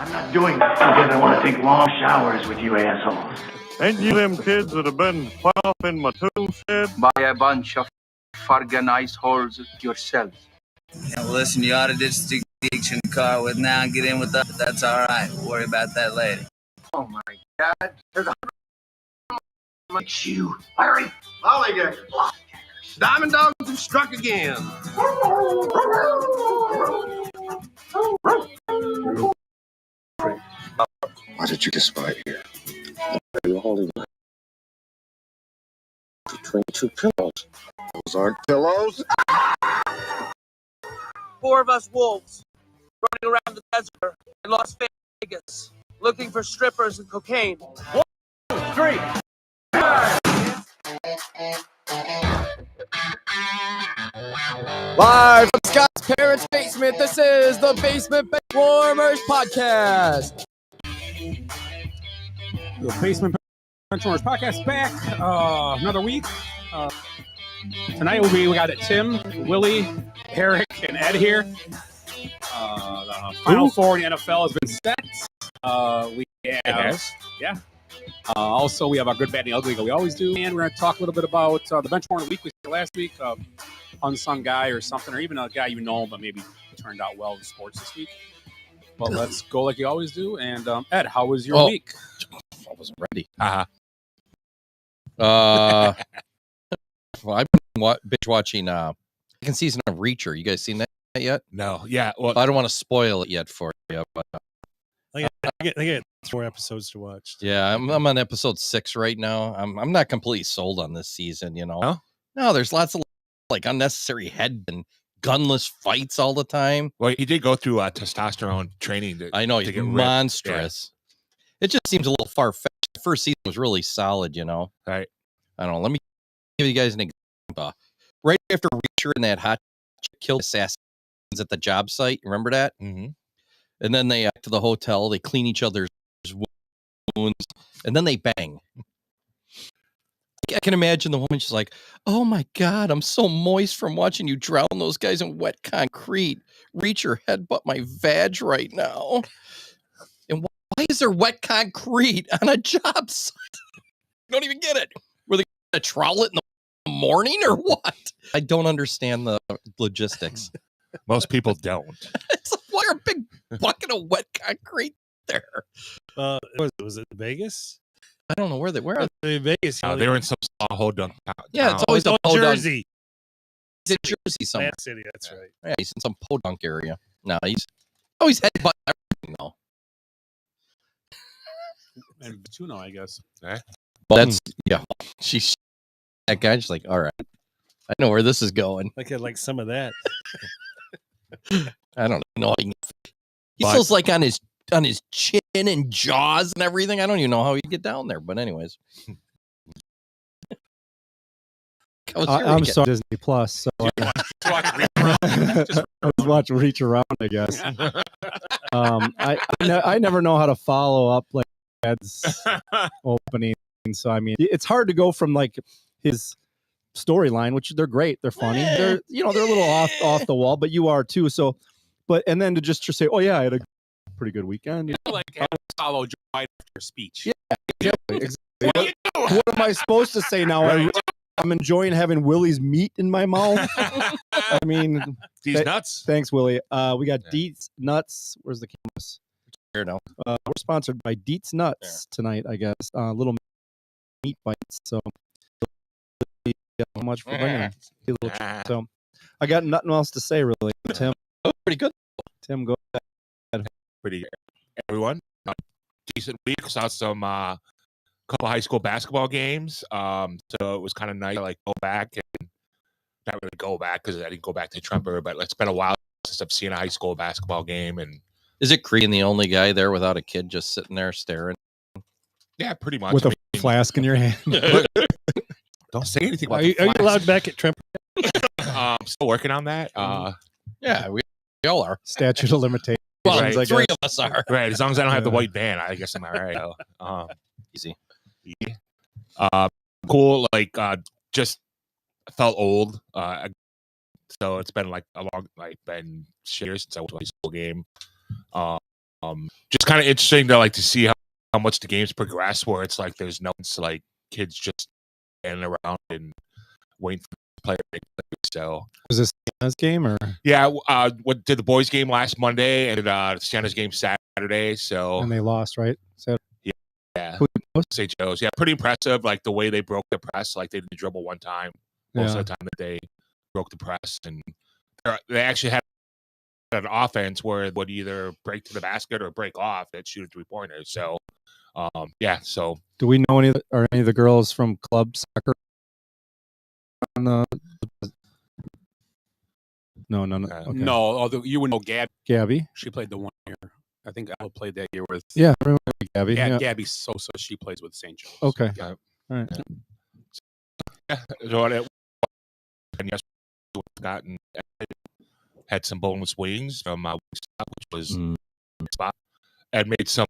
I'm not doing that because I want to take long showers with you assholes. Ain't you them kids that have been put off in my tool shed? Buy a bunch of fargan ice holes yourself. Yeah, well, listen, you ought to ditch the in the car with now and get in with us. That's all right. We'll worry about that later. Oh my God! There's a Like you, Larry. Lollygaggers. Diamond dogs have struck again. Why did you despise here? You're holding 22 pillows. Those aren't pillows. 4 of us wolves running around the desert in Las Vegas looking for strippers and cocaine. 1, 2, 3. Live from Scott's parents' basement, this is the Basement Benchwarmers Podcast. The Basement Benchwarmers Podcast back. Another week. Tonight we got Tim, Willie, Eric, and Ed here. The Final Four in the NFL has been set. We have, yeah. Also, we have our good, bad, and the ugly, like we always do. And we're going to talk a little bit about the Benchwarmer week we said last week. Unsung guy or something, or even a guy you know, but maybe turned out well in sports this week. But let's go like you always do. And Ed, how was your week? I wasn't ready. Well, I've been binge watching second season of Reacher. You guys seen that yet? No. Yeah. Well, I don't want to spoil it yet for you, but I get 4 episodes to watch. yeah, I'm on episode 6 right now. I'm not completely sold on this season. You know, No? no, there's lots of like unnecessary head and gunless fights all the time. Well, he did go through testosterone training. I know to he's get ripped. monstrous. Yeah. It just seems a little far fetched. The first season was really solid. You know, Right. I don't know. Let me give you guys an example. Right after Reacher and that hot chick killed assassins at the job site, remember that? Mm-hmm. And then they to the hotel, they clean each other's wounds, and then they bang. I can imagine the woman. She's like, "Oh my God, I'm so moist from watching you drown those guys in wet concrete. Reacher headbutt my vag right now." And why is there wet concrete on a job site? I don't even get it. Were they going to trowel it in the morning or what? I don't understand the logistics. Most people don't. It's like, why a big bucket of wet concrete there? Was it Vegas? I don't know where are they? Vegas. They were in some podunk town. Yeah, it's always the podunk. Jersey. He's in Jersey somewhere. Plant City, that's right. Yeah, he's in some podunk area. No, he's always headbutt everything though. And Tuno, I guess. Well, that's she's that guy. She's like, all right, I know where this is going. I could like some of that. I don't know. He feels like on his chin and jaws and everything. I don't even know how he get down there. But anyways, I'm sorry, Disney Plus. So I was watching Reach Around, I guess. I never know how to follow up like Ed's opening. So I mean, it's hard to go from like his storyline, which they're great, they're funny, they're a little off the wall, but you are too. So, and then to just say, oh yeah, I had a pretty good weekend. You know, like follow Joe Biden after your speech. Yeah, exactly. What am I supposed to say now? I'm enjoying having Willie's meat in my mouth. I mean, these nuts. Thanks, Willie. We got Deets Nuts. Where's the cameras? Here now. We're sponsored by Deets Nuts tonight, I guess. Little meat bites. So how much for bringing them. So I got nothing else to say really. Tim. Oh, pretty good. Tim, go ahead. Pretty good. Everyone, decent week. Saw some couple high school basketball games. So it was kind of nice to like go back and not really go back because I didn't go back to Tremper, but it's been a while since I've seen a high school basketball game. And is it Crean the only guy there without a kid just sitting there staring? Yeah, pretty much. With a flask in your hand. Don't say anything about Are you allowed back at Tremper? I'm still working on that. Yeah, we all are. Statute of limitations. Well, right. 3 of us are. Right. As long as I don't have the white van, I guess I'm all right. Easy. Yeah. Cool. Like, just felt old. So it's been like a long, been years since I went to a high school game. Just kind of interesting to see how much the games progress. Where it's like there's no like kids just standing around and waiting for the player to make plays. So was this Santa's game or? Yeah, what did the boys game last Monday and Santa's game Saturday? So And they lost, right? So yeah, who knows? St. Joe's. Yeah, pretty impressive. Like the way they broke the press. Like they didn't dribble one time. Most of the time that they broke the press, and they actually had an offense where it would either break to the basket or break off that shoot a 3-pointer. So, yeah. So, do we know any of the girls from club soccer? On No. Okay. No, although you would know Gabby. She played the 1 year. I think I played that year with. Yeah, I remember Gabby. Yeah. Gabby Sosa. She plays with St. Joe's. Okay. Yeah. All right. Yeah. So and yesterday gotten had some boneless wings from Wingstop, which was spot, and made some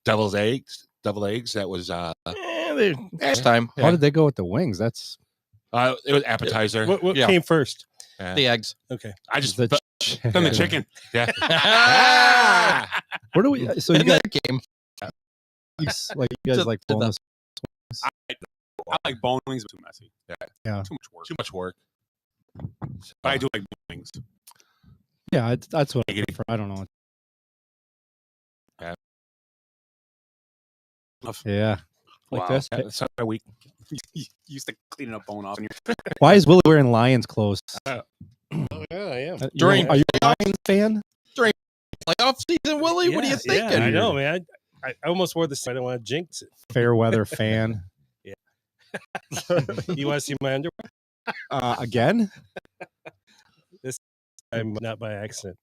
deviled eggs. That was next time. How did they go with the wings? That's it was appetizer. What came first? The eggs. Okay. I just Then the chicken. Yeah. Where do we? So you In guys that game. you guys like boneless? I like bone wings, but too messy. Yeah. Too much work. Too much work. But I do like bone wings. Yeah, that's what I prefer. I don't know. Yeah. Like Wow. this. Yeah, that's not a week. You used to cleaning up bone off. Why is Willie wearing Lions clothes? Oh, yeah, I am. Are you a Lions fan? During playoff season, Willie? What are you thinking? Yeah, I know, man. I almost wore this. I don't want to jinx it. Fair weather fan. Yeah. You want to see my underwear? Again? This time, not by accident.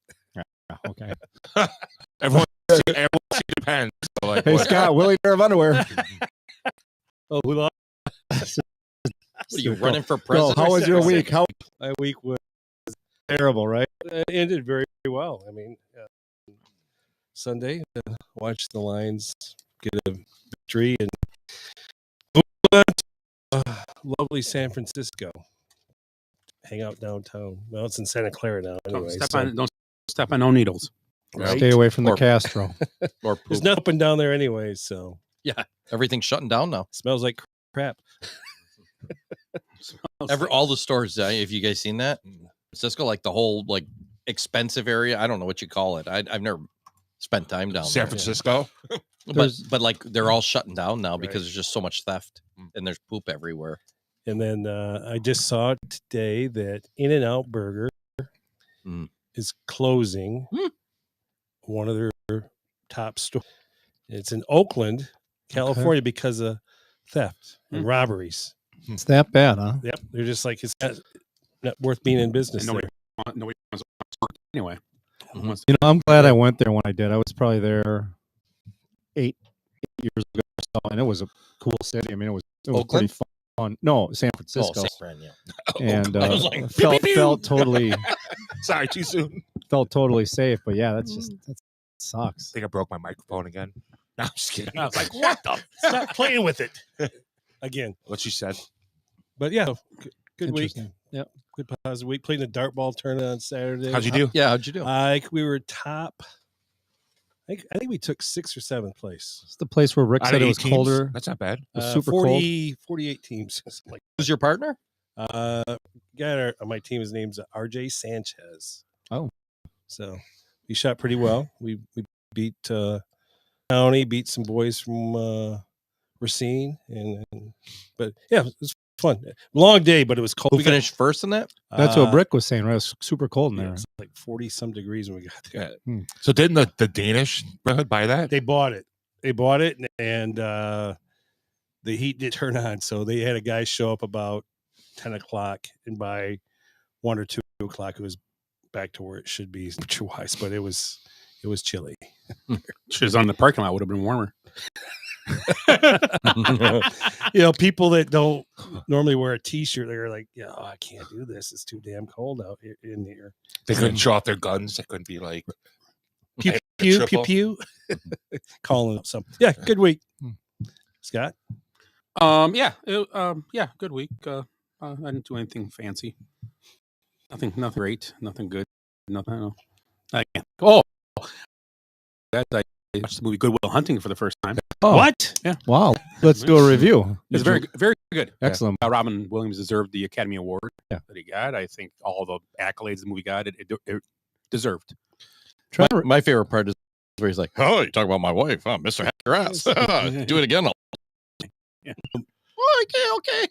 Okay. Everyone depends. So like, Hey, Scott, Willie pair of underwear. Oh, who lost? What are you running for Go, president? how was your week? My week was Terrible, right? ended very well. I mean, Sunday, watched the Lions get a victory and lovely San Francisco. Hang out downtown. Well, it's in Santa Clara now. Anyway, Don't step on no needles. Right? Stay away from the Or- Castro. Or There's poop. nothing up and down there anyway, so Yeah, everything's shutting down now. smells like crap. All the stores. If you guys seen that, Cisco, like the whole like expensive area. I don't know what you call it. I've never spent time down San there. Francisco. But like they're all shutting down now because there's just so much theft and there's poop everywhere. And then I just saw today that In-N-Out Burger is closing one of their top stores. It's in Oakland, California, because of theft and robberies. It's that bad, huh? Yep, they're just like it's not worth being in business. Nobody there. wants to work anyway. You know, I'm glad I went there when I did. I was probably there 8 years ago or so, and it was a cool city. I mean, it was pretty Oakland? fun. No, San Francisco. San Fran, yeah. And I was like, felt totally Sorry, too soon. felt totally safe. But yeah, that sucks. I think I broke my microphone again. No, I'm just kidding. I was like, what the? Stop playing with it again. What she said. But yeah, good week. Interesting. Yep. Good positive week. Played in a dart ball tournament on Saturday. How'd you do? Yeah, how'd you do? We were top. I think we took 6th or 7th place. It's the place where Rick Out said of it 8 was teams? colder. That's not bad. It was super cold. 48 teams. Like, Who's your partner? guy on my team, his name's RJ Sanchez. Oh. So he shot pretty well. We beat County, beat some boys from Racine, but yeah, it was fun. Long day, but it was cold. Who finished first in that? That's what Brick was saying, right? It was super cold in Yeah, there. it's like 40 some degrees when we got there. Yeah. So didn't the Danish brotherhood buy that? They bought it. And the heat did turn on. So they had a guy show up about 10 o'clock, and by 1 or 2 o'clock, it was back to where it should be, temperature-wise, but it was chilly. Should have on the parking lot. Would have been warmer. People that don't normally wear a t-shirt, they're like, I can't do this. It's too damn cold out here in here. They couldn't show off their guns. They couldn't be like Pew, pew, pew, pew. Calling up something. Yeah, good week. Scott? Yeah, good week. I didn't do anything fancy. Nothing great. Nothing good. Nothing. I can't. Oh, that, I watched the movie Good Will Hunting for the first time. Oh. What? Yeah. Wow. Let's do a review. It's very, very good. Excellent. Robin Williams deserved the Academy Award Yeah. that he got. I think all the accolades the movie got, it deserved. My favorite part is where he's like, "Oh, you talk about my wife, huh, Mr. Hacker Ass? Do it again." Yeah. Okay.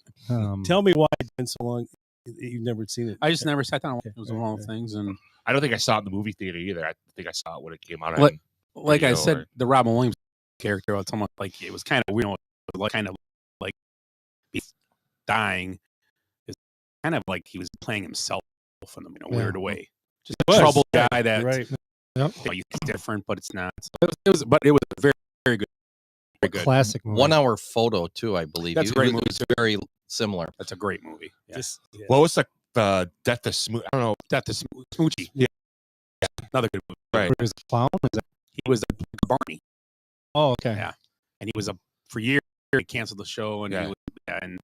Tell me why it's been so long. You've never seen it. I just never sat down. It was one of those things, and I don't think I saw it in the movie theater either. I think I saw it when it came out. Like I video said, or- the Robin Williams character, it's almost like it was kind of weird, kind of like he's dying. It's kind of like he was playing himself in a weird way. Just a troubled guy that Right. he's different, but it's not. So it was very, very good. Very good. Classic movie. 1 hour photo too, I believe. That's a great It movie, was very similar. That's a great movie. Yeah. What was the Death of Smooch? I don't know. Death of Smoochie. Yeah. Another good movie. Right. Where's the clown? He was a Barney. Oh, okay. Yeah. And he was for years he canceled the show and Yeah. he was, and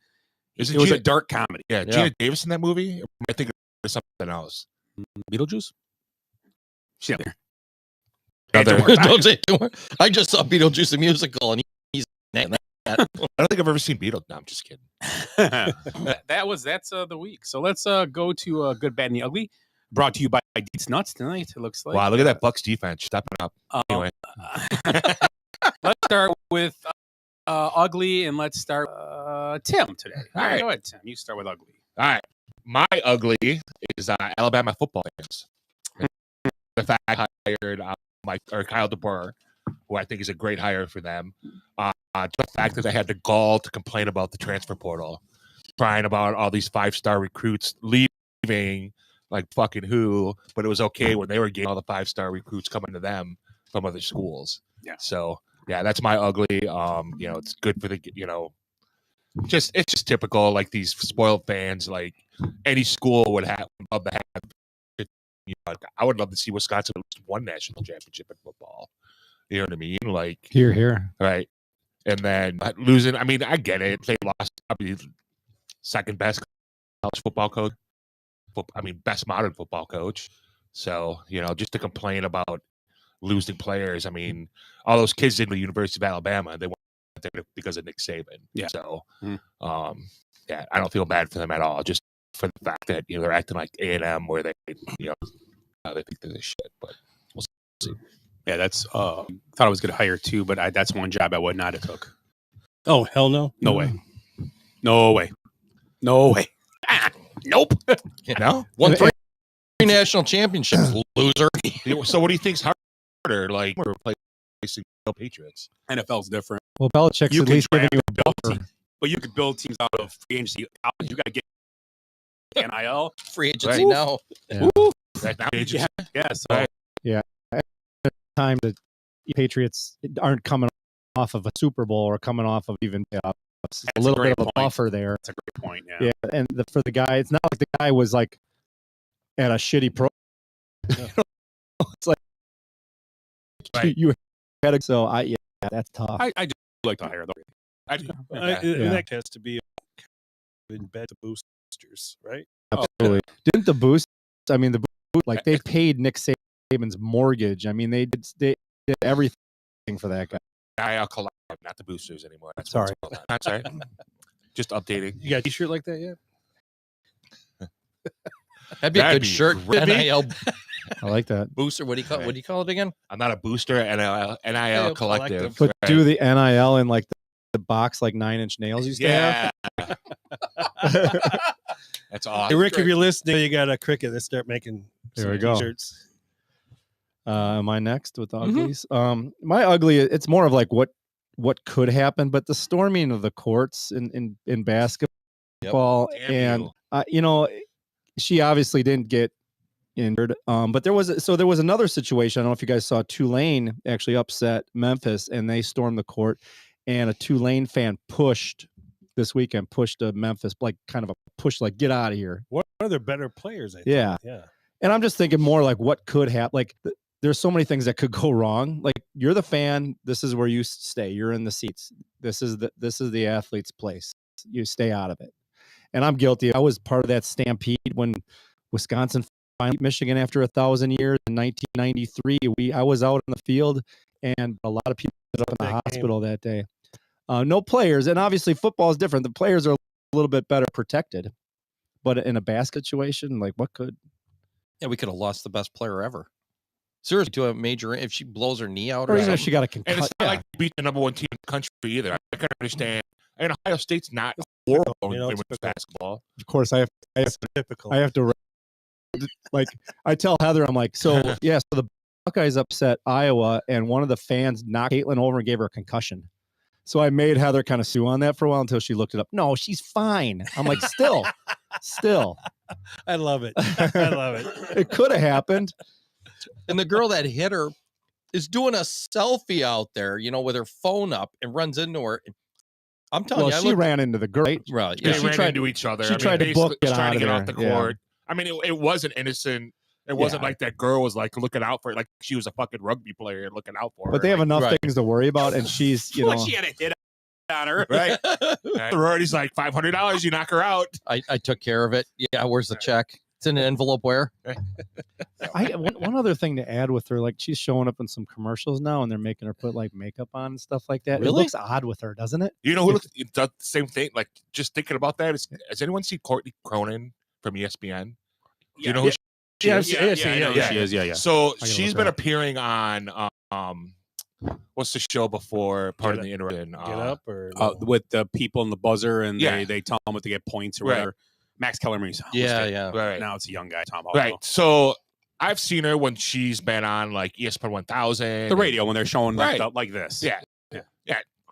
Is it it was a Gina- dark comedy. Yeah, Gina Davis in that movie? Or am I thinking of something else? Beetlejuice? She's there. Don't say it. Don't worry. I just saw Beetlejuice the musical, and he's that. I don't think I've ever seen Beatles. No, I'm just kidding. That's the week. So let's go to Good, Bad, and the Ugly. Brought to you by Deets Nuts tonight. It looks like. Wow, look at that Bucks defense stepping up. Anyway, let's start with Ugly, and let's start Tim today. All right, go ahead, Tim. You start with Ugly. all right. My ugly is Alabama football fans. The fact I hired Kyle DeBoer, who I think is a great hire for them. The fact that they had the gall to complain about the transfer portal, crying about all these 5-star recruits leaving, like fucking who, but it was okay when they were getting all the 5-star recruits coming to them from other schools. Yeah. So yeah, that's my ugly. It's good for the it's just typical, like these spoiled fans. Like any school would love to have. I would love to see Wisconsin lose one national championship in football. You know what I mean? Like Here. right. And then losing. I mean, I get it. They lost probably second best college football coach. Best modern football coach. So just to complain about losing players. I mean, all those kids in the University of Alabama, they went there because of Nick Saban. Yeah. So, I don't feel bad for them at all. Just for the fact that they're acting like A&M, where they they think they're this shit. But we'll see. Yeah, that's thought I was going to hire too, but that's one job I would not have took. Oh, hell no. No way. No way. No way. Nope. No? Won 3 national championships, loser. So what do you think's harder? Like, we're replacing the Patriots. NFL's different. Well, Belichick's You at can least giving draft you and build teams, but you could build teams out of free agency. You got to get NIL. Free agency Right. now. Yeah. Right now, Patriots. Yeah. So time that Patriots aren't coming off of a Super Bowl or coming off of even playoffs. It's a That's little a bit great of a point. buffer there. that's a great point. Yeah. Yeah, and for the guy, it's not like the guy was like at a shitty pro. It's like Right. you had to. So that's tough. I do like to hire though. That has to be in bed to boosters, right? Absolutely. Didn't the boost? I mean, like they paid Nick Saban's mortgage. I mean, they did everything for that guy. NIL collective, not the boosters anymore. That's Sorry. what it's called. That's right. Just updating. You got a T-shirt like that yet? That'd be a That'd good be shirt. great. NIL I like that. booster. What do you call it again? I'm not a booster. NIL collective. But Right. do the NIL in like the box like 9-inch nails used to have. Yeah. That's Hey, awesome. Rick, if you're listening, you got a cricket. Let's start making There we some go. T-shirts. Am I next with the uglies? My ugly, it's more of like what could happen, but the storming of the courts in basketball, Damn and you. she obviously didn't get injured. But there was another situation. I don't know if you guys saw Tulane actually upset Memphis, and they stormed the court, and a Tulane fan pushed a Memphis, like kind of a push, like get out of here. What are their better players? I think. Yeah. Yeah. And I'm just thinking more like what could happen. Like there's so many things that could go wrong. Like you're the fan. This is where you stay. You're in the seats. This is the athlete's place. You stay out of it. And I'm guilty. I was part of that stampede when Wisconsin finally beat Michigan after 1,000 years in 1993. I was out in the field and a lot of people ended up in the That hospital that day. No players, and obviously football is different. The players are a little bit better protected, but in a basket situation, like what could? Yeah, we could have lost the best player ever. Seriously, to a major, if she blows her knee out, Or even something. if she got a And concussion. it's not like beat the number one team in the country either. I can understand. And Ohio State's not horrible in women's basketball. Of course, I have to, like, I tell Heather, I'm like, so yeah, so the Buckeyes upset Iowa, and one of the fans knocked Caitlin over and gave her a concussion. So I made Heather kind of sue on that for a while until she looked it up. No, she's fine. I'm like, still. I love it. I love it. It could have happened. And the girl that hit her is doing a selfie out there, with her phone up and runs into her. I'm telling you, she ran into the girl. Right. They Yeah. ran into each other. She tried to book it trying to get out off the of there. court. I mean, it wasn't innocent. It wasn't like that girl was like looking out for it, like she was a fucking rugby player looking out for her. But they have like, enough things to worry about, and she's, Well, she had a hit on her. Right. Sorority's like $500. You knock her out. I took care of it. Yeah. Where's the check? It's in an envelope where? One other thing to add with her, like she's showing up in some commercials now, and they're making her put like makeup on and stuff like that. It Really? looks odd with her, doesn't it? You know who looks does the same thing? Like just thinking about that is, has anyone seen Courtney Cronin from ESPN? Do you know who she is? Yeah. So I gotta she's look been her up. appearing on what's the show before part of the internet? Get up or with the people in the buzzer, and Yeah. they tell them what to get points or Right. whatever. Max Kellerman's Yeah. Right. Now it's a young guy, Tom. Right. So I've seen her when she's been on like ESPN 1000, The radio when they're showing Right. like this. Yeah.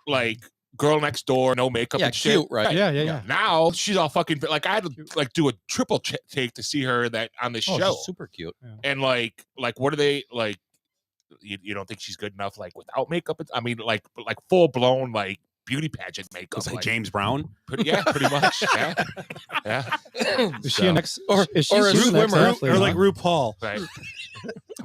Like Girl Next Door, no makeup Yeah, and shit. cute, right? Yeah. Now she's all fucking like I had to like do a triple take to see her that on this Oh, show. she's super cute. And like what are they like? You don't think she's good enough like without makeup? I mean, like full blown like beauty pageant makeup. It's like James Brown. Pretty much. Yeah. Is she an ex? Or is she or a an swimmer. ex-athlete, or like huh? RuPaul. Right.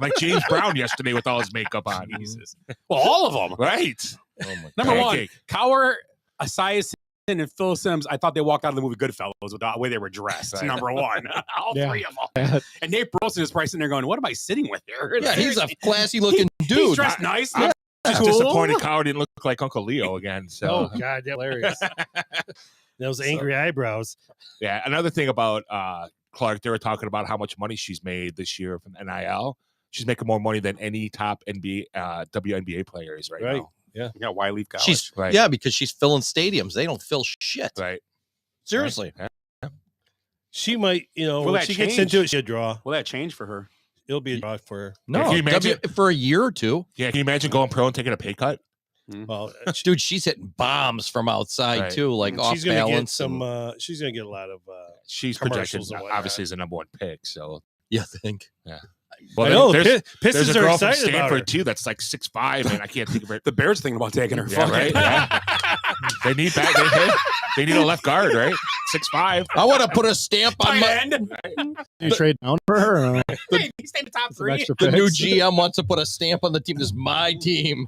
Like James Brown yesterday with all his makeup on. Jesus. Well, all of them. Right. Oh my Number one, Pancake. Cower, Esiason, and Phil Sims. I thought they walked out of the movie Goodfellas with the way they were dressed. Right. Number one. All Yeah. three of them. And Nate Burleson is probably sitting there going, what am I sitting with here? Yeah, he's a classy looking He's dude. dressed nice. I'm just Cool. disappointed Coward didn't look like Uncle Leo again. So Oh God, hilarious. Those angry eyebrows. yeah. Another thing about Clark, they were talking about how much money she's made this year from NIL. She's making more money than any top NBA WNBA players right now. Yeah. Yeah, why leave college? She's Right. yeah, because she's filling stadiums. They don't fill shit. Right. Seriously. Right. She might, Will when that she gets change? into it, she'll draw. Will that change for her? It'll be a draw for her. No, Can you imagine- for a year or two. Yeah. Can you imagine going pro and taking a pay cut? Well, Dude, she's hitting bombs from outside Right. too, like off she's gonna get balance. some. She's gonna get a lot of. She's projected Commercials and whatnot. obviously as a number one pick. So Yeah, I think. well, I know. there's Pistons a are girl from excited about her. Stanford too that's like 6'5", and I can't think of her. The Bears thinking about taking her. Yeah, Fuck right. it. Yeah. They need that. They need a left guard, right? 6'5". I want to put a stamp on my. end. You trade down for her? Or Hey, he stayed in the top some three. extra The new picks? GM wants to put a stamp on the team. This is my team.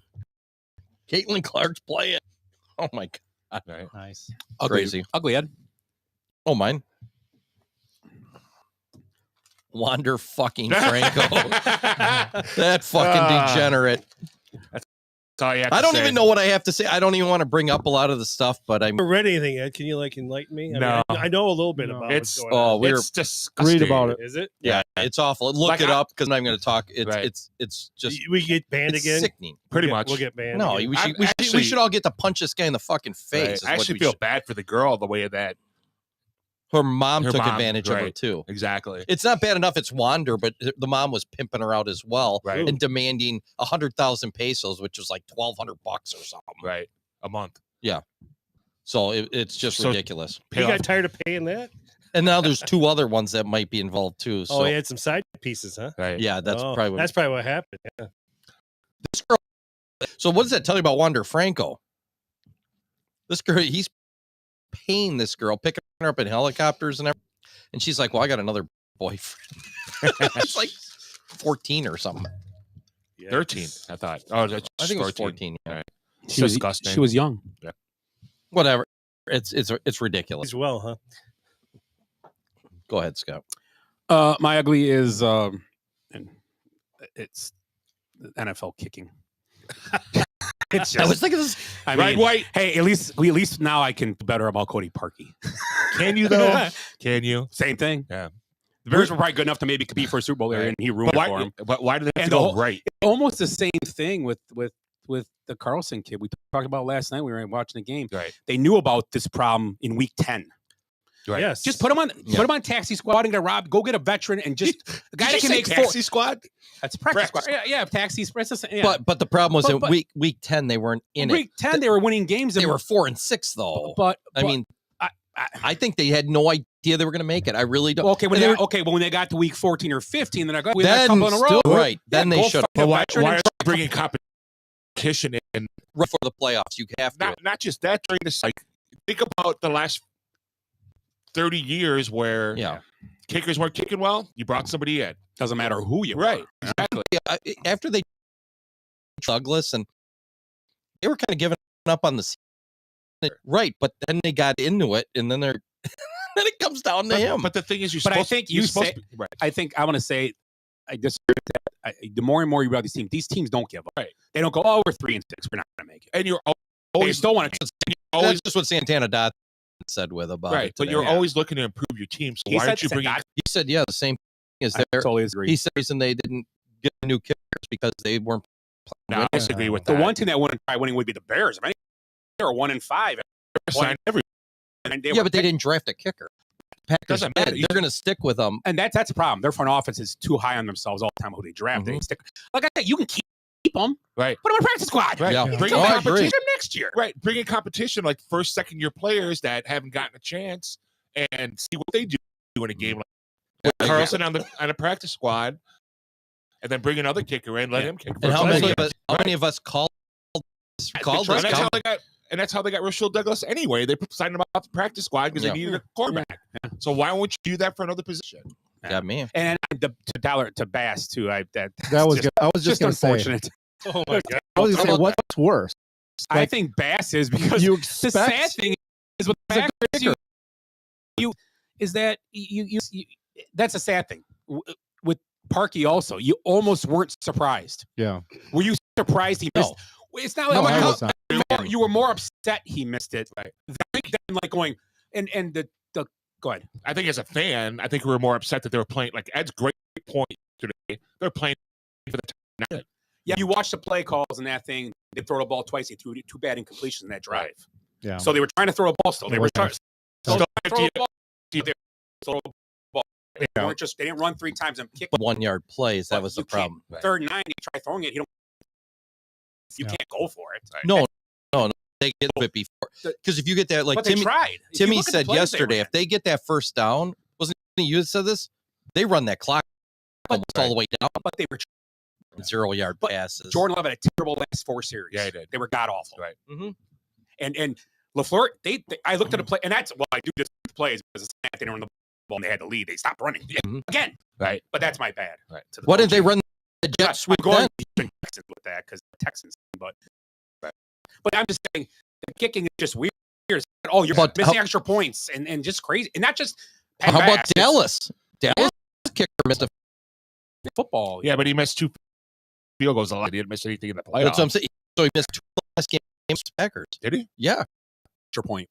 Caitlin Clark's playing. Oh my god, Right. Nice. crazy. Ugly Ed. Oh, mine. Wander fucking Franco. That fucking degenerate. That's all you have I to don't say. even know what I have to say. I don't even want to bring up a lot of the stuff, but I'm. I haven't read anything yet. Can you enlighten me? No. I know a little bit No. about It's- what's going on. Oh, we're It's disgusting. Read about it. Is it? yeah, it's awful. Look Like it I- up because I'm going to talk. It's Right. it's just We get banned it's again. sickening. Pretty We'll much. We'll get banned. No, again. we I'm should, actually- we should all get to punch this guy in the fucking face. Right. is I what actually we feel should. bad for the girl the way that Her mom Her took mom, advantage of her right. too. exactly. It's not bad enough it's Wander, but the mom was pimping her out as well Right. and demanding 100,000 pesos, which was like $1,200 or something. Right. A month. So it's just So- ridiculous. Pay You off. got tired of paying that? And now there's two other ones that might be involved too. So Oh, he had some side pieces, huh? Right. yeah, that's Oh, probably what that's probably what happened. Yeah. this girl. So what does that tell you about Wander Franco? This girl, he's paying this girl, picking her up in helicopters and everything. And she's like, well, I got another boyfriend. She's like 14 or something. 13, I thought. Oh, that's I think it was 14. Yeah. Right. She was, disgusting. she was young. Whatever. It's ridiculous. As well, huh? Go ahead, Scott. My ugly is and it's NFL kicking. It's just, I was thinking this. I Right, mean, White? hey, at least now I can do better about Cody Parkey. Can you though? Can you? Same thing. Yeah. The Bears were probably good enough to maybe compete for a Super Bowl area, and he ruined But it for him. why do they have And to the go whole- right? Almost the same thing with the Carlson kid we talked about last night. We were watching the game. Right. They knew about this problem in week 10. Right. Yes. Just put him on taxi squad and get Rob. Go get a veteran and just a guy that can make taxi squad. That's practice squad. Yeah, taxi. Yeah. But the problem was But- in week 10 they weren't in week 10 they were winning games. They were 4-6 though. But I mean, I think they had no idea they were going to make it. I really don't. Okay, when they got to week 14 or 15, then I got a then couple in a row. still, right. Then they go should. fuck But a why veteran are and they bringing competition in? Right for the playoffs, you have to. Not just that during this. Like, think about the last 30 years where kickers weren't kicking well. You brought somebody in. Doesn't matter who you right. Are. Exactly. Yeah, after they Douglas and they were kind of giving up on the season. Right, but then they got into it, and then they're then it comes down to him. But the thing is, I think you say. Right. I think I want to say. I disagree with that. The more and more you about these teams don't give up. Right. They don't go, oh, we're 3-6. We're not going to make it. And you're They always still want to. That's just what Santana Dot said with about right. it. But today. you're always looking to improve your team. So He why said aren't you bringing? He said, the same thing as I there. totally agree. He said the reason they didn't get new kickers because they weren't. No, I disagree with The that. one team that wouldn't try winning would be the Bears. I mean, they were 1-5. Sign every. And But they didn't draft a kicker. Packers Doesn't matter. did. They're going to stick with them. And that's a problem. Their front office is too high on themselves all the time who they draft. They stick. Like I said, you can keep them. Right. Put them in practice squad. Right. Yeah. Bring Oh, in I agree. competition next year. Right. Bring in competition like first, second year players that haven't gotten a chance and see what they do in a game like put Carlson on the practice squad and then bring another kicker in, let him kick. And how first. many of us called this? And that's how they got Rochelle Douglas anyway. They signed him out to practice squad because they needed a quarterback. So why won't you do that for another position? Got me. And to Bass too. I was just going to say. unfortunate. Oh my god! I was going to say, what's worse? I think Bass is because you the expect sad thing is with the Packers, that's a sad thing. With Parkey also, you almost weren't surprised. Yeah. Were you surprised he missed? It's not No, like I was not. you were more upset he missed it. Right. Than like going and the go ahead. I think as a fan, I think we were more upset that they were playing. Like Ed's great point today. They're playing for the time. Yeah, you watch the play calls and that thing. They throw the ball twice. They threw two bad incompletions in that drive. Yeah. So they were trying to throw a ball still. They were trying to throw a ball. They weren't just. They didn't run 3 times and kick. 1 yard plays. That was the problem. 3rd and 9, you try throwing it. You can't go for it. No. They get it before because if you get that, like But they Timmy, tried. If Timmy you look at the said plays they yesterday, ran. if they get that first down, wasn't you that said this? They run that clock almost all the way down. But they were 0 yard passes. Jordan Love had a terrible last 4 series. Yeah, he did. They were god awful. Right. Mm-hmm. And LaFleur, I looked at the play, and that's I do this with plays because they didn't run the ball and they had to lead. They stopped running again. Right. But that's my bad. Right. Why didn't they run the jet sweep then? Texans with that because the Texans. But I'm just saying the kicking is just weird. Oh, you're missing extra points and just crazy, and not just. How about Dallas? Dallas kicker missed a football. Yeah, but he missed 2 field goals. He didn't miss anything in the playoffs. That's what I'm saying. So he missed 2 last games. Packers. Did he? Yeah. Extra point.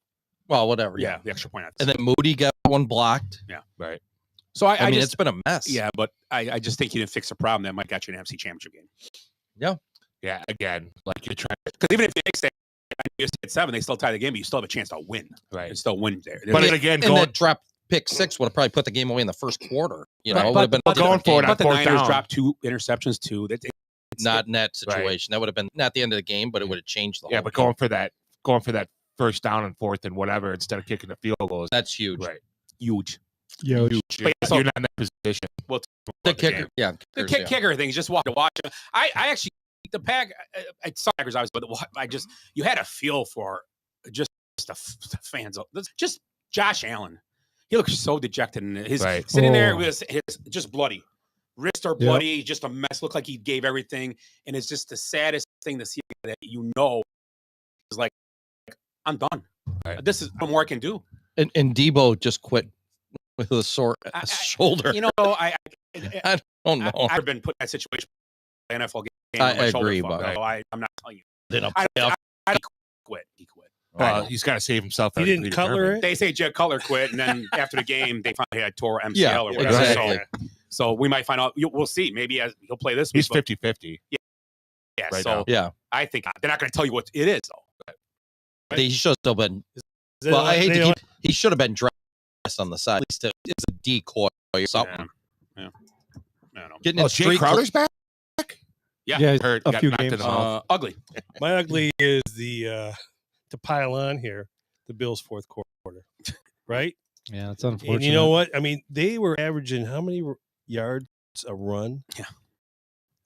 Well, whatever. Yeah, the extra point. And then Moody got one blocked. Yeah. Right. So I mean, just, it's been a mess. Yeah, but I just think you didn't fix the problem that might got you an NFC Championship game. Yeah. Yeah. Again, like you're trying. Because even if they fix that, you just hit 7, they still tie the game, but you still have a chance to win. Right. And still win there. But again, and that drop pick 6 would have probably put the game away in the first quarter. You know, it would have been going for it. But the fourth Niners down. dropped 2 interceptions too. Not in that situation. That would have been not the end of the game, but it would have changed the whole but game. going for that first down and 4th and whatever instead of kicking the field goals. That's huge. Right. Huge. You're not in that position. Well, the kicker. Yeah. The kicker thing is just watch. I actually the Pack. I saw Packers obviously, but you had a feel for just the fans. Just Josh Allen. He looks so dejected and his sitting there with his just bloody. Wrists are bloody, just a mess. Looked like he gave everything, and it's just the saddest thing to see that is like, I'm done. Right. This is no more I can do. And Debo just quit with a sore shoulder. You know, I don't know. I've been put in that situation. NFL came on my I shoulder agree, fucked, but so I'm not telling you. Then a I playoff. quit. He quit. He's got to save himself. He didn't Cutler it. They say Jed Cutler quit, and then after the game, they finally had tore MCL Yeah, or whatever. exactly. So we might find out. We'll see. Maybe he'll play this He's week. 50-50. Yeah. right So now. Yeah, I think they're not going to tell you what it is, though. he should have still been. They Well, don't- I hate they to don't- keep. He should have been dressed on the side. At least it's a decoy or something. Yeah. I don't know. Getting in Jay street Crowder's back. Yeah. Hurt. a Got few knocked in games. the mouth. Ugly. My ugly is the to pile on here. The Bills' fourth quarter, right? Yeah, it's unfortunate. And you know what? I mean, they were averaging how many yards a run? Yeah.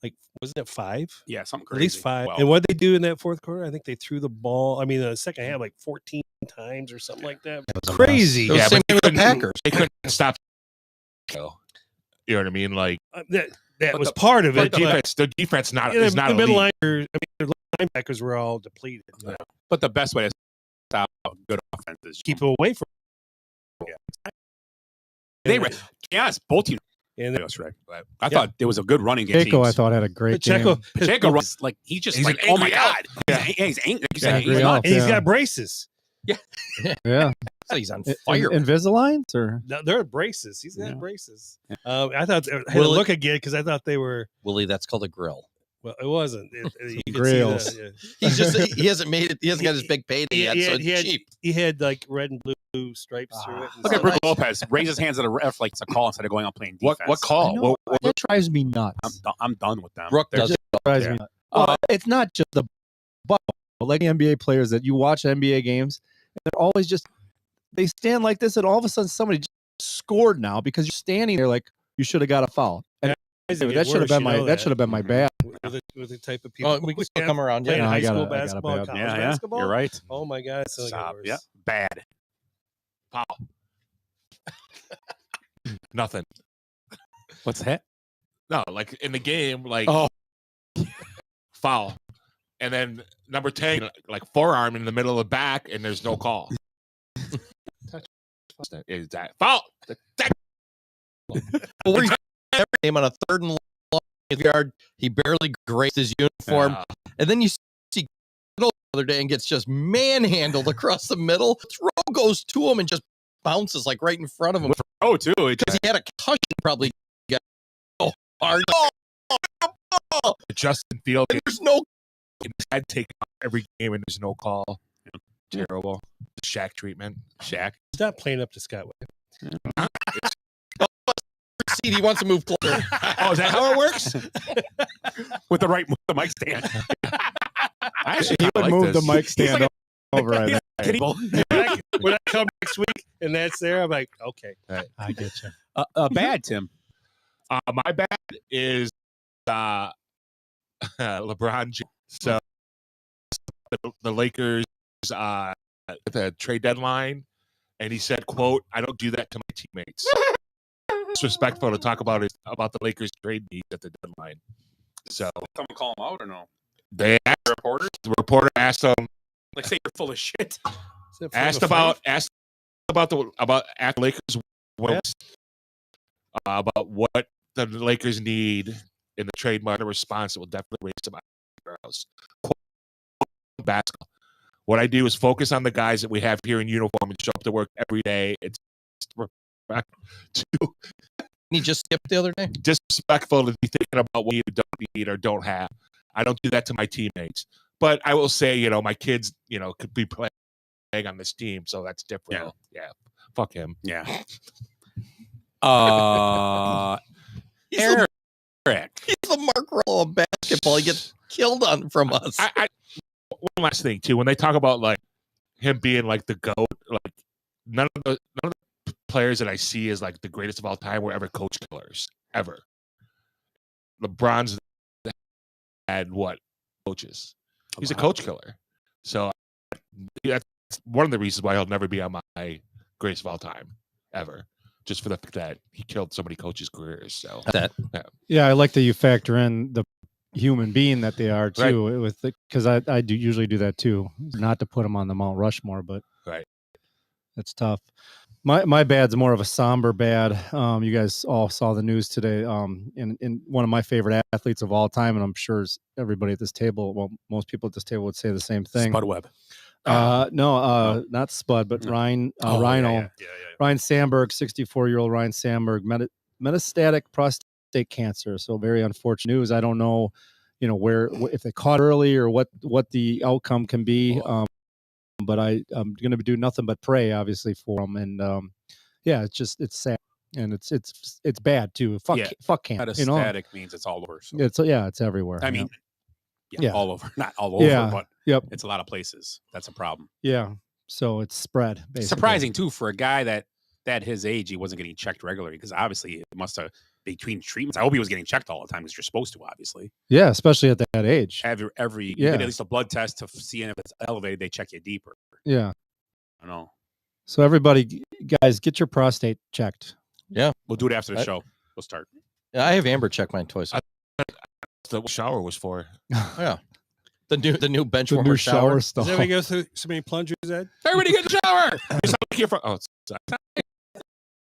Like, wasn't it 5? Yeah, something At crazy. least 5. Well, And what did they do in that fourth quarter? I think they threw the ball. I mean, the second half, like 14 times or something like that. It was a Crazy. It was Yeah, the same but they thing with the couldn't- Packers. They couldn't stop. You know what I mean? Like That But was the- part of the it. but defense. The defense not the is not middle elite. liners, I mean, the linebackers were all depleted. But the best way to stop good offense is Keep away from. they. To be honest, both teams. And Yesterday, I thought it was a good running game. Pacheco, I teams. thought had a great Pacheco, game. Pacheco runs like he's just He's like, an oh my angry god, elf. he's angry. He's Yeah, angry. angry elf. and he's Yeah. got braces. Yeah, So he's on fire. Invisaligns or No, they're braces. He's got Yeah. braces. I thought I had to Will it- look again because I thought they were. Willie, that's called a grill. Well, it wasn't. You could see Grills. He's just he hasn't made it. He hasn't got his big payday yet, so it's he had, cheap. he had like red and blue stripes through it. and Look at stuff. Brook Lopez. Raise his hands at a ref like it's a call instead of going out playing defense. What call? I know, What- that drives me nuts. I'm done with them. Brooke They're does just- it. Drives Yeah. me nuts. It's not just the ball, but like NBA players that you watch NBA games, and they're always just they stand like this, and all of a sudden somebody just scored now because you're standing there like you should have got a foul. And It get that should have worse, been you know that should have been my bad. with the type of people. Oh, we can still have come around. playing Yeah, No, high I got school a bad. basketball, college yeah, basketball. you're right. Oh my god, it's only Stop. worse. Yeah, bad. Foul. Nothing. What's that? No, like in the game, like Oh. foul, and then number 10, like forearm in the middle of the back, and there's no call. Is that foul? Well, where he's every game on a 3rd and long yard, he barely grazed his uniform, and then you see the other day and gets just manhandled across the middle. Throw goes to him and just bounces like right in front of him Oh, too. because he had a concussion. Probably got so hard. Justin Field, And there's no. his head taken off every game, and there's no call. Terrible. The Shaq treatment. Shaq. He's not playing up to Scott Webb. See, he wants to move closer. Oh, is that how it works? With the mic stand. I actually He would like move this. the mic stand over. I think. When I come next week and that's there, I'm like, okay. I get you. Bad, Tim. My bad is LeBron James. So the Lakers at the trade deadline, and he said, "quote I don't do that to my teammates." It's respectful to talk about the Lakers trade needs at the deadline. So Someone call him out or no? they asked, Reporters? the reporter asked him Like say you're full of shit. asked about after Lakers wins, about what the Lakers need in the trade market. Response that will definitely raise some eyebrows. Quote, basketball. What I do is focus on the guys that we have here in uniform and show up to work every day. It's He just skipped the other day. disrespectful to be thinking about what you don't need or don't have. I don't do that to my teammates. But I will say, my kids, could be playing on this team, so that's different. Yeah. Fuck him. Yeah. He's the Mark Rollo of basketball. He gets killed from us. One last thing too, when they talk about like him being like the GOAT, like none of the players that I see as like the greatest of all time were ever coach killers ever. LeBron's had what coaches? He's a coach killer. So that's one of the reasons why he'll never be on my greatest of all time ever. Just for the fact that he killed so many coaches' careers. So Yeah, I like that you factor in the human being that they are too. With because I do usually do that too. Not to put them on the Mount Rushmore, but right, that's tough. My bad's more of a somber bad. You guys all saw the news today. In one of my favorite athletes of all time, and I'm sure everybody at this table, well, most people at this table would say the same thing. Spud Webb. No, not Spud, but Ryan Rhino. Yeah. Ryan Sandberg, 64-year-old Ryan Sandberg, metastatic prostate cancer. So very unfortunate news. I don't know, where if they caught early or what the outcome can be. But I'm going to do nothing but pray, obviously, for him. And it's sad, and it's bad too. Fuck cancer. Metastatic means it's all over. So. It's everywhere. I mean, all over, not all over, but it's a lot of places. That's a problem. Yeah, so it's spread. Basically. Surprising too for a guy that his age, he wasn't getting checked regularly because obviously it must have between treatments. I hope he was getting checked all the time because you're supposed to, obviously. Yeah, especially at that age. You get at least a blood test to see if it's elevated. They check you deeper. Yeah, I know. So everybody, guys, get your prostate checked. Yeah, we'll do it after the show. We'll start. Yeah, I have Amber check mine twice. The shower was for. Yeah, the new benchwarmer shower Does everybody go through so many plungers, Ed? Everybody get the shower.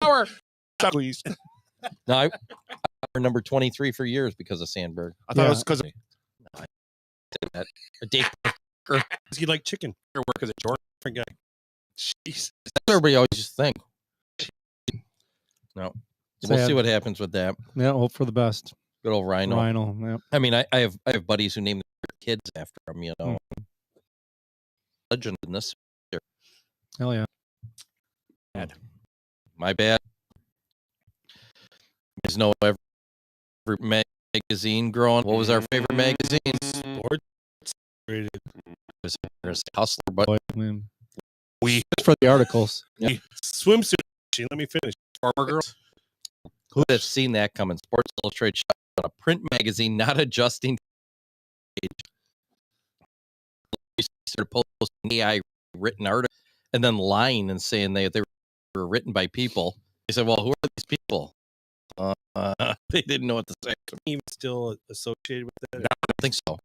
Shower, please. No, I number 23 for years because of Sandberg. I thought it was because of a day. Because you like chicken. Your work as a Jordan guy. Jeez. That's what everybody always just think. No, we'll see what happens with that. Yeah, hope for the best. Good old Rhino. Yeah. I mean, I have buddies who name their kids after him. Legend in this. Hell yeah. Bad. My bad. You guys know every magazine growing. What was our favorite magazine? Sports. Hustler, but we for the articles. Yeah. Swimsuit. Let me finish. Farmer girls. Who would have seen that coming? Sports Illustrated shot on a print magazine, not adjusting age. We started posting AI written articles and then lying and saying they were written by people. They said, "Well, who are these people?" They didn't know what to say. Even still associated with that? I don't think so.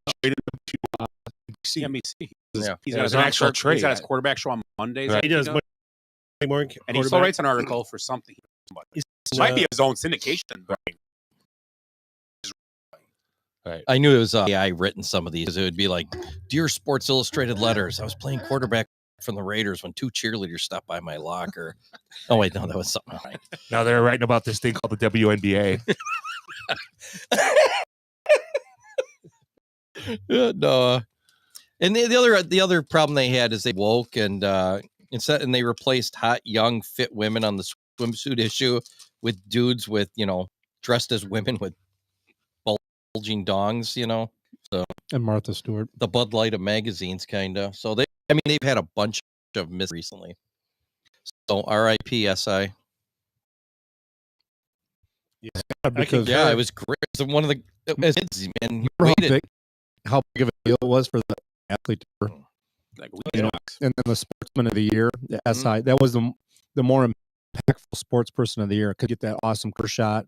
NBC. Yeah. He's got his actual trade. He's got his quarterback show on Mondays. He does. And he still writes an article for something. It might be his own syndication. Right. I knew it was AI written some of these. It would be like, "Dear Sports Illustrated letters, I was playing quarterback from the Raiders when two cheerleaders stopped by my locker." Oh wait, no, that was something. Right. Now they're writing about this thing called the WNBA. No. And the other problem they had is they woke and they replaced hot, young, fit women on the swimsuit issue with dudes with dressed as women with bulging dongs, So and Martha Stewart, the Bud Light of magazines, kind of. So they've had a bunch of misses recently. So R.I.P. SI. Yeah, because it was great. It was one of the as kids, man. How big of a deal it was for the athlete, and then the Sportsman of the Year, the SI. That was the more impactful sports person of the year. Could get that awesome curse shot.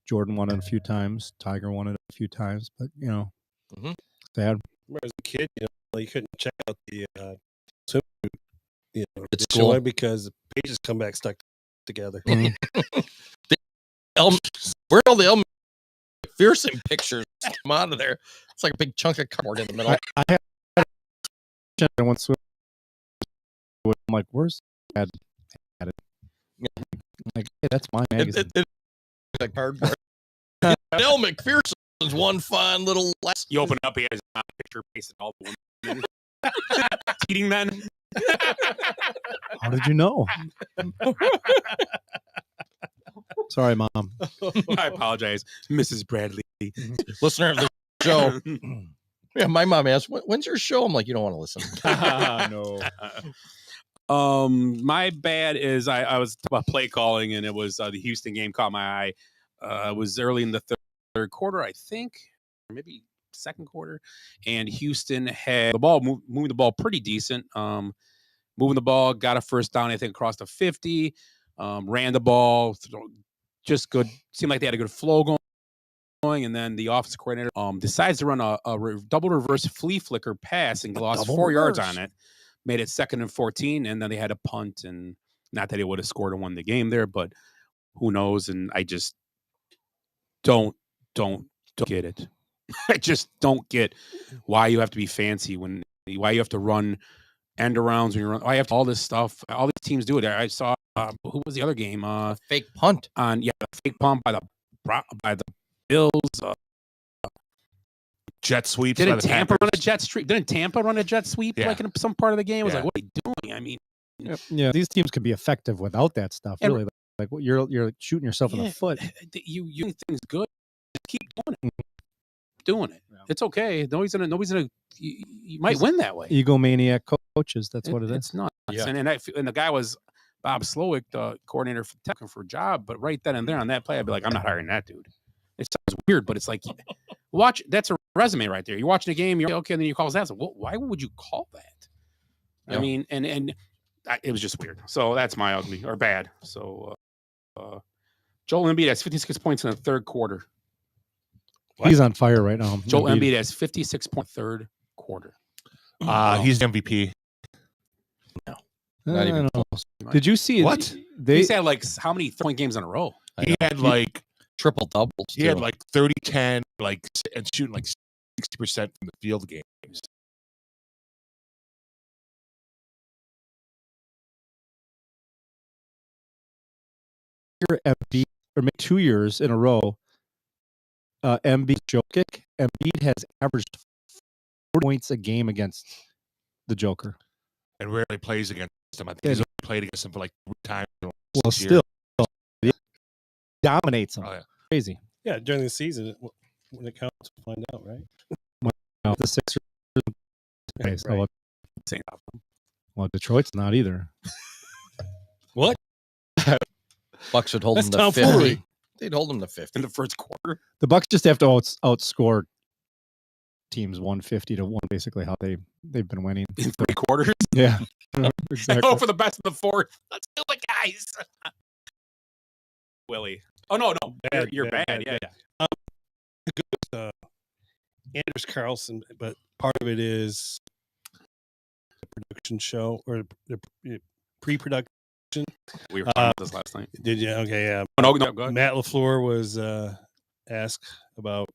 Jordan won it a few times. Tiger won it a few times, but sad. As a kid, you couldn't check out the swimsuit, it's the cool because the pages come back stuck together. Where all the Elm McPherson pictures come out of there? It's like a big chunk of cardboard in the middle. I had one swim. I'm like, where's Dad? Had it. I'm like, hey, that's my magazine. Like cardboard. Del McPherson's one fine little. You open up, he has a picture pasted all the women. Eating men. How did you know? Sorry, Mom. I apologize, Mrs. Bradley. Listener of the show. Yeah, my mom asked, "When's your show?" I'm like, "You don't want to listen." No. My bad is I was about play calling, and it was the Houston game caught my eye. It was early in the third quarter, I think, or maybe second quarter, and Houston had the ball moving the ball pretty decent. Moving the ball, got a first down, I think, across the 50. Ran the ball, just good. Seemed like they had a good flow going, and then the offensive coordinator decides to run a double reverse flea flicker pass and lost 4 yards on it. Made it 2nd and 14, and then they had a punt, and Not that he would have scored and won the game there, but who knows? And I just don't get it. I just don't get why you have to be fancy why you have to run end arounds when you run. Why you have to, all this stuff. All these teams do it. I saw who was the other game? Fake punt the fake punt by the Bills. Jet sweeps. Didn't Tampa run a jet sweep? Didn't Tampa run a jet sweep like in some part of the game? I was like, what are you doing? I mean, yeah, these teams could be effective without that stuff. Really, like you're shooting yourself in the foot. You think things good. Just keep doing it. Yeah. It's okay. Nobody's gonna. You might win that way. Egomaniac coaches. That's what it is. It's not. Yeah. And the guy was Bob Slowick, the coordinator for Tech for a job. But right then and there on that play, I'd be like, I'm not hiring that dude. It sounds weird, but it's like, watch. That's a resume right there. You're watching a game. You're okay, and then you call that. So, why would you call that? Yeah. I mean, and it was just weird. So that's my ugly or bad. So Joel Embiid has 56 points in the third quarter. He's on fire right now. Joel Embiid has 56 points third quarter. He's MVP. No, not even close. Did you see what? He's had like how many 3-point games in a row? He had like triple doubles. He had like 30-10, like and shooting like 60% from the field games. Embiid, or maybe 2 years in a row, Embiid Jokic. Embiid has averaged 4 points a game against the Joker, and rarely plays against him. I think he's only played against him for like 3 times. Well, still, he dominates him. Oh, yeah. Crazy. Yeah, during the season, when it counts, we'll find out, right? The Sixers. Okay, so right. Well, Detroit's not either. What? Bucks would hold That's them to 50. tomfoolery. They'd hold them to 50 in the first quarter. The Bucks just have to outscore teams 150 to 1, basically how they've been winning in 3 quarters. Yeah, exactly. Go for the best of the fourth. Let's do it, guys. Willie. Oh no, you're bad. Yeah. Anders Carlson, but part of it is the production show or the pre-production. We were talking about this last night. Did you? Okay, yeah. No, go ahead. Matt LaFleur was asked about,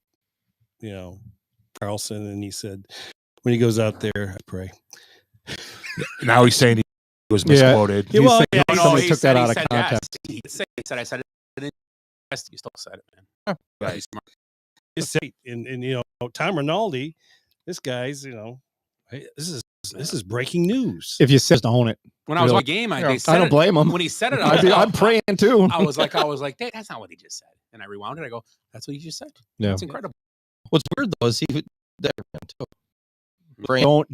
Carlson, and he said, when he goes out there, I pray. Now he's saying he was misquoted. Yeah. Well, somebody took that out of context. Yes. He said, I said it in test. You still said it, man. Right. Smart. Just say, and Tom Rinaldi, this guy's, hey, this is breaking news. If you said to own it. When I was on the game, I don't blame him. When he said it, I'm praying too. I was like, that's not what he just said. And I rewound it. I go, that's what he just said. Yeah. It's incredible. What's weird though is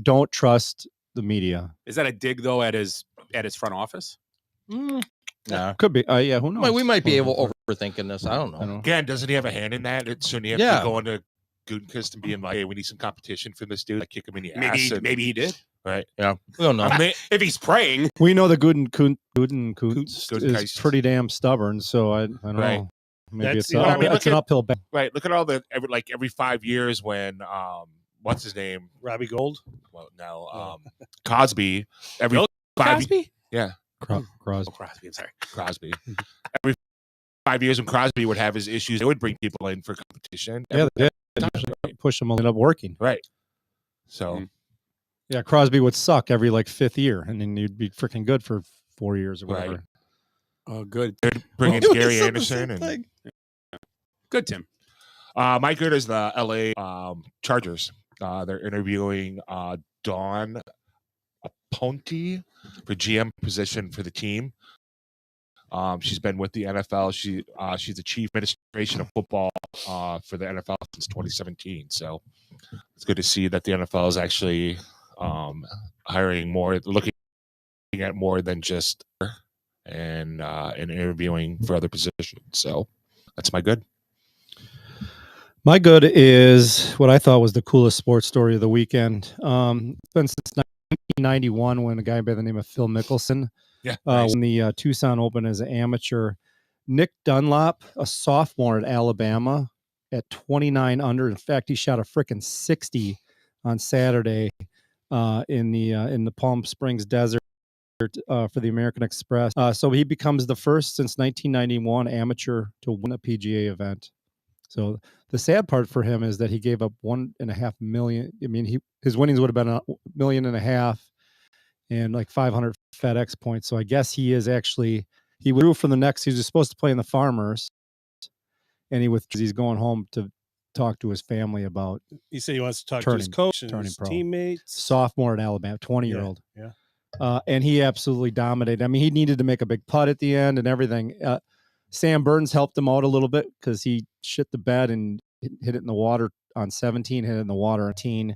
don't trust the media. Is that a dig though at his front office? Nah. Could be. Yeah, who knows? We might be overthinking this. I don't know. Again, doesn't he have a hand in that? Shouldn't he have to go into Gutekunst and being like, hey, we need some competition for this dude. Like, kick him in the ass. Maybe he did. Right. Yeah. We don't know. If he's praying. We know the Gutekunst is pretty damn stubborn, so I don't know. Maybe it's an uphill battle. Right. Look at all every 5 years when what's his name? Robbie Gold? Well, no. Cosby. Every Bill 5 Cosby? Yeah. Crosby. I'm sorry. Crosby. Every 5 years when Crosby would have his issues, they would bring people in for competition. Yeah, they did. Push them, ended up working. Right. So. Yeah, Crosby would suck every 5th year, and then you'd be freaking good for 4 years or whatever. Right. Oh, good. They're bringing Gary Anderson and good, Tim. My good is the LA Chargers. They're interviewing Dawn Aponte for GM position for the team. She's been with the NFL. She's the chief administration of football for the NFL since 2017. So it's good to see that the NFL is actually hiring more, looking at more than just and interviewing for other positions. So that's my good. My good is what I thought was the coolest sports story of the weekend. It's been since 1991 when a guy by the name of Phil Mickelson won the Tucson Open as an amateur. Nick Dunlop, a sophomore at Alabama, at 29 under. In fact, he shot a frickin' 60 on Saturday in the Palm Springs desert. for the American Express. So he becomes the first since 1991 amateur to win a PGA event. So the sad part for him is that he gave up $1.5 million. I mean, his winnings would have been $1.5 million and like 500 FedEx points. So I guess he withdrew from the next. He was supposed to play in the Farmers, and he's going home to talk to his family about. He said he wants to talk to his coach and his teammates. Sophomore in Alabama, 20-year-old. Yeah. And he absolutely dominated. I mean, he needed to make a big putt at the end and everything. Sam Burns helped him out a little bit because he shit the bed and hit it in the water on 17, hit it in the water on 18,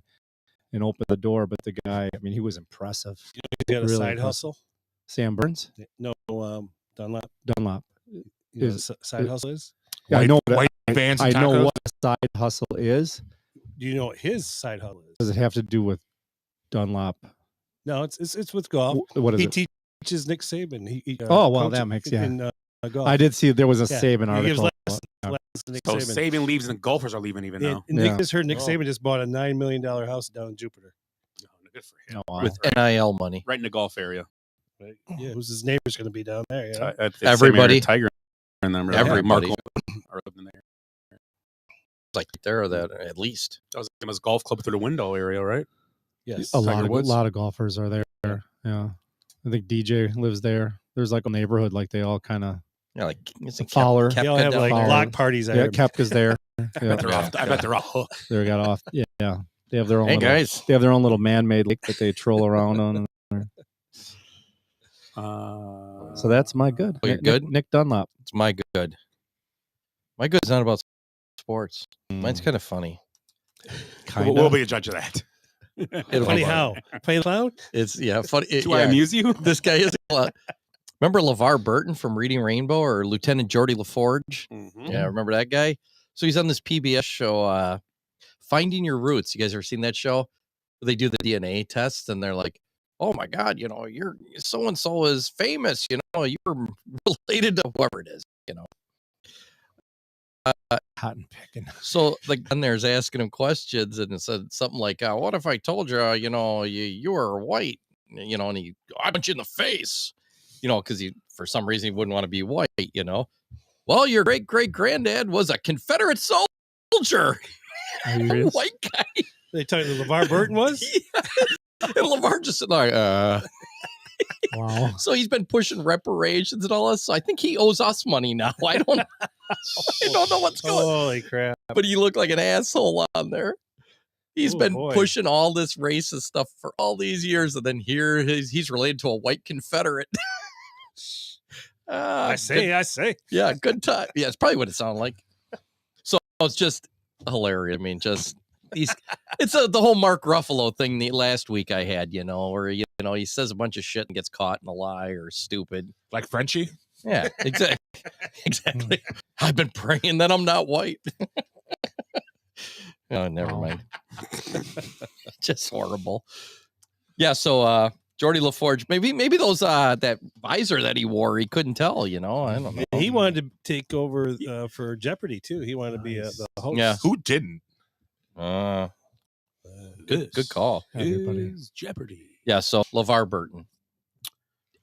and opened the door. But the guy, I mean, he was impressive. He got a side hustle. Sam Burns? No, Dunlop. Dunlop. You know what a side hustle is? Yeah, I know what I know what a side hustle is. Do you know what his side hustle is? Does it have to do with Dunlop? No, it's with golf. What is it? He teaches Nick Saban. That makes golf. I did see there was a Saban article. Saban leaves and the golfers are leaving even now. Nick just heard Nick Saban just bought a $9 million house down in Jupiter. Good for him. With NIL money. Right in the golf area. Right. Yeah, who's his neighbor's going to be down there? You know? Everybody. Tiger and them. Everybody. Are living there. Like there or that at least. That was his golf club through the window area, right? Yes. A lot of golfers are there. Yeah. I think DJ lives there. There's like a neighborhood, like they all kind of like Fowler. They all have like block parties. Yeah, Kepka's there. I bet they're all hooked. They got off. Yeah. They have their own. Guys. They have their own little man-made lake that they troll around on. So that's my good. Oh, you're good? Nick Dunlop. It's my good. My good's not about sports. Mine's kind of funny. We'll be a judge of that. Funny how? Play loud? It's funny. Do I amuse you? This guy is a lot. Remember LeVar Burton from Reading Rainbow or Lieutenant Geordie LaForge? Mm-hmm. Yeah, remember that guy? So he's on this PBS show, Finding Your Roots. You guys ever seen that show? They do the DNA test and they're like, oh my God, you're so-and-so is famous, you're related to whoever it is, Cotton picking. So like and there's asking him questions and it said something like, what if I told you, you were white, and I punch you in the face, because for some reason he wouldn't want to be white, Well, your great-great-granddad was a Confederate soldier. White guy. They tell you who LeVar Burton was? Yeah. And LeVar just said, like, Wow. So he's been pushing reparations and all this. So I think he owes us money now. I don't know what's going on. Holy crap. But he looked like an asshole on there. He's been pushing all this racist stuff for all these years. And then here he's related to a white Confederate. I say. Yeah, good time. Yeah, it's probably what it sounded like. So it's just hilarious. I mean, it's the whole Mark Ruffalo thing the last week I had, where, he says a bunch of shit and gets caught in a lie or stupid. Like Frenchie? Yeah, exactly. Exactly. I've been praying that I'm not white. Oh, never mind. Just horrible. Yeah, so Geordie LaForge, maybe those that visor that he wore, he couldn't tell, I don't know. He wanted to take over for Jeopardy too. He wanted to be the host. Yeah. Who didn't? Good call. Everybody. Jeopardy. Yeah, so LeVar Burton.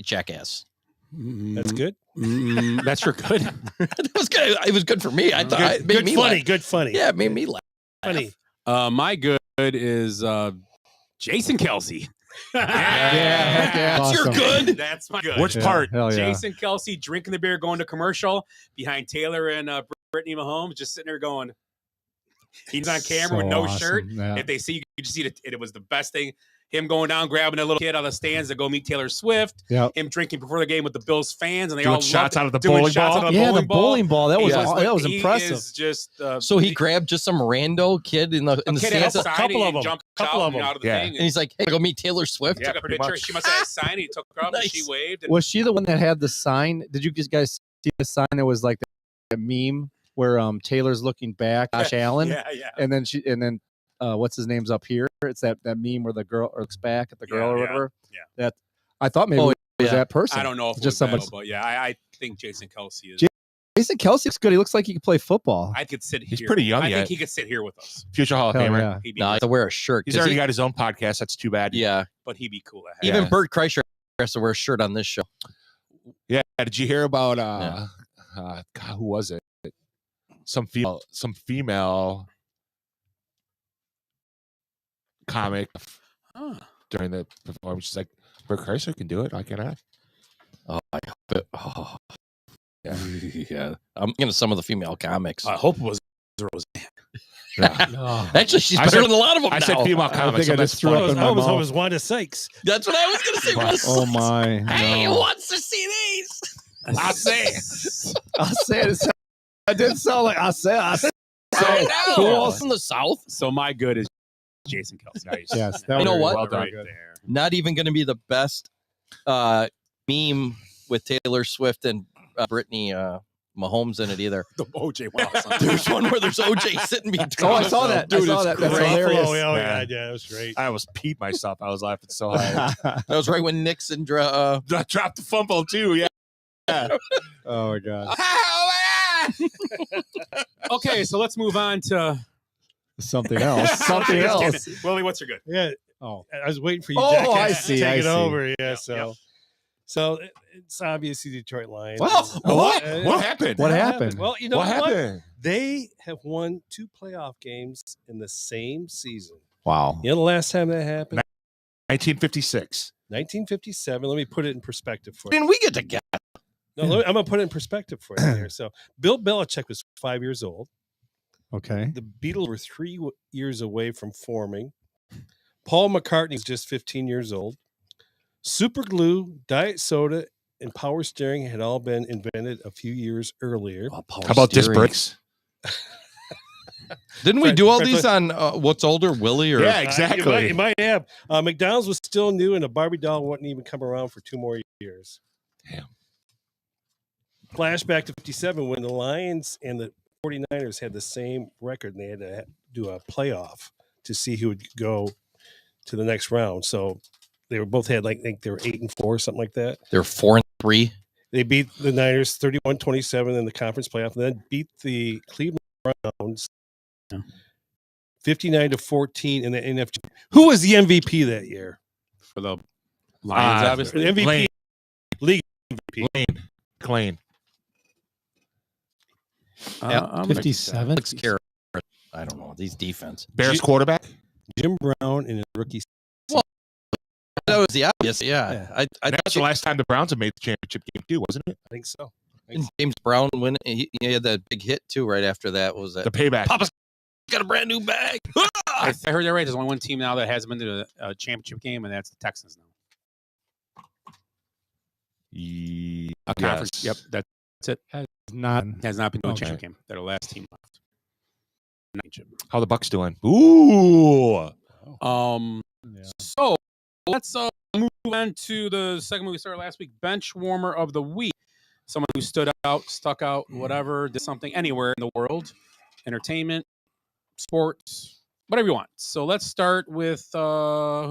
Jackass. That's good. That's for good. That was good. It was good for me. I thought it made me funny. laugh. Good funny. Yeah, it made me laugh. Funny. My good is Jason Kelsey. Yeah. That's Awesome. your good. That's my good. Which part? Hell yeah. Jason Kelsey drinking the beer, going to commercial behind Taylor and Brittany Mahomes, just sitting there going. He's on camera with no shirt. Yeah. If they see, you can just see it was the best thing. Him going down, grabbing a little kid out of the stands to go meet Taylor Swift. Yep. Him drinking before the game with the Bills fans, and they Doing all shots out of the doing bowling shots ball? out of the Yeah, bowling the bowling ball. That was He impressive. is just So he grabbed just some rando kid in the kid stands, outside, couple he of them. jumped Couple out of them. out of the Yeah. thing, and he's like, "Hey, go meet Taylor Swift." took a pretty picture. much. She must have had a sign. He took her up, and she Nice. waved. And Was she the one that had the sign? Did you guys see the sign that was like a meme where Taylor's looking back, Josh Allen, yeah. and then what's his name's up here? It's that meme where the girl looks back at the girl or whatever. Yeah. That I thought maybe it was that person. I don't know if just it was somebody. but yeah, I think Jason Kelsey is. Jason Kelsey looks good. He looks like he could play football. I could sit here. He's pretty young I yet. think he could sit here with us. Future Hall of Hell Famer. yeah. He'd be No, I have to wear a shirt. He's 'cause already got his own podcast. That's too bad. Yeah, but he'd be cool. even Yeah. Bert Kreischer has to wear a shirt on this show. Yeah. Did you hear about God, who was it? Some female comic during the performance. She's like, Bert Kreischer can do it. Why can't I? Oh, I hope it. Oh, yeah. I'm thinking of some of the female comics. I hope it was Roseanne. Yeah. Actually, she's better than a lot of them. I said now. female comics. I just threw up in my I was mouth. always Wanda Sykes. That's what I was going to say. Russ. Oh my! Hey, no. who wants to see these? I'll say it. I'll say it. I didn't sound like I said. I know. Who else in the South? So my good is Jason Kelsey. Nice. Yes, that You know was what? Well done. Very good. There. Not even going to be the best meme with Taylor Swift and Brittany Mahomes in it either. The OJ one. There's one where there's OJ sitting between. Oh, I saw that. Dude, I saw it's that. That's great. hilarious. Oh, Yeah. yeah, that was great. I almost peed myself. I was laughing so hard. That was right when Nixon I dropped the fumble too. Yeah. Oh my god. Okay, so let's move on to Something else. Something Just else. kidding. Willie, what's your good? Yeah, Oh. I was waiting for you, Oh, Jack, I to see, take I it see. over. Yeah, Yep, so yep. so it's obviously Detroit Lions. Oh, What? Uh, What happened? What happened? Well, you know What what? happened? They have won 2 playoff games in the same season. Wow. You know the last time that happened? 1956. 1957. Let me put it in perspective for you. Didn't we get together? No, I'm going to put it in perspective for you here. So Bill Belichick was 5 years old. Okay. The Beatles were 3 years away from forming. Paul McCartney was just 15 years old. Super glue, diet soda, and power steering had all been invented a few years earlier. Oh, How about disc brakes? Didn't we Fred- do all Fred- these on What's Older, Willie? Or Yeah, exactly. You might have. McDonald's was still new, and a Barbie doll wouldn't even come around for 2 more years. Damn. Flashback to 57 when the Lions and the 49ers had the same record, and they had to do a playoff to see who would go to the next round. So they were both had, like, I think they were 8-4, something like that. They're 4-3. They beat the Niners 31-27 in the conference playoff, and then beat the Cleveland Browns 59-14 in the NFC. Who was the MVP that year? For the Lions, obviously. The MVP, Lane. league MVP. Lane. Yeah, 57. Alex Carroll. I don't know. These defense. Bears quarterback? Jim Brown in his rookie season. Well, that was the obvious. Yeah. I That's the last time the Browns have made the championship game too, wasn't it? I think so. Didn't James Brown win. He had that big hit too right after that. What was that? The payback. Papa's got a brand new bag. I heard that right. There's only one team now that hasn't been to a championship game, and that's the Texans now. A conference. Yep, that's it. Has not been to a Okay. championship game. They're the last team left. How the Bucks doing? Ooh. So let's move on to the segment we started last week. Bench warmer of the week. Someone who stood out, stuck out, whatever, did something anywhere in the world, entertainment, sports, whatever you want. So let's start with who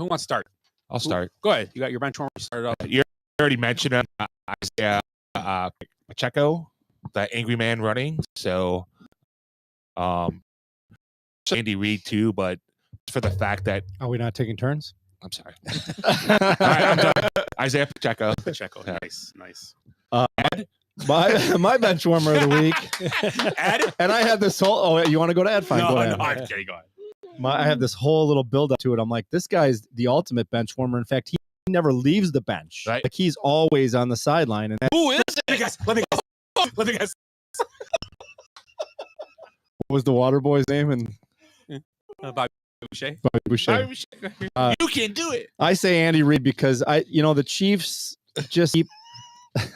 wants to start? I'll start. Go ahead. You got your bench warmer. Start it up. You already mentioned him, Isaiah Pacheco, the angry man running. So, Andy Reid too, but for the fact that Are we not taking turns? I'm sorry. All right, I'm done. Isaiah Pacheco. Pacheco. Yeah. Nice. My bench warmer of the week. Ed? And I had this whole. Oh, you want to go to Ed? Fine, No, go ahead. I'm kidding. Go ahead. I have this whole little build up to it. I'm like, this guy's the ultimate bench warmer. In fact, he never leaves the bench. Right. Like he's always on the sideline. And Who is Let me guess. Let me guess. what was the water boy's name? And Bobby Boucher. Bobby Boucher. You can do it. I say Andy Reid because the Chiefs just keep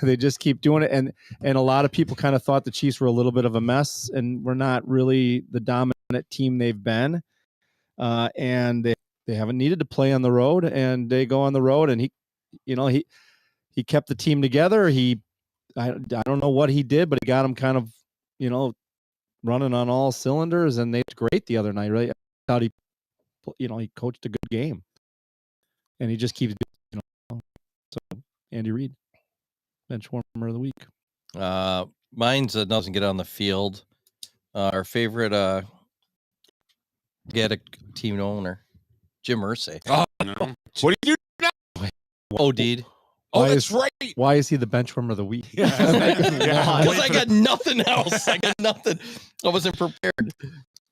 they just keep doing it, and a lot of people kind of thought the Chiefs were a little bit of a mess and were not really the dominant team they've been, and they haven't needed to play on the road, and they go on the road, and he kept the team together. I don't know what he did, but he got them kind of running on all cylinders, and they did great the other night. Really, I thought he coached a good game, and he just keeps so Andy Reid, bench warmer of the week. Mine's doesn't get on the field. Our favorite team owner, Jim Irsay. Oh no! What do you do now? OD'd. Oh, Why that's is- right. Why is he the benchwarmer of the week? Because I got nothing else. I got nothing. I wasn't prepared.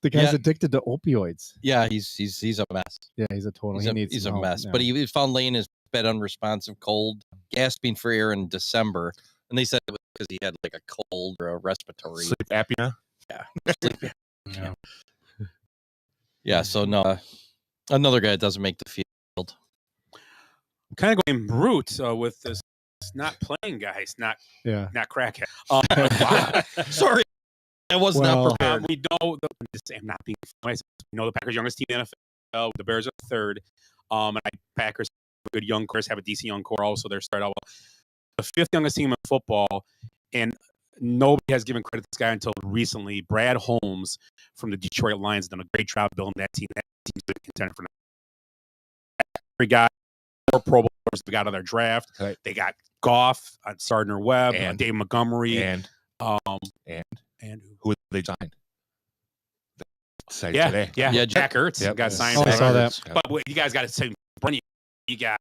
The guy's Yeah. addicted to opioids. Yeah, he's a mess. Yeah, he's a total. He needs He's a some help mess. now. But he was found laying in his bed unresponsive, cold, gasping for air in December, and they said it was because he had like a cold or a respiratory Sleep apnea. Yeah, sleep apnea. Yeah. So no, another guy that doesn't make the field. Kind of going brute with this not playing guys, not crackhead. Sorry, I was not prepared. We know I'm not being funny. We know the Packers' youngest team in the NFL. The Bears are third. And Packers have a good young core, have a decent young core also. They're started out well. The fifth youngest team in football, and nobody has given credit to this guy until recently. Brad Holmes from the Detroit Lions done a great job building that team. That team's a contender for every guy. 4 Pro Bowlers they got out of their draft. Right. They got Goff, Gardner Webb, And- Dave Montgomery, And who they signed? yeah, Jack Ertz got signed. I saw that. But what you guys got to say, Bernie, you got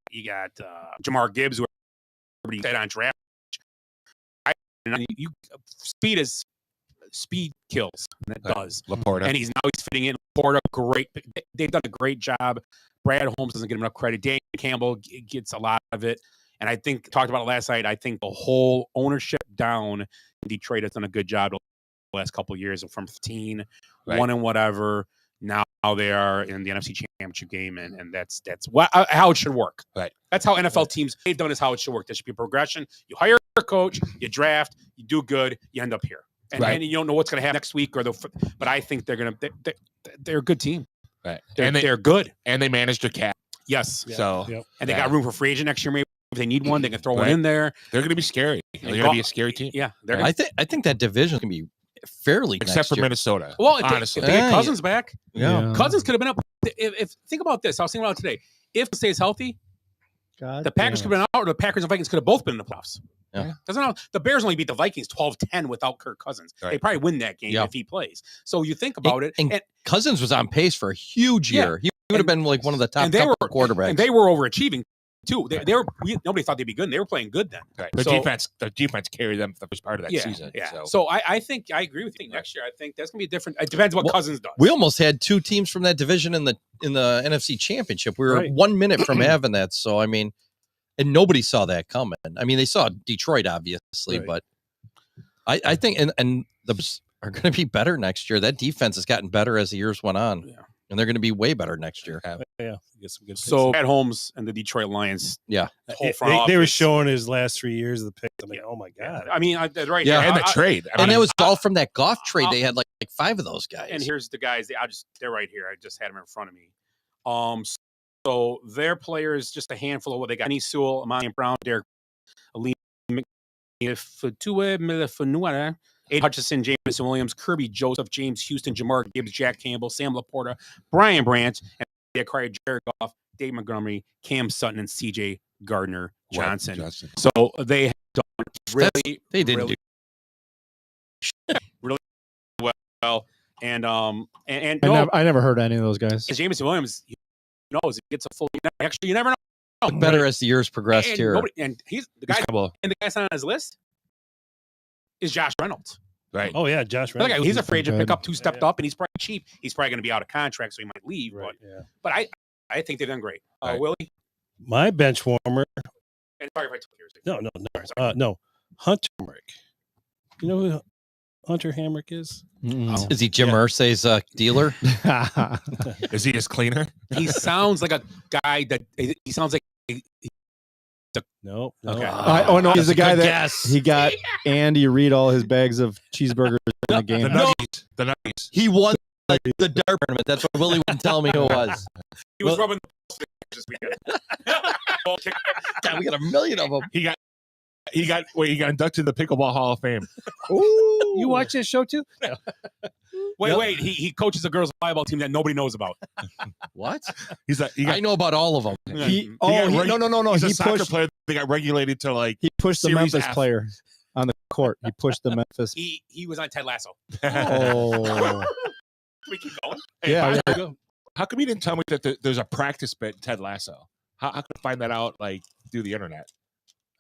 Jamar Gibbs, who everybody said on draft. Speed kills, and that does. Laporta. And he's fitting in. Laporta, great. They've done a great job. Brad Holmes doesn't get enough credit. Dan Campbell gets a lot of it. And I think, talked about it last night, I think the whole ownership down in Detroit has done a good job the last couple of years. From 15, one and whatever. Now they are in the NFC Championship game, and that's how it should work. Right. That's how NFL teams, they've done is how it should work. There should be a progression. You hire a coach, you draft, you do good, you end up here. And you don't know what's going to happen next week but I think they're a good team. Right. They're good. And they managed their cap. Yes. So and they got room for free agent next year. Maybe if they need one, they can throw one in there. They're going to be scary. They're going to be a scary team. Yeah. I think that division can be fairly except for Minnesota. Well, honestly, if they get Cousins back, Yeah. Cousins could have been up. If think about this, I was thinking about it today. If he stays healthy, the Packers could have been out, or the Packers and Vikings could have both been in the playoffs. Yeah. The Bears only beat the Vikings 12-10 without Kirk Cousins. Right. They probably win that game if he plays. So you think about it. And Cousins was on pace for a huge year. He would have been like one of the top couple quarterbacks. And they were overachieving too. Nobody thought they'd be good. And they were playing good then. Right. So, the defense carried them for the first part of that season. Yeah. So I think I agree with you. Next year, I think that's gonna be different. It depends what Cousins does. We almost had 2 teams from that division in the NFC Championship. We were 1 minute from having that. So I mean, and nobody saw that coming. I mean, they saw Detroit obviously, but I think and the Bears are going to be better next year. That defense has gotten better as the years went on. Yeah. And they're going to be way better next year. Yeah, get some good. So Brad Holmes and the Detroit Lions. Yeah, they were showing his last 3 years of the pick. I'm like, oh my god. I mean, right. Yeah, and the trade. And it was all from that Goff trade. They had like 5 of those guys. And here's the guys. They're right here. I just had them in front of me. So their players, just a handful of what they got: Penny Sewell, Amani Brown, Derek Ali, Aiden Hutchinson, Jameson Williams, Kirby Joseph, James Houston, Jamar Gibbs, Jack Campbell, Sam Laporta, Brian Branch, and they acquired Jared Goff, Dave Montgomery, Cam Sutton, and C.J. Gardner Johnson. So they have done really, they didn't really well. And I never heard any of those guys. Jameson Williams, knows he gets a full. Actually, you never know. Look better as the years progressed here. And he's the guy. And the guy's on his list is Josh Reynolds. Right. Oh yeah, Josh Reynolds. He's afraid to pick up 2 stepped up, and he's probably cheap. He's probably going to be out of contract, so he might leave. Right, but I think they've done great. Willie, my bench warmer. And sorry if I took yours. No. Hunter Hamrick. You know who Hunter Hamrick is? Is he Jim Irsay's dealer? Is he his cleaner? He sounds like a guy that he sounds like. No. Okay. No, he's the guy that guess. he got Andy Reid all his bags of cheeseburgers in the game. The Nuggies. He won the dart tournament. That's what Willie wouldn't tell me who it was. He was rubbing the this weekend. God, we got a million of them. He got inducted to the Pickleball Hall of Fame. Ooh. You watch this show too? Wait. He coaches a girls' volleyball team that nobody knows about. What? I know about all of them. No. He's He a soccer pushed. player. They got regulated to He pushed the Series Memphis F. player on the court. He pushed the Memphis. He was on Ted Lasso. Oh. We keep going. Yeah. How come you didn't tell me that there's a practice bit in Ted Lasso? How can I find that out through the internet?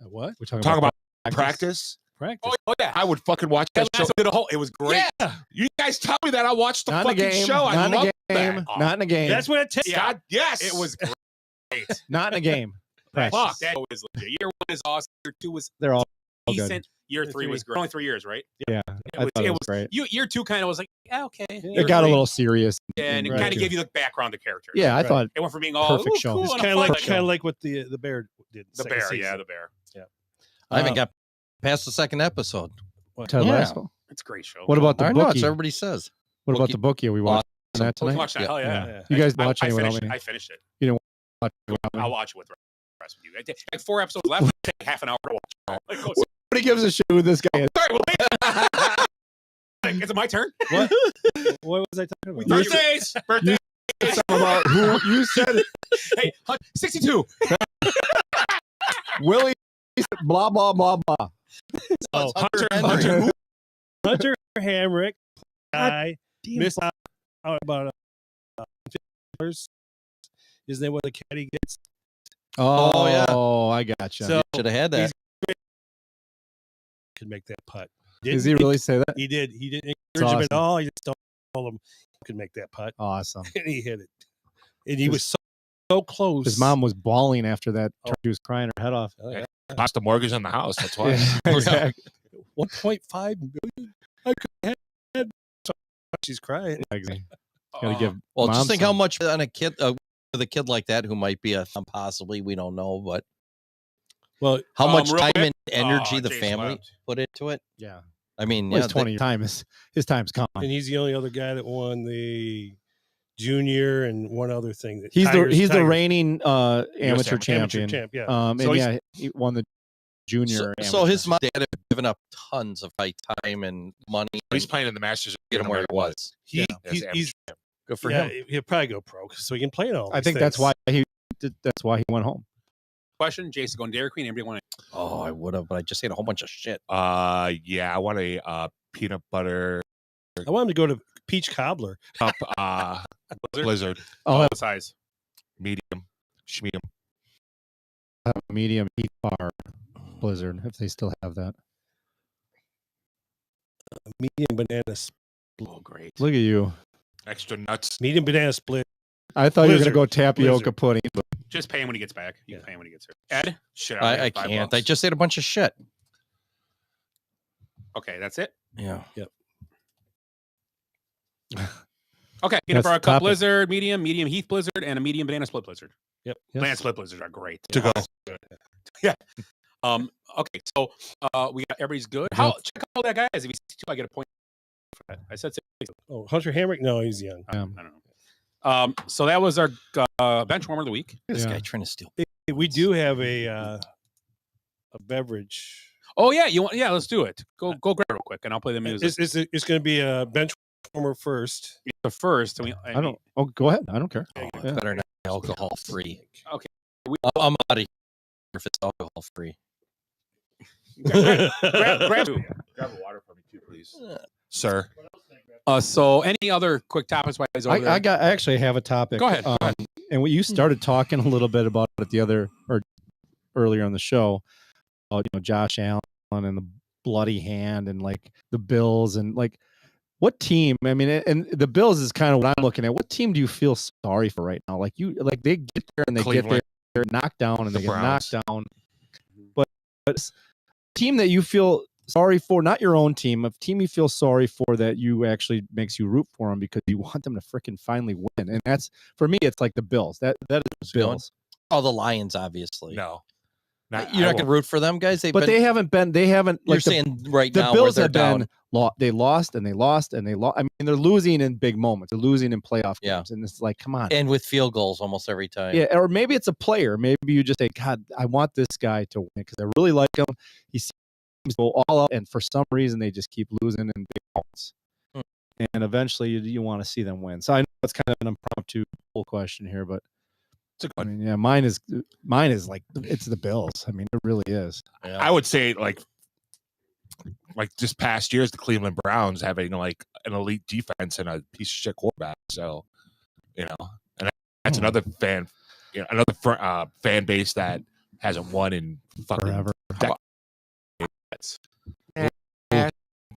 What? We're talking Talk about practice. practice. Oh yeah, I would fucking watch that show. It was great. Yeah, you guys tell me that I watched the Not in a fucking game. show. I Not in a love game. that. Not in a game. That's what it takes. God, yes, It was great. Not in a game. Practice. Fuck, that was legit. Year 1 is awesome. Year 2 was They're all decent. good. Year 3 was great. Only 3 years, right? Yeah, I thought it was great. Year 2 kind of was like, yeah, okay. It got a little serious. And it Right. kind of gave you the background to characters. Yeah, I Right. thought It went from being all perfect ooh, show. cool It's and a kind of fun like what the bear did. the second bear. season. Yeah, the bear. I haven't got past the second episode. Ted Yeah. Lasso. It's a great show. What about the I know bookie? it's everybody says. What about Bookie? the bookie? Are we watching that We tonight? watched that. Yeah. Hell yeah. Yeah. You guys I watching it without me? I finished it. You didn't watch it without me? I'll watch it with the rest of you. I did, like 4 episodes left. It'll take half an hour to watch. Like, go see- Nobody gives a shit who this guy is. Sorry, well, is it my turn? What? What was I talking about? Birthdays. Birthdays. Something about who you said it. Hey, 62. Willie. Blah blah blah blah. Oh, Hunter Hunter Hamrick guy missed out about $50. Isn't that what the caddy gets? Oh yeah. Oh, I gotcha. So should have had that. could make that putt. Does he really say that? He did. He didn't That's encourage him at awesome. all. He just told him he could make that putt, Awesome. and he hit it. And he was so close. His mom was bawling after that. She was crying her head off. Oh, yeah. Lost the mortgage on the house. That's why. Yeah, exactly. 1.5 million. I could have. She's crying. Exactly. Gotta give. Well, mom just think how some. much on a kid with a kid like that who might be a thumb, possibly, we don't know, but Well, how much real time quick- and energy the Jason family left. put into it. Yeah. I mean, Well, yeah, his 20 his time's gone. and he's the only other guy that won the junior and one other thing. That He's Tigers- the Tigers. reigning amateur champion. champ, yeah. And So he's- yeah, he won the junior. so his amateur. mom and dad have given up tons of time and money. He's playing in the Masters. Get him where he was. he, as he's, amateur he's champ. Good for yeah, him. he'll probably go pro so he can play in all. I these think that's things. why he went home. Question: Jason going Dairy Queen. Everybody want to? Oh, I would have, but I just ate a whole bunch of shit. Yeah, I want a peanut butter I want him to go to Peach Cobbler. cup. Blizzard? Blizzard, I'll have What size? medium, schmedium. a medium heat bar blizzard if they still have that. Medium banana split. Oh, great. Look at you. Extra nuts. Medium banana split. I thought you were Blizzard. gonna go tapioca Blizzard. pudding. But Just pay him when he gets back. You can pay him when he gets here. Ed? Shit, I can't. I just ate a bunch of shit. Okay, that's it. Yeah. Okay, peanut That's butter the cup topic. blizzard, medium heath blizzard, and a medium banana split blizzard. Yep. Banana split blizzards are great. To go. Yeah. Okay, so we got everybody's good. How check all that guys? If he's 62, I get a point for that. I said 62. Oh, Hunter Hamrick? No, he's young. I don't know. So that was our bench warmer of the week. This guy trying to steal. Hey, we do have a beverage. Oh yeah, let's do it. Go grab it real quick, and I'll play the music. It's going to be a bench warmer first. The first, I don't. Oh, go ahead. I don't care. Yeah. Better not alcohol free. Okay. I'm out of here if it's alcohol free. grab Grab a water for me too, please, sir. So any other quick topics? While he's over there? I actually have a topic. Go ahead. Go ahead. And you started talking a little bit about it earlier on the show. Josh Allen and the bloody hand and like the Bills and like what team? I mean, and the Bills is kind of what I'm looking at. What team do you feel sorry for right now? Like they get there and they Cleveland. get there, they're knocked down and The they get Browns. knocked down. But it's a team that you feel sorry for, not your own team, a team you feel sorry for that you actually makes you root for them because you want them to freaking finally win. And that's for me, it's like the Bills. That is the Bills. Oh, the Lions, obviously. No, You're not going to root for them, guys. They haven't. You're Like saying right the now, Bills where have they're down. been. They lost and they lost and they lost. I mean, they're losing in big moments. They're losing in playoff games, and it's like, come on. And with field goals almost every time. Yeah, or maybe it's a player. Maybe you just say, God, I want this guy to win because I really like him. He seems to go all out, and for some reason, they just keep losing in big moments. And eventually, you want to see them win. So I know it's kind of an impromptu poll question here, but it's a good one. I mean, yeah, mine is like it's the Bills. I mean, it really is. Yeah. I would say like this past year's the Cleveland Browns having like an elite defense and a piece of shit quarterback. So, and that's another fan base that hasn't won in fucking Forever.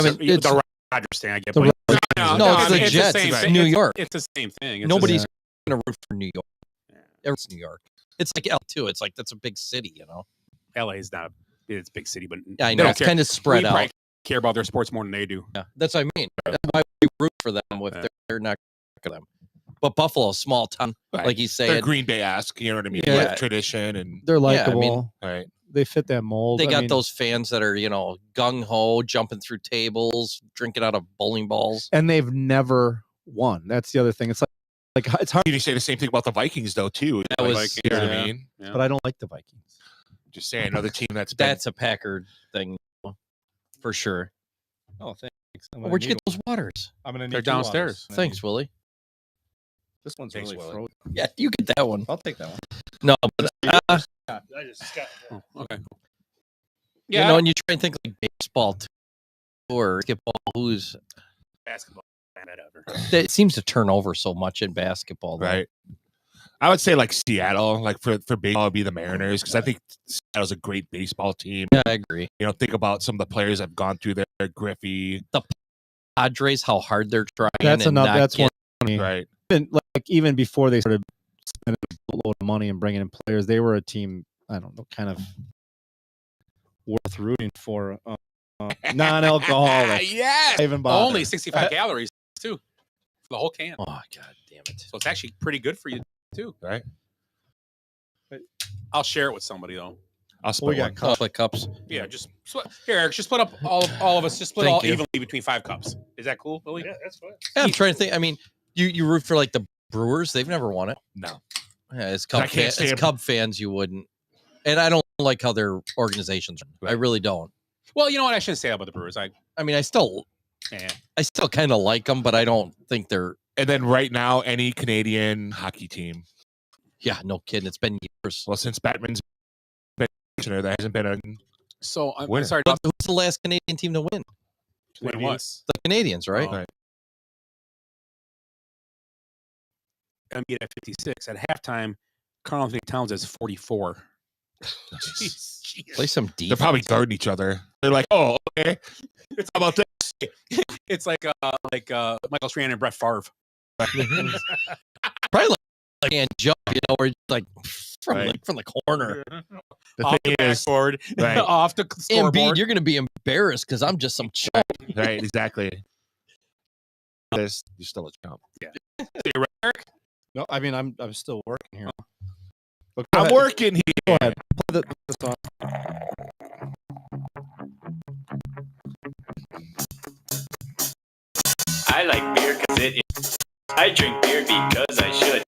mean, the Rodgers thing. I get. The But no, it's the Jets. same It's thing. New York. It's the same thing. It's Nobody's the going to root for New York. It's New York. It's like L2. It's like that's a big city, you know. LA is not. It's a big city, but Yeah, I they know. don't It's care. kind of spread We out. probably care about their sports more than they do. Yeah, that's what I mean. That's why we root for them if they're not for them. But Buffalo, small town, like you say, They're Green Bay-esque, you know what I mean? Yeah. With tradition and They're Yeah, I likable. mean, right. They fit that mold. they I got mean, those fans that are, you know, gung ho, jumping through tables, drinking out of bowling balls. and they've never won. That's the other thing. It's like it's hard. You say the same thing about the Vikings, though, too. That was- Vikings, you know what I mean? Yeah. But I don't like the Vikings. Just saying, another team that's been That's a Packard thing, for sure. Oh, thanks. Where'd you get those waters? I'm gonna need They're two waters. downstairs. Thanks, Willie. This one's Thanks, really Willie. frozen. Yeah, you get that one. I'll take that one. No, but I just got. Oh, okay. Cool. you know, and you try and think like baseball too, or basketball. Who's Basketball. Whatever. that seems to turn over so much in basketball, though. right. I would say like Seattle, like for baseball, would be the Mariners because I think Seattle's a great baseball team. Yeah, I agree. You know, think about some of the players that have gone through there. Griffey, Padres, how hard they're trying. That's and enough. not That's one. get- right? Even before they started spending a load of money and bringing in players, they were a team. I don't know, kind of worth rooting for. Non-alcoholic. Yes. Even bother. Only 65 calories too for the whole can. Oh God damn it! So it's actually pretty good for you too. Right. I'll share it with somebody though. I'll split one. Couple of cups. Yeah, just split. Here, Eric, just split up all of us. Just split Thank all you. evenly between 5 cups. Is that cool, Billy? Yeah, that's fine. Yeah, I'm trying to think. I mean, you root for like the Brewers. They've never won it. No. Yeah, as I Cub, can't stand- as Cub fans, you wouldn't. And I don't like how their organizations run. I really don't. Well, you know what? I shouldn't say that about the Brewers. I mean, I still Yeah. kind of like them, but I don't think they're. And then right now, any Canadian hockey team. Yeah, no kidding. It's been years. Well, since Batman's been there, there hasn't been a So I'm winner. sorry. But who's the last Canadian team to win? Win what? The Canadians, right? Right. NBA at 56 at halftime. Karl Anthony Towns is 44. Play some defense. They're probably guarding each other. They're like, oh, okay. It's how about this? It's like Michael Strahan and Brett Favre. Probably like hand jump, you know, where it's like from the corner. The Off thing the is, backboard, right. off the Embiid, scoreboard. you're going to be embarrassed because I'm just some chump. right, exactly. This, you're still a chump. Yeah. No, I mean I'm still working here. But go I'm ahead. working here. Go ahead. Play the song. I like beer because it is. I drink beer because I should.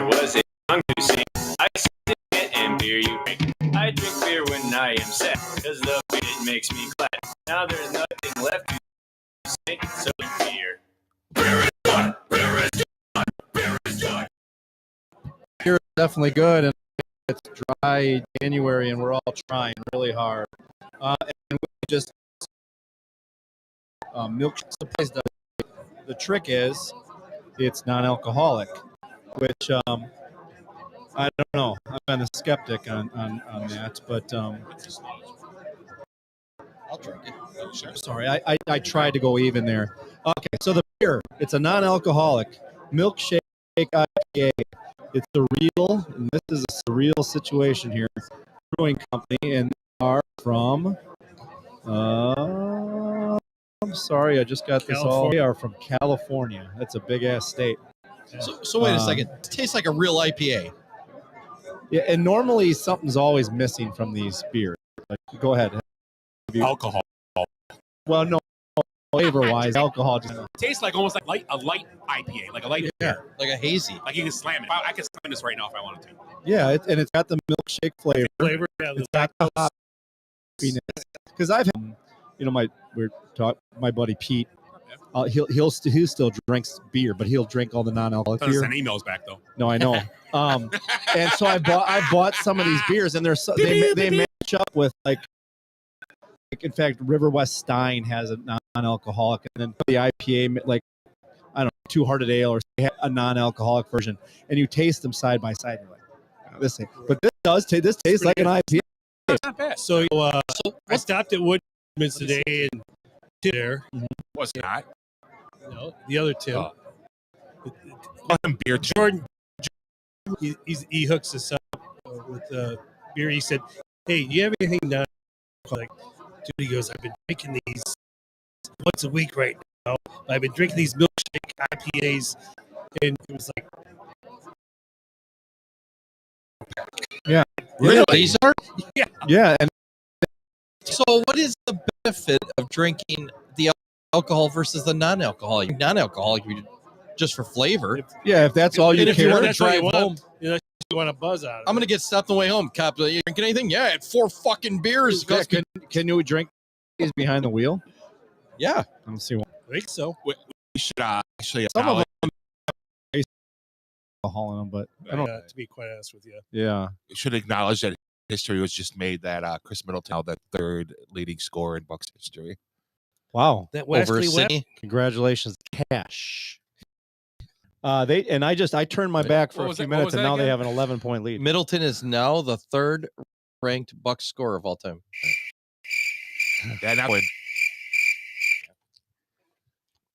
Was it wrong to sing? I sing it and beer you drink. I drink beer when I am sad because the it makes me glad. Now there's nothing left to say, so drink beer. Beer is good. Beer is good. Beer is good. Here is definitely good, and it's dry January, and we're all trying really hard. And we just milkshake supplies. The trick is it's non-alcoholic, which I don't know. I'm kind of skeptic on that, but I'll drink it. sorry, I tried to go even there. Okay, so the beer, it's a non-alcoholic milkshake IPA. It's surreal, and this is a surreal situation here. Brewing company, and they are from. I'm sorry, I just got this all. They are from California. That's a big ass state. So wait a second. It tastes like a real IPA. Yeah, and normally something's always missing from these beers. Like, go ahead. Alcohol. Well, no, flavor-wise, alcohol just. Tastes like almost like a light IPA, like a light beer. Like a hazy. Like you can slam it. I can slam this right now if I wanted to. Yeah, and it's got the milkshake flavor. It's got the hoppiness. Because I've had, my buddy Pete. He still drinks beer, but he'll drink all the non-alcoholic Doesn't beer. send emails back though. No, I know. And so I bought some of these beers, and they match up with like in fact, River West Stein has a non-alcoholic, and then the IPA, like I don't know, Two Hearted Ale or a non-alcoholic version, and you taste them side by side. You're like, this thing, but this tastes like an IPA. It's not bad. So I stopped at Woodman's today, and there. Was not. No, the other Tim. Beer. Jordan, he hooks us up with beer. He said, "Hey, do you have anything down?" Like, dude, he goes, "I've been drinking these once a week right now. I've been drinking these milkshake IPAs," and it was like, Yeah. Really? These are? Yeah. Yeah. And so, what is the benefit of drinking the alcohol versus the non-alcoholic? Non-alcoholic, just for flavor. Yeah, if that's all you and if you care. want to that's what drive you home, want. You know, you want a buzz out of it. I'm gonna get stopped on the way home. Cop, you drinking anything? Yeah, I had 4 fucking beers. Yeah, can you drink these behind the wheel? Yeah. Let me see one. I think so. We should actually Some of acknowledge. them alcohol in them, but I don't. To be quite honest with you. Yeah. We should acknowledge that history was just made that Chris Middleton held the 3rd leading scorer in Bucks history. Wow. That Over Wesley Webb. City. Congratulations, Cash. I turned my back for a few minutes, and now they have an 11-point lead. Middleton is now the 3rd ranked Bucks scorer of all time. Yeah, that would.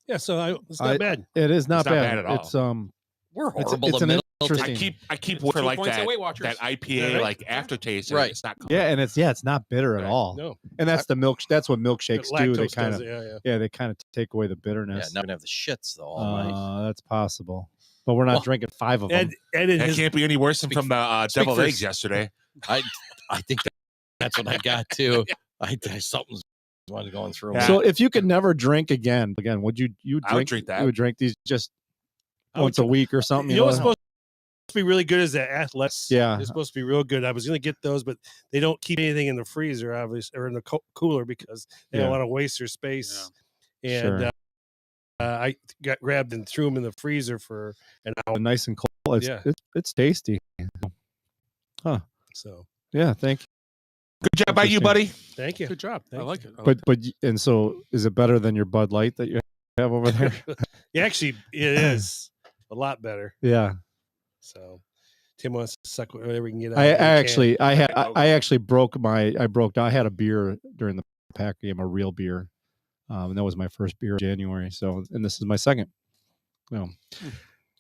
Yeah, so it's not bad. It is not It's not bad. bad at all. It's We're it's horrible an to Middleton. interesting. I keep It's for 2 like points that, at Weight Watchers. that IPA like aftertaste. and Right. It's not. Yeah, and it's not bitter at all. No. And that's that's what milkshakes do. They Lactose kind does of it, yeah. they kind of take away the Yeah, bitterness. now we're gonna have the shits though all night. That's possible, but we're not Well, drinking 5 of them. Ed and That his can't be any worse than from the speak deviled for eggs yesterday. I think that's what I got too. Something's going through. Yeah. So if you could never drink again, would you I would drink that. You would drink these just I would once a week or something. You know what's supposed to be really good is that Athletics. Yeah. They're supposed to be real good. I was going to get those, but they don't keep anything in the freezer, obviously, or in the cooler because they don't Yeah. want to waste their space. And Sure. I got grabbed and threw them in the freezer for an hour. nice and cold. It's, Yeah. it's tasty. Huh. So Yeah. Thank you. Good job by you, buddy. thank you. Good job. I like it. But and so is it better than your Bud Light that you have over there? Yeah, actually, it is a lot better. Yeah. So Tim wants to suck whatever we can get out. I of the can. actually I actually broke down. I had a beer during the pack game, a real beer. And that was my first beer in January. So, and this is my second.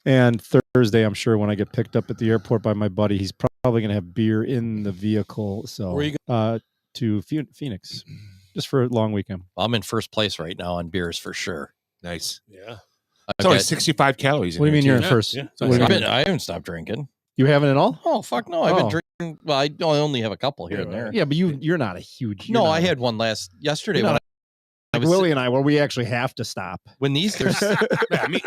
And Thursday, I'm sure when I get picked up at the airport by my buddy, he's probably going to have beer in the vehicle. So, Where you to Phoenix, just for a long weekend. I'm in first place right now on beers for sure. Nice. Yeah. It's only 65 calories. What do you mean you're in Yeah, first? yeah. What do you mean? I haven't stopped drinking. You haven't at all? Oh fuck no! I've Oh. been drinking. Well, I only have a couple here and there. Yeah, but you're not a huge. No, I had one yesterday You're when not I was Willie and I, where we actually have to stop. when these there's Yeah, me,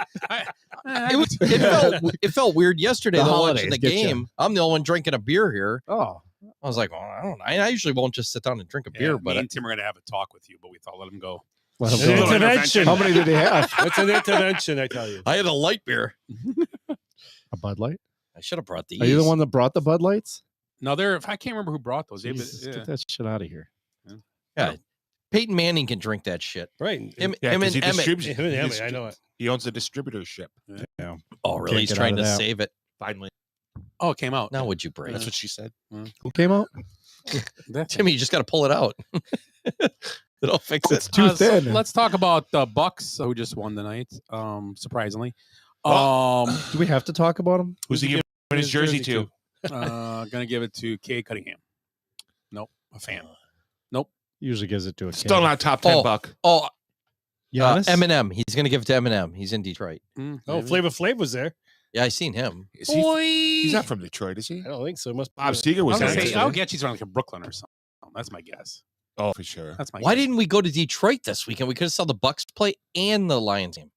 it felt weird yesterday The though holidays watching the get ya. game. I'm the only one drinking a beer here. Oh, I was like, well, I don't know. I usually won't just sit down and drink a beer, me but and Tim are going to have a talk with you, but we thought let him go. let him An go. intervention. How many did they have? It's an intervention, I tell you. I had a light beer. A Bud Light? I should have brought these. Are you the one that brought the Bud Lights? No, I can't remember who brought those. Jesus, Yeah. get that shit out of here. Yeah, Peyton Manning can drink that shit. Right. Him Yeah, and 'cause he Emmett. distributes. Him and he Emmett, distri- I know it. He owns a distributorship. Yeah. Oh, really? Can't He's get trying out to of that. save it. Finally, Oh, it came out. Now, would you break? that's what she said. Who came out? Timmy, you just got to pull it out. It'll fix it. It's too So thin. let's talk about the Bucks who just won tonight. Surprisingly, Do we have to talk about them? Who's he giving his jersey to? gonna give it to Cade Cunningham. Nope, a fan. Nope. Usually gives it to a kid. Still not top 10 buck. Oh, Giannis? Eminem. He's going to give it to Eminem. He's in Detroit. Oh, Flavor Flav was there. Yeah, I seen him. Is he, he's not from Detroit, is he? I don't think so. Must be Bob Seger was there. I'll get he's around like Brooklyn or something. That's my guess. Oh, for sure. That's my. Why guess. didn't we go to Detroit this weekend? We could have saw the Bucks play and the Lions game.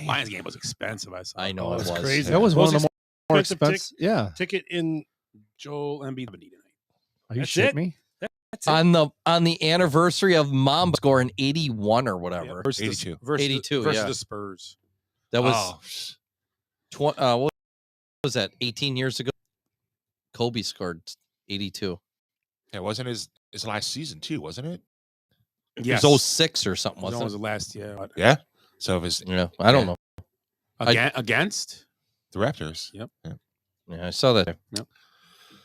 Lions game was expensive? I saw. I know Oh, it that's was crazy. That was one of the more expensive expensive. Yeah. ticket in. Joel Embiid tonight. Are you That's shitting it? me? That's it. on the anniversary of Mamba scoring 81 or whatever. Versus 82. Versus 82, versus yeah. the Spurs. That was Oh, what was that? 18 years ago. Kobe scored 82. yeah, wasn't his last season too, wasn't it? Yes. It was 06 or something, That was wasn't the last year. Yeah. So if his it? Yeah, I don't know. Against. the Raptors. Yep. Yeah, I saw that. Yep.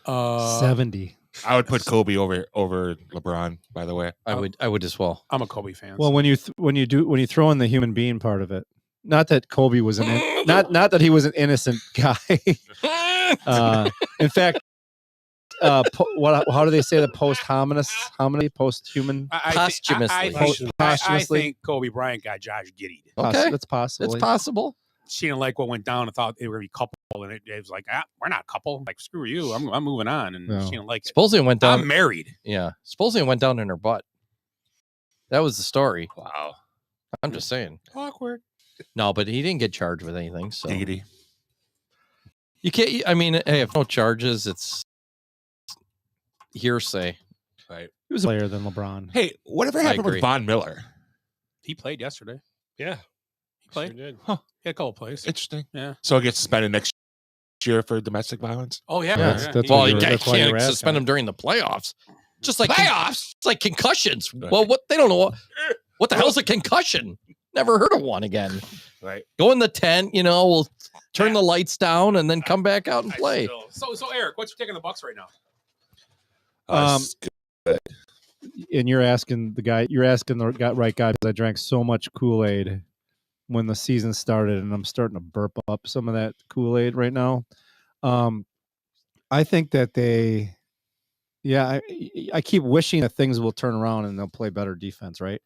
70. I would put Kobe over LeBron. By the way, I would as well. I'm a Kobe fan. Well, when you throw in the human being part of it, not that Kobe was not that he was an innocent guy. In fact, how do they say the post-human? Posthumously. I think Kobe Bryant got Josh Giddey. Okay, that's possible. It's possible. She didn't like what went down and thought they were going to be couple, and it was like, we're not a couple. Like, screw you. I'm moving on, and she didn't like it. Supposedly it went down. I'm married. Yeah, supposedly it went down in her butt. That was the story. Wow. I'm just saying. Awkward. No, but he didn't get charged with anything. So Giggity. You can't. I mean, hey, if no charges, it's hearsay. Right. He was a player than LeBron. Hey, whatever happened with Von Miller? He played yesterday. Yeah. He played. Sure did. Huh. He had a couple plays. Interesting. Yeah. So he gets suspended next year for domestic violence? Oh, yeah. That's well, you that's why can't you're suspend asking. him during the playoffs. Just like Playoffs? It's like concussions. Well, what they don't know what the hell's a concussion? Never heard of one again. Right. Go in the tent, we'll turn the lights down and then come back out and play. So Eric, what's your take on the Bucks right now? Good. And you're asking the right guy because I drank so much Kool-Aid when the season started, and I'm starting to burp up some of that Kool-Aid right now. I think that I keep wishing that things will turn around and they'll play better defense, right?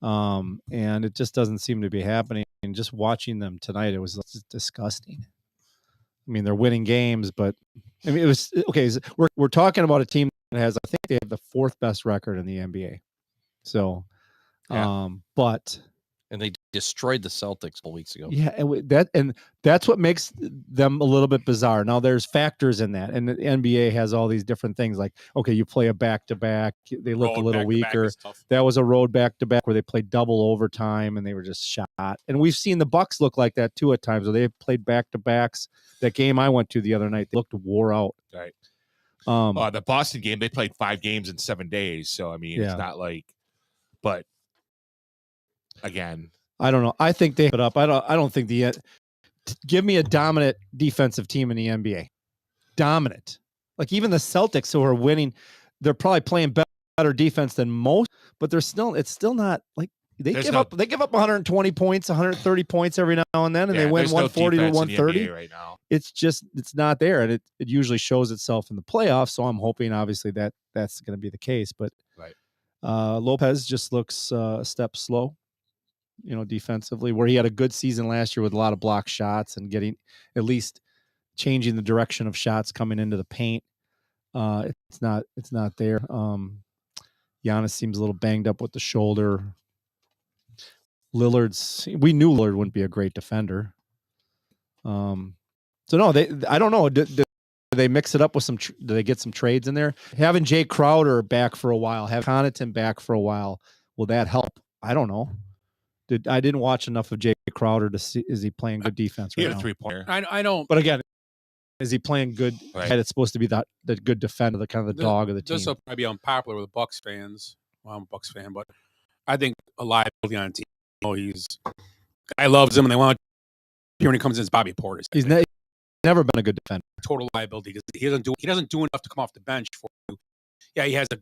And it just doesn't seem to be happening. And just watching them tonight, it was just disgusting. I mean, they're winning games, but I mean, it was okay. We're talking about a team that has, I think they have the 4th best record in the NBA. So, but and they destroyed the Celtics a couple weeks ago. Yeah, and that's what makes them a little bit bizarre. Now, there's factors in that, and the NBA has all these different things. Like, okay, you play a back-to-back, they look a little weaker. That was a road back-to-back where they played double overtime and they were just shot. And we've seen the Bucks look like that too at times, where they played back-to-backs. That game I went to the other night, they looked wore out. Right. The Boston game, they played 5 games in 7 days. So I mean, it's not like, but again. I don't know. I think they put up. I don't think give me a dominant defensive team in the NBA. Dominant. Like even the Celtics who are winning, they're probably playing better defense than most, but it's still not like they give up 120 points, 130 points every now and then, and they win 140 to 130 right now. It's not there, and it usually shows itself in the playoffs. So I'm hoping obviously that's going to be the case, but Lopez just looks a step slow. Defensively, where he had a good season last year with a lot of block shots and getting at least changing the direction of shots coming into the paint. It's not there. Giannis seems a little banged up with the shoulder. We knew Lillard wouldn't be a great defender. So no, I don't know. Do they mix it up with do they get some trades in there? Having Jay Crowder back for a while, have Connaughton back for a while, will that help? I don't know. I didn't watch enough of Jay Crowder to see, is he playing good defense right now? 3-pointer. I don't. But again, is he playing good? Right. It's supposed to be the good defender, the kind of the dog of the team. This will probably be unpopular with Bucks fans. Well, I'm a Bucks fan, but I think a liability on a team. Guy loves him, and they want to. When he comes in, it's Bobby Portis. He's never been a good defender. Total liability because he doesn't do enough to come off the bench for you. Yeah, he has a.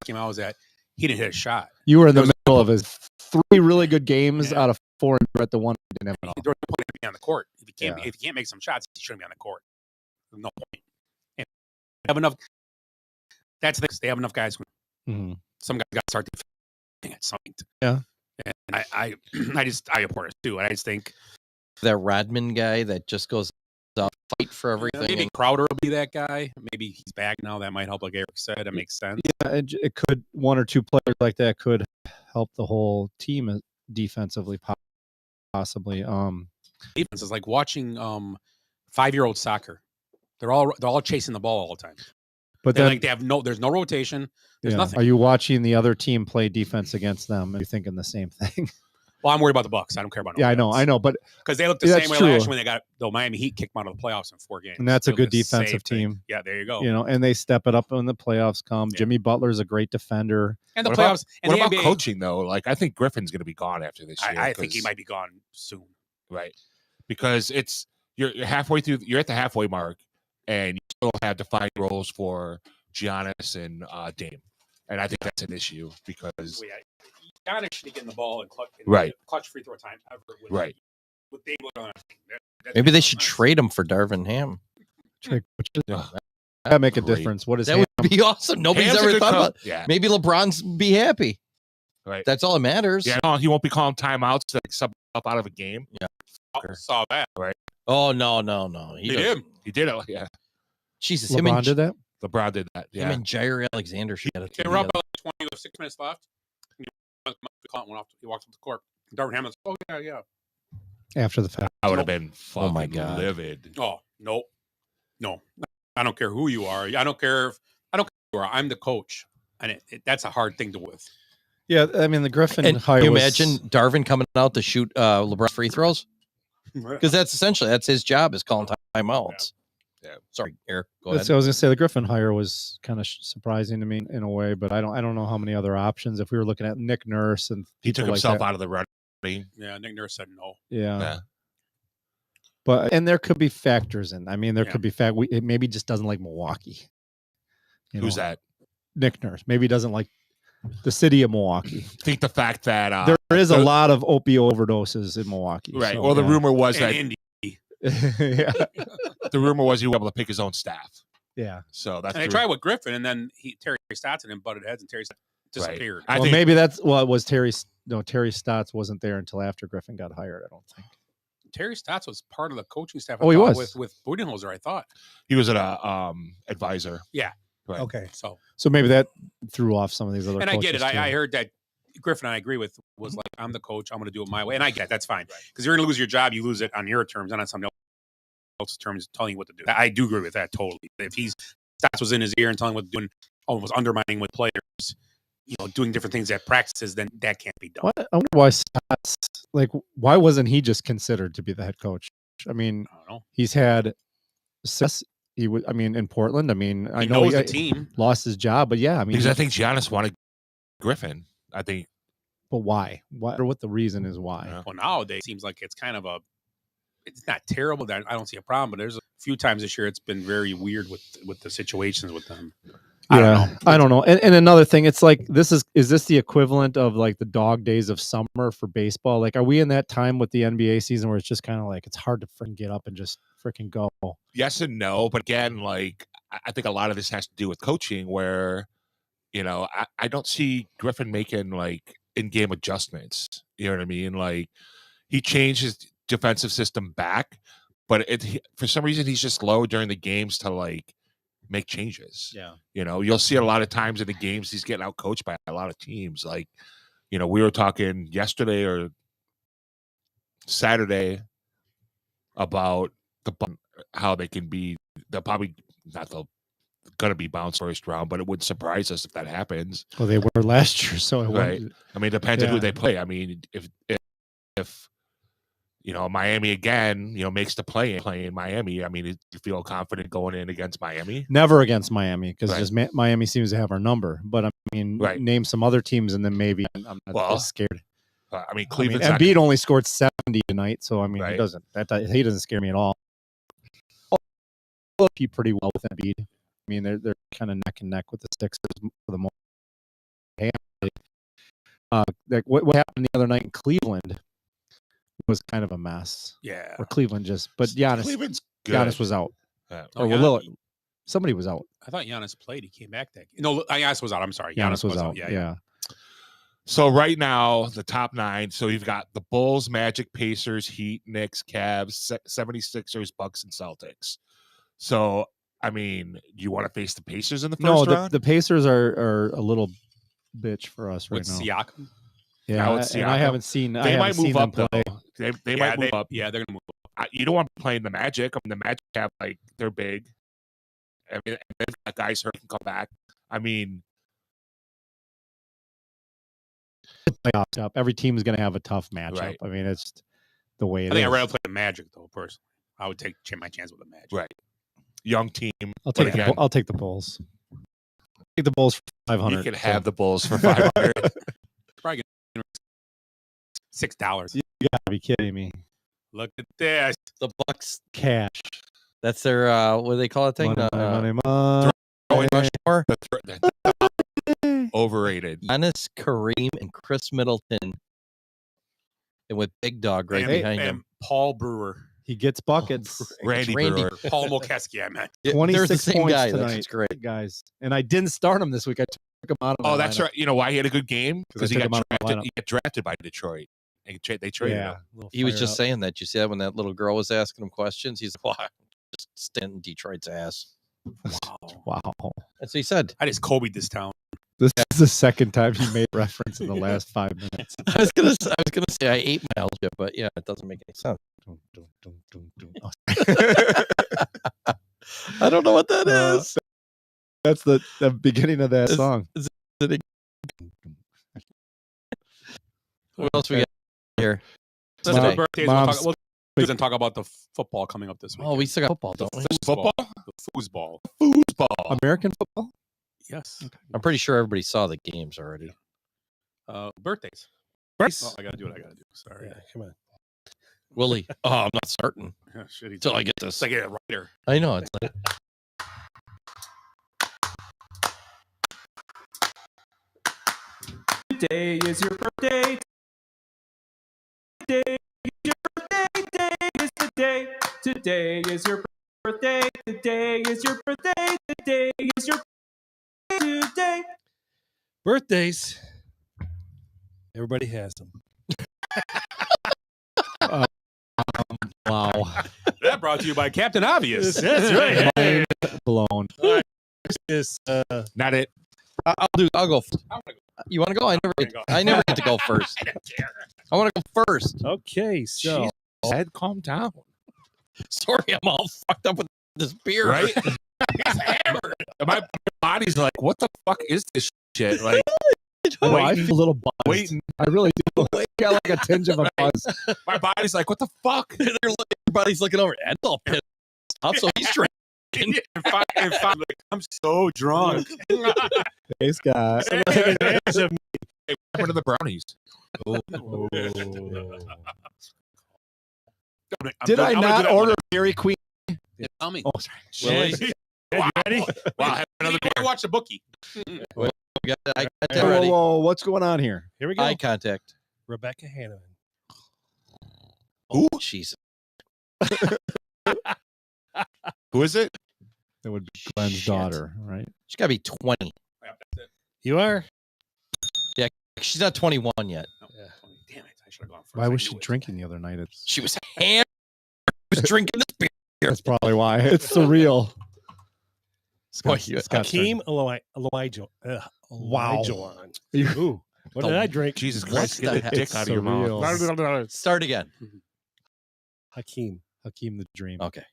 Game I was at, he didn't hit a shot. You were in the middle of his 3 really good games out of 4, and you're at the one he didn't have it all. There's no point in being on the court. If he can't make some shots, he shouldn't be on the court. There's no point. And they have enough. That's the thing. They have enough guys. Some guys got to start defending at something. Yeah. And I support us too. And I just think that Rodman guy that just goes out fight for everything. Maybe Crowder will be that guy. Maybe he's back now. That might help, like Eric said. That makes sense. Yeah, it could. 1 or 2 players like that could help the whole team defensively, possibly. Defense is like watching 5-year-old soccer. They're all chasing the ball all the time. But then, there's no rotation. There's nothing. Are you watching the other team play defense against them? And you're thinking the same thing. Well, I'm worried about the Bucks. I don't care about. I know, but because they looked the same way last year when they got the Miami Heat kicked them out of the playoffs in 4 games. And that's a good defensive team. Yeah, there you go. And they step it up when the playoffs come. Yeah. Jimmy Butler's a great defender. And the playoffs. What about coaching though? Like I think Griffin's going to be gone after this year. I think he might be gone soon. Right, because it's you're halfway through. You're at the halfway mark, and you still have defined roles for Giannis and Dame, and I think that's an issue because Giannis should be getting the ball and clutch free throw time ever. Right. With Dame on. Maybe they should trade him for Darvin Ham. That make a difference. What is that would be awesome. Nobody's Ham's a ever good thought coach. about. Yeah. Maybe LeBron's be happy. Right. That's all that matters. Yeah, no, he won't be calling timeouts to sub up out of a game. Yeah. Saw that. Right. Oh no. He did. He did it. Yeah. Jesus. LeBron did that. LeBron did that. Yeah. Him and Jair Alexander should have. They were up by like 20 with 6 minutes left. He walked off the court. Darvin Ham was, yeah. After the fact, I would have been fucking my God. livid. Oh, no. I don't care who you are. I don't care who you are. I'm the coach. And that's a hard thing to with. Yeah, I mean the Griffin And hire can you was- imagine Darvin coming out to shoot LeBron free throws? Because that's his job is calling timeouts. Yeah. Sorry, Eric. Go I was ahead. gonna say the Griffin hire was kind of surprising to me in a way, but I don't know how many other options. If we were looking at Nick Nurse and He took people like himself that. out of the running. Yeah, Nick Nurse said no. Yeah. But and there could be factors in. I mean, there could be it maybe just doesn't like Milwaukee. Who's that? Nick Nurse. Maybe he doesn't like the city of Milwaukee. I think the fact that there is a lot of opioid overdoses in Milwaukee. Right. So, Well, the rumor was And that Indy. the rumor was he was able to pick his own staff. Yeah. So that's And they tried with Griffin, and then Terry Stotts and him butted heads, and Terry disappeared. I well, think maybe that's it was Terry. No, Terry Stotts wasn't there until after Griffin got hired. I don't think. Terry Stotts was part of the coaching staff. Oh, he was? with Budenholzer, I thought. he was an advisor. Yeah. Right. Okay. So maybe that threw off some of these other. and I get it. coaches, too. I heard that Griffin, I agree with, was like, I'm the coach. I'm going to do it my way. And I get that's fine. Because you're going to lose your job. You lose it on your terms, not on somebody else's terms telling you what to do. I do agree with that totally. If Stotts was in his ear and telling what to do and almost undermining with players, doing different things at practices, then that can't be done. I wonder why Stotts, why wasn't he just considered to be the head coach? I mean, I don't know. he's had success. He would. I mean, in Portland. I mean, I He know knows the team. lost his job, but yeah, I mean, Because I think Giannis wanted Griffin. I think. But why? What or what the reason is why? Yeah. Well, nowadays it seems like it's kind of it's not terrible. That I don't see a problem, but there's a few times this year it's been very weird with the situations with them. I don't know. And another thing, it's like is this the equivalent of like the dog days of summer for baseball? Like, are we in that time with the NBA season where it's just kind of like it's hard to freaking get up and just freaking go? Yes and no, but again, like I think a lot of this has to do with coaching, where I don't see Griffin making like in-game adjustments. You know what I mean? Like he changed his defensive system back, but for some reason he's just slow during the games to like make changes. Yeah. You'll see a lot of times in the games he's getting out coached by a lot of teams. Like, we were talking yesterday or Saturday about how they can be. They're probably not going to be bounced first round, but it wouldn't surprise us if that happens. Well, they were last year, so it Right. wouldn't. I mean, it depends on who Yeah. they play. I mean, if Miami again, makes the play in Miami. I mean, you feel confident going in against Miami? Never against Miami because Right. just Miami seems to have our number. But I mean, Right. name some other teams, and then maybe I'm not as scared. I mean, I mean, Cleveland's not- Embiid only scored 70 tonight, so I mean, Right. he doesn't scare me at all. Keep pretty well with Embiid. I mean, they're kind of neck and neck with the Sixers for the most. Like what happened the other night in Cleveland was kind of a mess. Yeah. Or Cleveland but Giannis. Cleveland's good. Giannis was out. Yeah. Or somebody was out. I thought Giannis played. He came back that. No, Giannis was out. I'm sorry. Giannis was out. Yeah. So right now, the top 9. So you've got the Bulls, Magic, Pacers, Heat, Knicks, Cavs, 76ers, Bucks, and Celtics. So, I mean, you want to face the Pacers in the first round? The Pacers are a little bitch for us right With now. Siakam. Yeah, Now it's and I Siakam. haven't seen. They I haven't might seen move them up, though. play. They might move up. Yeah, they're going to move up. You don't want to play in the Magic. I mean, the Magic have, like, they're big. I mean, they've got guys who can come back. I mean, Playoffs up. Every team is going to have a tough matchup. Right. I mean, it's the way it is. I think I'd rather play the Magic, though, personally. I would take my chance with the Magic. right. Young team. I'll but take again, I'll take the Bulls. Take the Bulls for 500. you can have the Bulls for 500. Probably $6. You gotta be kidding me. Look at this. The Bucks. Cash. That's their what do they call it thing? Money. Throwing Rushmore. Overrated. Giannis, Kareem, and Chris Middleton, and with Big Dog right behind him. Paul Brewer. He gets buckets. Randy Brewer. Paul Mokeski, I meant. 26 the same points guy. tonight. That's great. Guys. And I didn't start him this week. I took him out of my Oh, that's lineup. right. You know why he had a good game? Because he I took got him out of my drafted. lineup. He got drafted by Detroit. They traded him. He was just saying that. You see that when that little girl was asking him questions? He's like, well, I'm just stinting Detroit's ass. Wow. That's what he said. I just Kobe'd this town. This is the second time he made reference in the last 5 minutes. I was gonna say I ate my algebra, but yeah, it doesn't make any sense. I don't know what that is. That's the beginning of that song. What else we got here? That's Today? for birthdays. We'll talk about the football coming up this week. Oh, we still got football, don't we? Football? The foosball. Foosball. American football? Yes. Okay. I'm pretty sure everybody saw the games already. Birthdays. Birthdays. Oh, I gotta do what I gotta do. Sorry. Yeah, come on. Willie. Oh, I'm not starting Yeah, shit, until I get this. It's like a writer. I know. It's like, Today is your birthday. Today is your birthday. Today is the day. Today is your birthday. Today is your birthday. Today is your birthday. Today. Birthdays. Everybody has them. Wow. That brought to you by Captain Obvious. That's right. Mind blown. Is Not it. I'll go. You want to go? I never get to go first. I want to go first. okay. So Ed, calm down. Sorry, I'm all fucked up with this beer. Right? He's hammered. My body's like, what the fuck is this shit? Like, I feel a little buzzed. waiting. I really do. I got like a tinge of a buzz. My body's like, what the fuck? Everybody's looking over. Ed's all pissed off, so he's drinking. And finally, like, I'm so drunk. Hey, Scott. Hey, what happened to the brownies? Did I not order Dairy Queen? Yeah, tell me. Oh, sorry. Willie, Wow. ready? Wow, have another I beer. watch the bookie. we got eye contact Whoa, already. whoa, what's going on here? Here we go. Eye contact. Rebecca Hanneman. Oh, Jesus. Who is it? That would be Glenn's Shit. daughter, right? She's got to be 20. You are? Yeah, she's not 21 yet. Oh, damn it. I should have gone first. Why I was knew she it. drinking the other night? She was hammered. She was drinking this beer. That's probably why. It's surreal. Boy, you- Hakeem Elijah. Wow. Ooh. What did I drink? Jesus What Christ, the get the heck? dick out of your mouth. Start again. Hakeem. Hakeem the Dream. Okay.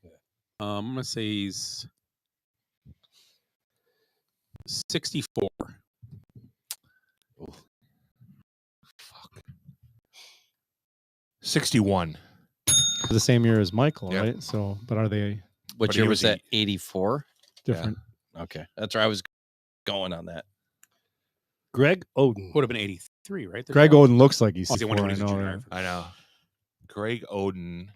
I'm going to say he's 64. Fuck. 61. The same year as Michael, Yeah. right? So, but are they What What year year was was that? 84? different? Okay. That's where I was going on that. Greg Oden. Would have been 83, right? Greg Oden looks like he's Oh, they 64. wonder I when he's a know. junior. I know. Greg Oden.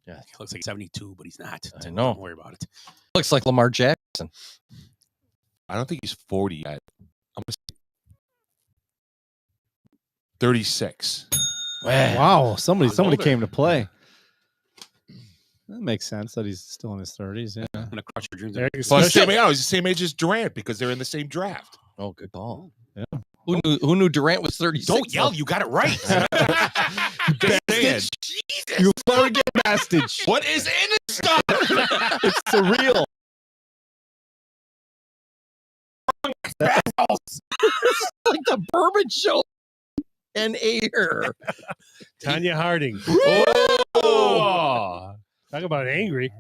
Yeah. He looks like 72, but he's not. I know. Don't worry about it. Looks like Lamar Jackson. I don't think he's 40 yet. I'm gonna say 36. Wow, somebody older. came to play. That makes sense that he's still in his 30s. Yeah. I'm going to crush your dreams. Eric Well, he's Especially- he's the same age as Durant because they're in the same draft. Oh, good call. Yeah. Who knew Durant was 36? Don't yell. You got it right. Bastard. You fucking bastard. What is in this stuff? It's surreal. like the Bourbon Show and air. Tanya Harding. Oh. Talk about angry.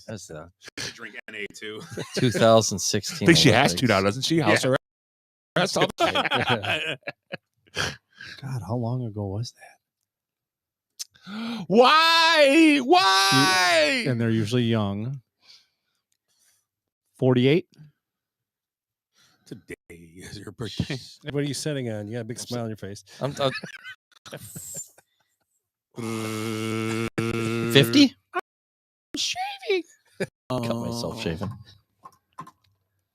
That's the Drink NA too. 2016. I think she has to Olympics. now, doesn't she? House arrest all the time. God, how long ago was that? Why? Why? And they're usually young. 48? Today is your birthday. What are you sitting on? You got a big smile on your face. I'm 50? I'm shaving. Cut myself shaving.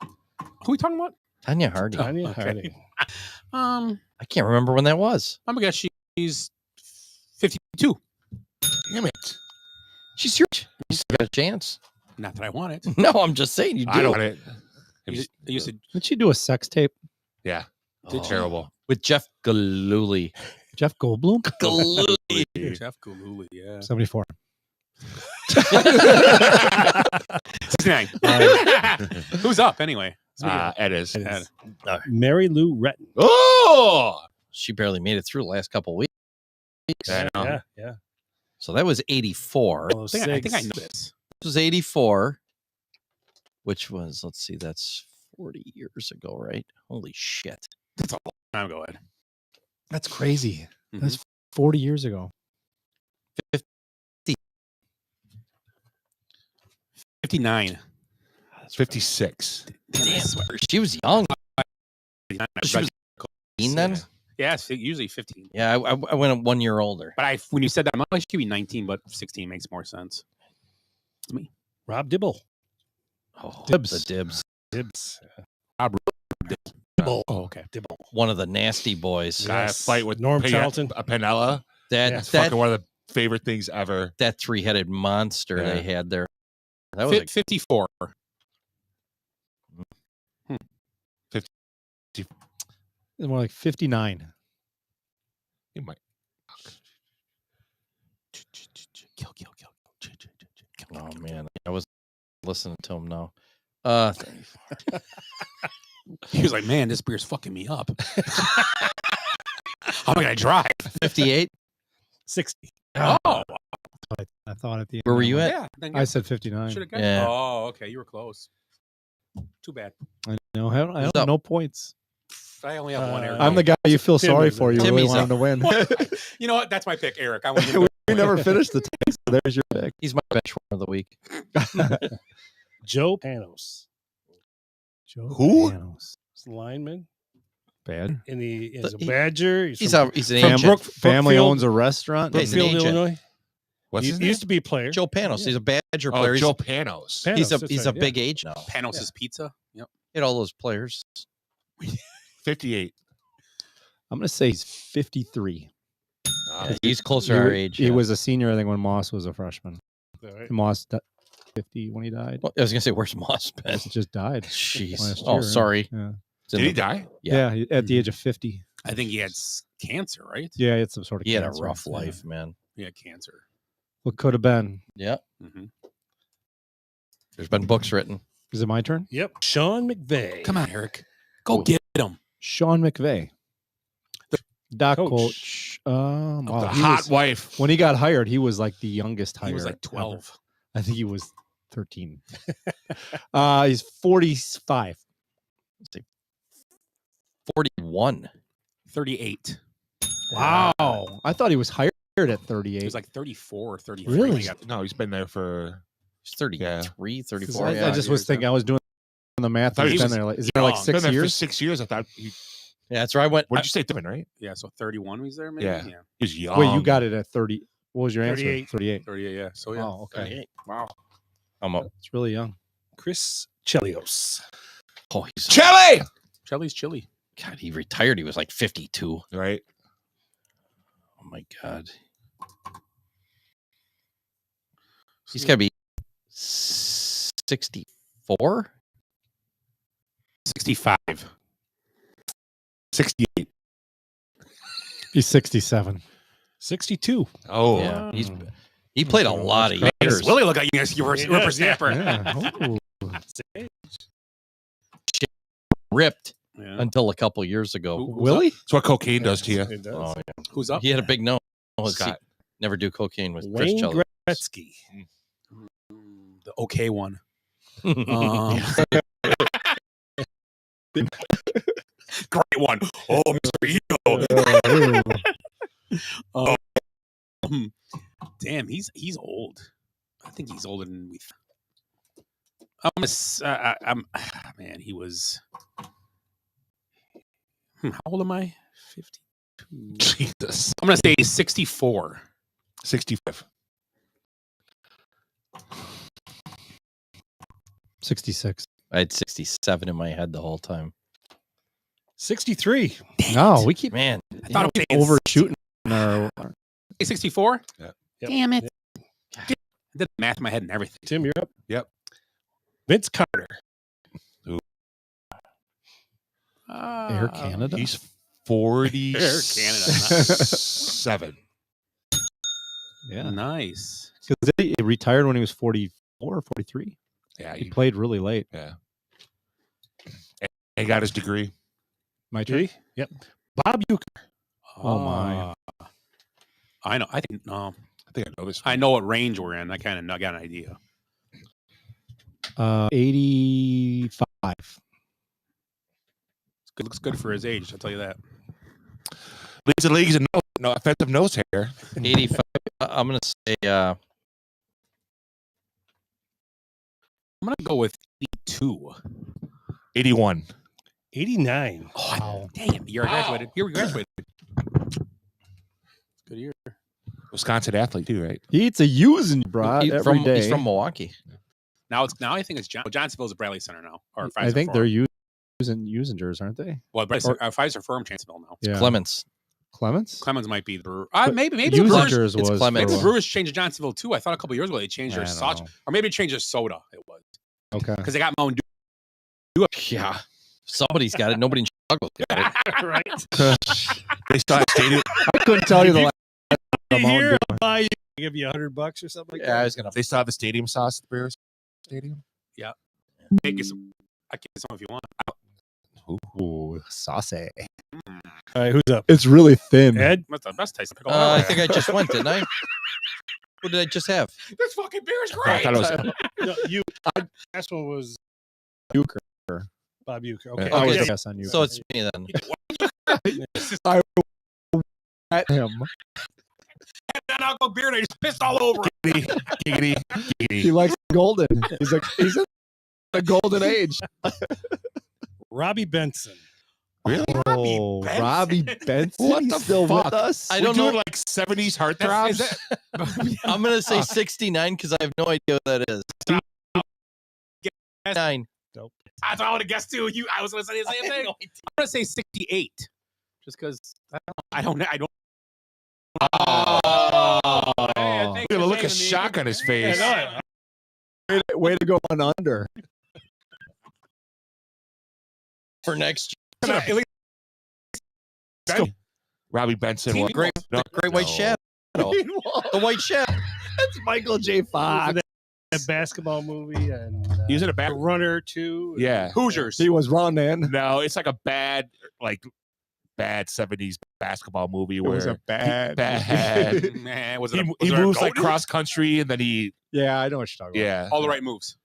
Who are we talking about? Tanya Harding. Tanya okay. Harding. I can't remember when that was. I'm gonna guess she's 52. Damn it. She's your. You still got a chance. Not that I want it. No, I'm just saying you do. I don't want it. I used to. Did she do a sex tape? Yeah. Oh. Terrible. With Jeff Galooly. Jeff Goldblum? Galooly. Jeff Galooly, yeah. 74. 69. Who's up anyway? Ed is. Ed. Mary Lou Retton. Oh! She barely made it through the last couple of weeks. I know. Yeah. So that was 84. Oh, I think I know this. This was 84, which was, let's see, that's 40 years ago, right? Holy shit. That's a long time ago, Ed. That's crazy. Mhm. That's 40 years ago. 59. 56. Damn, she was young. She was 15 then? Yeah, it's usually 15. Yeah, I went 1 year older. But when you said that, I'm like, she could be 19, but 16 makes more sense. It's me. Rob Dibble. Oh, Dibs. The Dibs. Dibs. Dibble. Oh, okay. Dibble. One of the nasty boys. Yes. Fight with Norm Charlton. Penella. That Fucking one of the favorite things ever. That three-headed monster they had there. That was 54. 50. It's more like 59. You might. Kill. Oh man, I was listening to him now. He was like, "Man, this beer's fucking me up. How am I gonna drive?" 58, 60. Oh, I thought at the end. Where were you at? yeah. I said 59. Should have got. Yeah. Oh, okay. You were close. Too bad. I know. I Who's don't up? no points. I only have one. Eric. I'm the guy you feel Tim sorry is for. up. You really Timmy's want him to win. You know what? That's my pick, Eric. I want him to We never finished the text, so there's your pick. He's my benchwarmer of the week. Joe Panos. Joe Who? Panos. He's a lineman. Bad. And he's a He- Badger. He's from an From agent. family Brookfield. owns a restaurant. He's an Brookfield, agent. Illinois. What's his He name? used to be a player. Joe Panos. He's a Badger Oh, player. Joe Panos. Panos, He's that's a right, big agent now. Panos' Pizza. Yep. He had all those players. 58. I'm going to say he's 53. Yeah, he's closer to our age. He yeah. was a senior, I think, when Moss was a freshman. All right. Moss 50 when he died. Well, I was gonna say, where's Moss been? He just died. Jeez. last Oh, year. sorry. Yeah. It's in Did he the- die? Yeah. At the age of 50. I think he had cancer, right? Yeah, it's some sort of He had a cancer. rough Yeah. life, man. He had cancer. What could have been? Yeah. Mm-hmm. There's been books written. Is it my turn? Yep. Sean McVay. Come on, Eric. Go get him. Sean McVay. Doc Coach. coach. Wow, The he hot was- wife. When he got hired, he was like the youngest hired. He was like ever. 12. I think he was 13. He's 45. 41. 38. Wow. I thought he was hired at 38. He was like 34 or 33. Really? when he got- No, he's been there for. He's 33, 'Cause 34. I yeah. just was thinking, I was doing the math. Thought he He's been was there like, is there like Been 6 there for years? 6 years. I thought he. Yeah, that's where I went. What did you say, 7, right? Yeah, so 31 was there, maybe? Yeah. He was young. Wait, you got it at 30. What was your answer? 38. 38. 38, yeah. So, yeah. Oh, okay. 38. Wow. I'm up. It's really young. Chris Chelios. Oh, he's Chili! Chelly's chili. God, he retired. He was like 52. Right. Oh my God. He's got to be 64. 65. 68. He's 67. 62. Oh. Yeah, he played a lot of years. Willie look like you were a whippersnapper. Yeah. Oh. Ripped Yeah. until a couple years ago. Who's Willie? That's what cocaine does to you. It does. Oh yeah, Who's up? he had a big nose. Scott. Never do cocaine with Chris Wayne Chelios. Gretzky. The okay one. Great one. Oh, Mr. Ego. Damn, he's old. I think he's older than we. Man, he was. How old am I? 52. Jesus. I'm gonna say 64. 65. 66. I had 67 in my head the whole time. 63. No, we keep Man, I thought it was overshooting our 64. Yeah. Yep. Damn it! I did the math in my head and everything. Tim, you're up. Yep. Vince Carter. Air Canada. He's 47. Yeah, Nice. because he retired when he was 44 or 43. Yeah, He played really late. Yeah. And he got his degree. My turn. Yep. Bob Uecker. Oh my! I know. I think no. I think I know this. I know what range we're in. I kind of got an idea. 85. Looks good for his age. I'll tell you that. Leads the leagues in no offensive nose hair. 85. I'm going to say I'm gonna go with 82. 81. 89. Oh, damn! You graduated. You graduated. Good year. Wisconsin athlete too, right? He eats a using brat every day. He's from Milwaukee. Now I think it's Johnsonville's a Bradley Center now, or Pfizer I think Forum. they're using Usingers, aren't they? Well, Pfizer Forum Johnsonville now. Yeah. Clements. Clemens might be the brewer. But Maybe the Brewers. Usingers was Maybe the for- Brewers changed to Johnsonville too. I thought a couple years ago they changed their I don't sauce, know. or maybe they changed their soda. It was okay. because they got Mountain Yeah. Somebody's got it. Nobody in Chicago's got it. Right. They still have stadium. I couldn't tell you the last. Here, I'll buy you. Give you $100 or something like Yeah, I that. was going to. They still have the stadium sauce at the Bears Stadium. Yeah. Get some. I can get some if you want. Ooh, saucy. All right, who's up? It's really thin. Ed? That's the best taste of pickle. I think I just went, didn't I? What did I just have? This fucking beer is I great. thought it was No, you. Last one was Euchre. Bob Uecker. Okay. I was Okay. a guess on you. So it's me then. I at him. And then I'll go beer and I just pissed all over it. giggity. He likes golden. He's in the golden age. Robbie Benson. Really? Oh, Robbie Benson. What He's the still fuck? with us. I We're don't know. doing like 70s heartthrobs. I'm going to say 69 because I have no idea what that is. 69. That's what I would have guessed too. I was going to say the same thing. I'm going to say 68, just because I don't. Oh. Look at the look of shock on his face. Way to go on under. For next Robbie Benson. Team Great White Shadow. The White Shadow. That's Michael J. Fox. That basketball movie and He was in a bad. Runner too. Yeah. Hoosiers. He was running. No, it's like a bad 70s basketball movie It where was a bad. Man, was he, it? he Was there a moves goat like in it? cross country and then he Yeah, I know what you're talking about. yeah. All the right moves.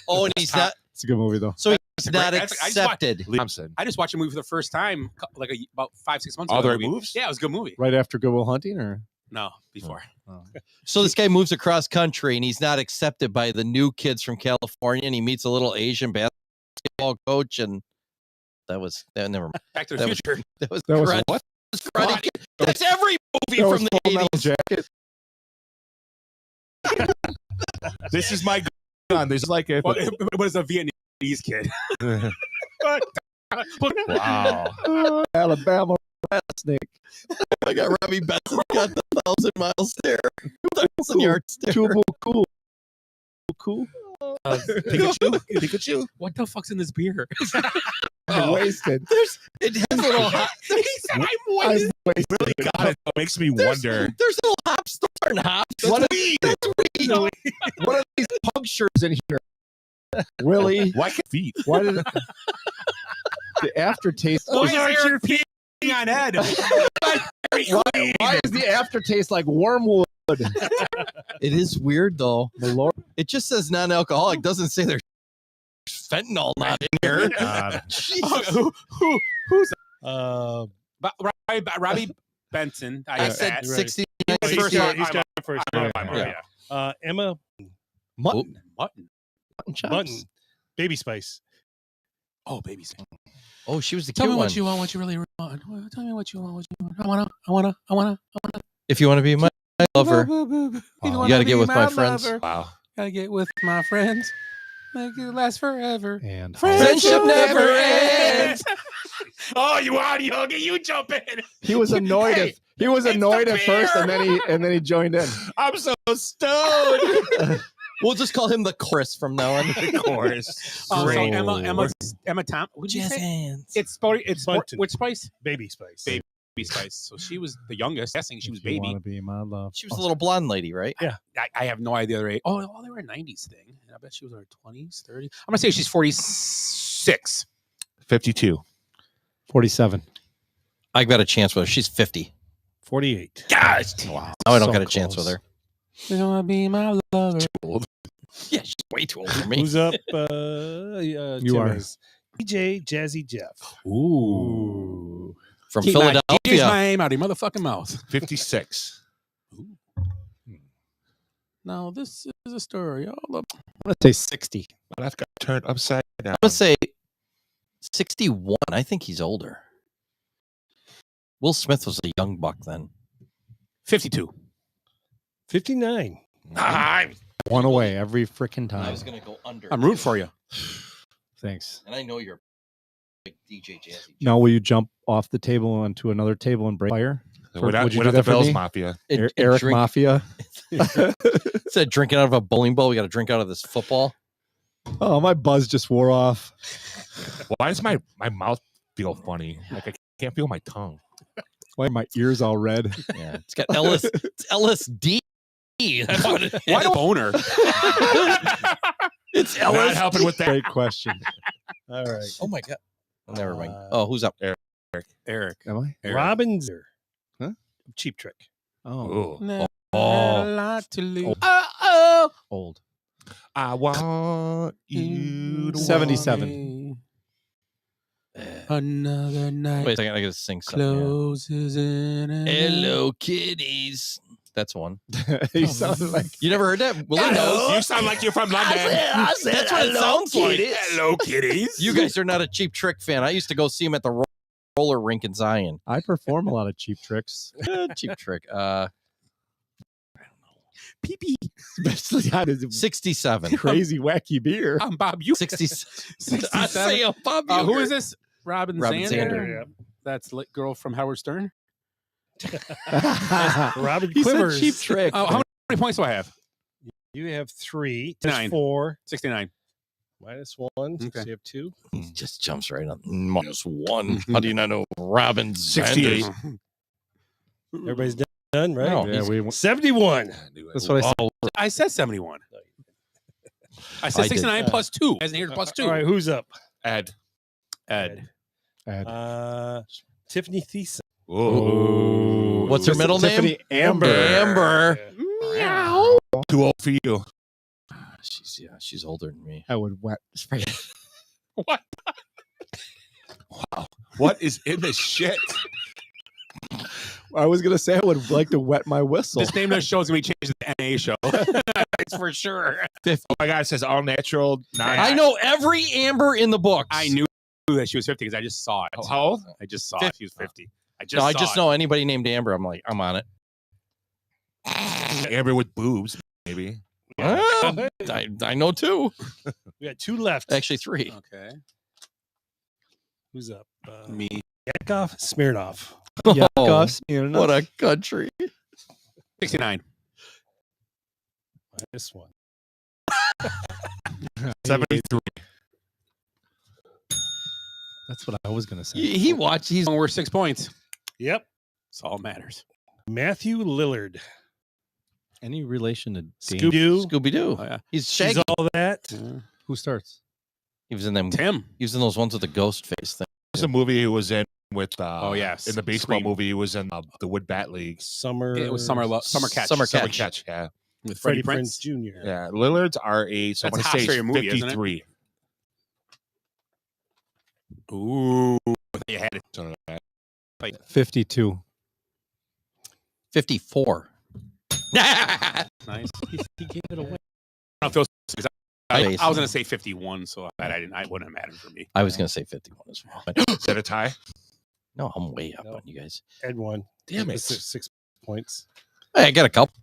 Oh, and he's not. It's a good movie though. So he's not I just watched- accepted. Thompson. I just watched a movie for the first time, like about 5-6 months ago. All the that right movie. moves? Yeah, it was a good movie. Right after Good Will Hunting, or No, before. So this guy moves across country and he's not accepted by the new kids from California, and he meets a little Asian basketball coach, and never mind. Back to the Future. That was That was Karate- what? Karate Kid. That's every movie that was from the Full Metal 80s. Jacket. This is my gun. There's like a Well, it was a Vietnamese kid. wow. Alabama Rattlesnake. I got Robbie Benson got the 1,000-mile stare, 1,000-yard stare. Tubu cool. Cool. Pikachu. What the fuck's in this beer? Wasted. It has a little hop. He said, I'm I'm wasted. wasted. Really got it. It makes me wonder. There's a little hop store and hops. What weed. What are these punctures in here? Willie, Why can't feet? why did it, the aftertaste? Why is Eric peeing on Ed? Why is the aftertaste like wormwood? It is weird though. It just says non-alcoholic. Doesn't say there's fentanyl not in here. Who's Uh, Robbie Benson? I said that. 60. he's First got, time, he's got first. I'm time. on, yeah. Emma Mutton. Mutton. Button, Baby Spice. Oh, baby. Oh, she was the Tell cute me one. what you want. What you really want. Tell me what you want. What you want. I wanna. If you want to be my lover. You gotta get with my friends. Wow. Gotta get with my friends. Make it last forever. And Friendship never ends. Oh, you Audi Huggy, you jump in. he was annoyed. Hey, He was it's annoyed the at first, and then he joined in. I'm so stoned. We'll just call him the chorus from now on. Of course. So Great. Emma Tom. What'd you Jazz say? hands. It's Bunton. which spice? Baby Spice. Baby Spice. So she was the youngest. Guessing she was If you baby. wanna be my love. She was a little blonde lady, right? Yeah. I have no idea their age. Oh, they were a 90s thing. I bet she was in her 20s, 30s. I'm gonna say she's 46. 52. 47. I got a chance with her. She's 50. 48. Gosh. Wow. Now I don't So got a chance with close. her. You wanna be my lover? Yeah, she's way too old for me. Who's up? You Tim are. is DJ Jazzy Jeff. Ooh. From Keep my Philadelphia. name out of your motherfucking mouth. 56. Now this is a story all up. I'm gonna say 60. Well, that's got turned upside down. I'm going to say 61. I think he's older. Will Smith was a young buck then. 52. 59. One away every freaking time. I was going to go under. I'm rooting for you. Thanks. And I know you're like DJ Jazzy. Now, will you jump off the table onto another table and break fire? Without Would you the do that for Bills me? Mafia. Eric Mafia. Said drinking out of a bowling ball. We got to drink out of this football. Oh, my buzz just wore off. Why does my mouth feel funny? Like I can't feel my tongue. Why are my ears all red? Yeah, it's got it's LSD. That's what it is. Why boner? It's Not LSD. helping with that. Great question. All right. Oh my god. Never mind. Oh, who's up? Eric. Am I? Eric. Robin Zer. Huh? Cheap Trick. Oh. Ooh. Oh. A lot to lose. Old. I want you to 77. Another night Wait a second. I got to sing something. closes in. Hello, kitties. That's one. He sounded like You never heard that? Willie knows. You sound like you're from London. That's what it sounds like. Hello, kitties. You guys are not a Cheap Trick fan. I used to go see him at the roller rink in Zion. I perform a lot of cheap tricks. Cheap Trick. Pee-pee. Especially on his 67. crazy wacky beer. I'm Bob. You 67. I say a Bob. who Uecker. is this? Robin Robin Zander. Zander. That's girl from Howard Stern. Robin He said Quivers. cheap trick. Oh, how many points do I have? You have 3. There's 9. 4. 69. Minus 1. Okay. So you have 2. He just jumps right on -1. How do you not know Robin 68. Zander? Everybody's done, right? No, Yeah, he's- we, 71. that's what I said. Oh, I said 71. I said I did. 69 plus 2. As in here's plus 2. All right, who's up? Ed. Ed. Tiffany Thiessen. Ooh. what's her middle Tiffany name? Amber. Amber. Meow. Too old for you. She's older than me. I would wet spray it. What? Wow. What is in this shit? I was gonna say I would like to wet my whistle. This name of the show is going to be changed to the NA show. It's for sure. Oh my God, it says all natural. I know every Amber in the books. I knew that she was 50 because I just saw it. How old? I just saw it. She was 50. I just No, I saw just it. know anybody named Amber. I'm like, I'm on it. Amber with boobs, maybe. Well, I know two. We got 2 left. Actually, 3. Okay. Who's up? Me. Yakov Smirnov. Gus, you know, What a country. 69. Minus 1. 73. that's what I was gonna say. He watched. He's We're 6 points. Yep. That's all that matters. Matthew Lillard. Any relation to Scooby-Doo. Scooby Doo. Oh, yeah. He's She's Shaggy. all that. Who starts? He was in them. Tim. He was in those ones with the ghost face thing. There's a movie he was in with. Oh, yes. In the baseball Scream. movie, he was in the Wood Bat League. Summer. It was Summer Catch. Summer Summer Catch. Catch. Yeah. With Freddie Freddie Prinze Prinze. Jr. Yeah. Lillard's are a. So I'm That's going to a say Australian movie, isn't it? 53. Ooh. You had it. Something like that. 52. 54. Nice. He gave it away. I don't know if those- I was Basically. going to say 51, so I wouldn't have mattered for me. I was going to say 51 as well. But Is that a tie? no, I'm way up on you guys. Ed won. Damn it. 6 points. Hey, I got a couple.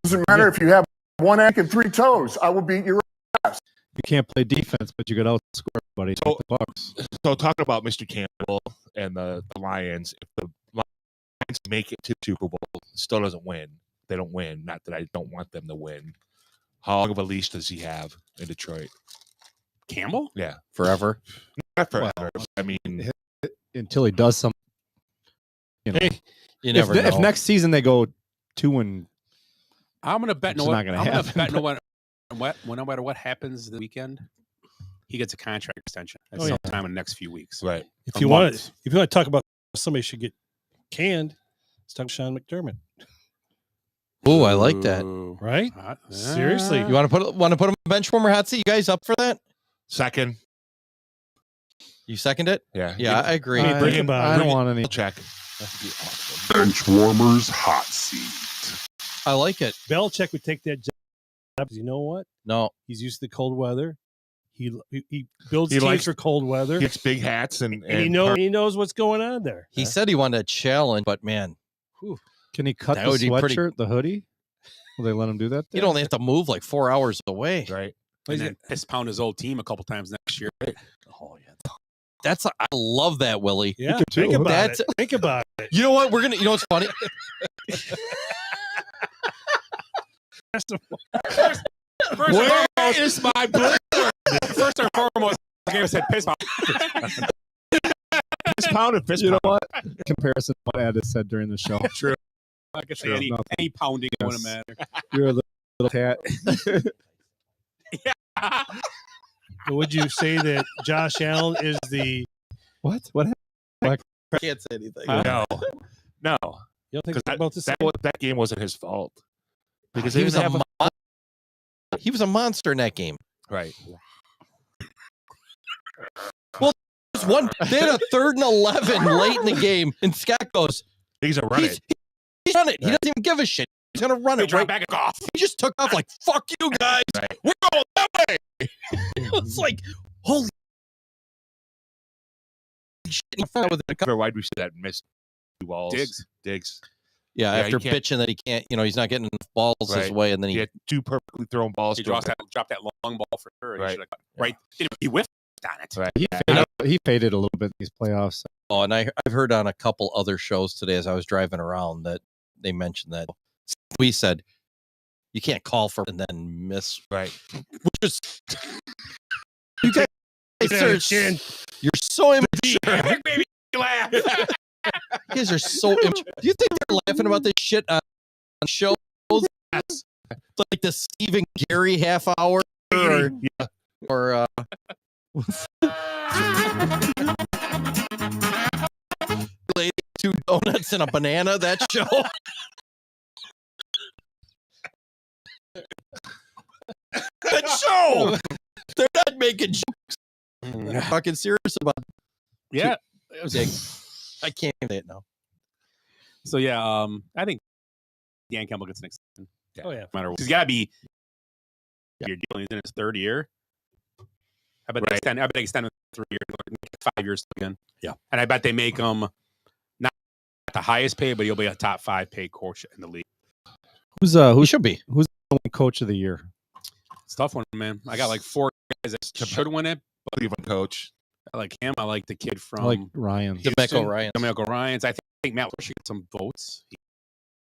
Doesn't matter if you have one ankle and 3 toes. I will beat your ass. You can't play defense, but you could outscore everybody. So, the Bucks. So talking about Mr. Campbell and the Lions, if the Lions make it to the Super Bowl, still doesn't win. They don't win. Not that I don't want them to win. How long of a leash does he have in Detroit? Campbell? Yeah, forever. Not forever. I mean, Until he does something. You know, you never if know. next season they go 2-, I'm gonna bet It's not gonna happen, no matter what happens the weekend, he gets a contract extension at Oh, yeah. some time in the next few weeks. Right. If you want to talk about somebody should get canned, let's talk Sean McDermott. Oh, I like that. Right? Seriously. You want to put him on a bench warmer hot seat? You guys up for that? Second. You second it? Yeah. Yeah, I agree. I don't want any. Check. Benchwarmer's hot seat. I like it. Belichick would take that job because you know what? No. He's used to the cold weather. He builds He teams likes- for cold weather. Gets big hats and he knows what's going on there. He said he wanted a challenge, but man, Can he cut That the would be sweatshirt, pretty- the hoodie? Will they let him do that? you'd only have to move like 4 hours away. Right. And then piss pound his old team a couple times next year. Oh yeah. I love that, Willie. Yeah, think about That's- it. Think about it. You know what? You know what's funny? Where is my blizzard? First and foremost, the game said piss pound. Piss pound and fist You know pound. what? Comparison to what Ed has said during the show. True. I guess True. any, Nothing. any pounding Yes. wouldn't matter. You're a little cat. Would you say that Josh Allen is the What? What happened? I can't say anything. No. No. You don't think Because they're both the same? that game wasn't his fault. Because he they was didn't have he was a monster in that game. right. Well, there's one. They had a 3rd and 11 late in the game, and Scott goes, He's a run it. He's run it. He doesn't even give a shit. He's gonna run it Drop right back and off. He just took off like, fuck you guys. Right. We're going that way. It's like, holy shit. He fell within a couple. For wide receiver that missed 2 balls. Diggs. Yeah, Yeah, after he can't- bitching that he can't, he's not getting enough balls his Right. way, and then He he had 2 perfectly thrown balls. He to him. dropped that long ball for sure. Right. He should've got- right. He whiffed on it. Right. He faded a little bit in these playoffs. Oh, and I've heard on a couple other shows today as I was driving around that they mentioned that we said you can't call for and then miss, Right. which is you guys you're so immature. Baby, laugh. You guys are so immature. Do you think they're laughing about this shit on shows? It's like the Steve and Gary half hour or lady 2 donuts and a banana, that show. That show. They're not making jokes. They're fucking serious about it. Yeah. I can't say it now. So yeah, I think Dan Campbell gets an extension. Oh yeah. No matter what. He's got to be. You're dealing in his 3rd year. I bet they extend him 3 years, 5 years again. Yeah, and I bet they make him not the highest paid, but he'll be a top 5 paid coach in the league. Who should be? Who's the coach of the year? It's a tough one, man. I got like 4 guys that should win it. But Cleveland coach. I like him. I like the kid from I like Ryan. DeMeco Ryans. DeMeco Ryans. I think Matt should get some votes. He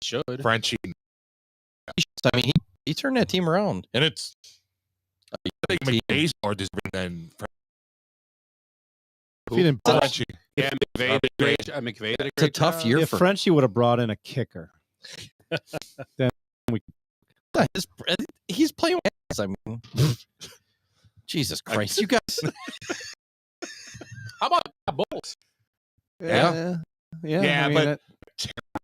should. Frenchie. I mean, he turned that team around, and it's. I think McVay's more deserving than If he didn't Frenchie. Yeah, McVay did a great job. McVay did a It's a great tough job. year If for Frenchie would have brought in a kicker, then we. He's playing with ass, I mean, Jesus Christ, you guys. How about the Bulls? Yeah. I mean, but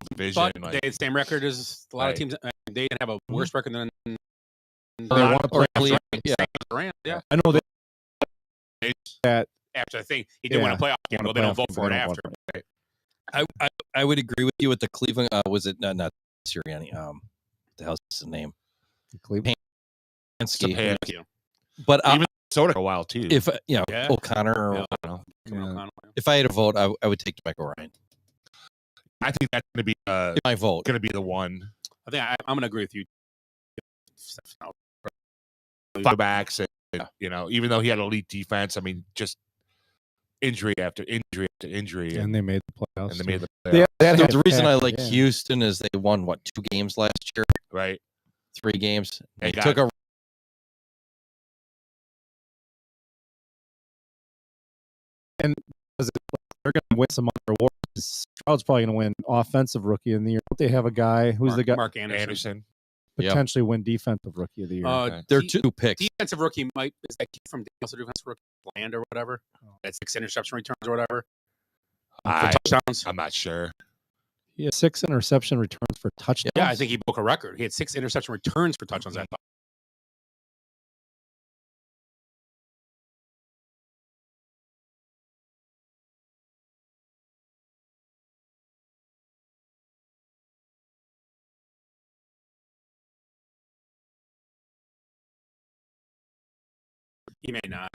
division. But they had the same record as a lot of teams. They didn't have a worse record than. They want to play Cleveland. Yeah. Yeah. I know that After I think he did win a playoff game, but they don't vote for it after. I would agree with you with the Cleveland. Was it not Sirianni? The hell's his name? Cleveland. Stefanski. But even Minnesota a while too. If O'Connor or I don't know. if I had a vote, I would take DeMeco Ryan. I think that's going to be my vote. Going to be the one. I think I'm going to agree with you. Five backs, and even though he had elite defense, I mean, just injury after injury after injury, and they made the playoffs. And they made the playoffs. The reason I like Houston is they won 2 games last year, right? 3 games. They got took a and they're going to win some other awards. Stroud's probably going to win offensive rookie of the year. Don't they have a guy who's the guy? Mark Anderson. Potentially win defensive rookie of the year. They're 2 picks. Defensive rookie is that kid from Daniels, defensive rookie Land or whatever. That's 6 interception returns or whatever. For touchdowns. I'm not sure. He had 6 interception returns for touchdowns. Yeah, I think he broke a record. He had 6 interception returns for touchdowns. I thought. He may not.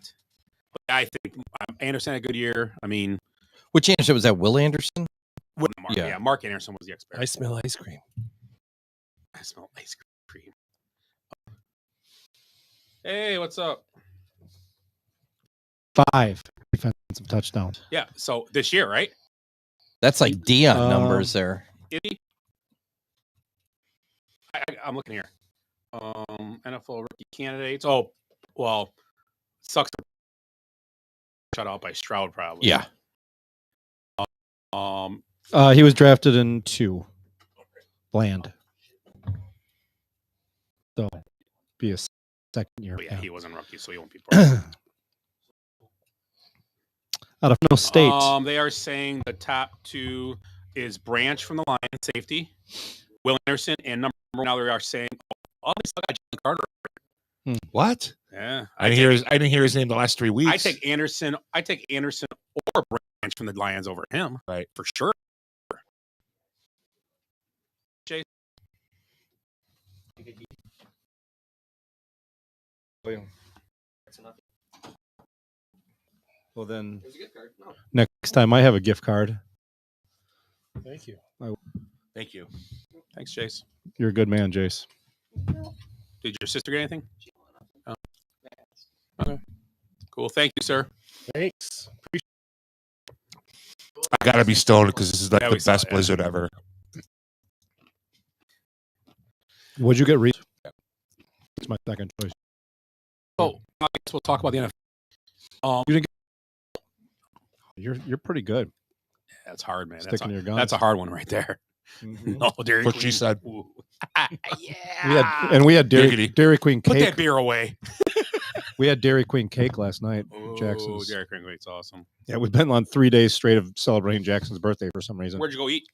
But I think Anderson had a good year. I mean, which Anderson was that? Will Anderson? Yeah, Mark Anderson was the expert. I smell ice cream. I smell ice cream. Hey, what's up? 5 defensive touchdowns. Yeah, so this year, right? That's like Dion numbers there. Did he? I'm looking here. NFL rookie candidates. Oh, well, sucks. Shut out by Stroud, probably. Yeah. He was drafted in 2. Bland. So, be a second year. Oh, yeah, he wasn't rookie, so he won't be part. Out of no state. They are saying the top 2 is Branch from the Lions, safety, Will Anderson, and number 1 now they are saying, oh, they still got Jalen Carter. What? Yeah, I didn't hear his name the last 3 weeks. I take Anderson or Branch from the Lions over him, right? For sure. Jay. Well, then next time I have a gift card. Thank you. Thank you. Thanks, Jace. You're a good man, Jace. Did your sister get anything? Oh. Okay. Cool. Thank you, sir. Thanks. I gotta be stoned because this is like Yeah, the we saw best it, blizzard ever. What'd you get, Reese? It's my second choice. Oh, I guess we'll talk about the NFL. You didn't get... You're pretty good. That's hard, man. Sticking to your guns. That's a hard one right there. Mhm. No, Dairy What Queen. she said. Yeah. We had Diggity. Dairy Queen Put cake. that beer away. We had Dairy Queen cake last night. Oh, Jackson's. Dairy Queen cake's awesome. Yeah, we've been on 3 days straight of celebrating Jackson's birthday for some reason. Where'd you go eat?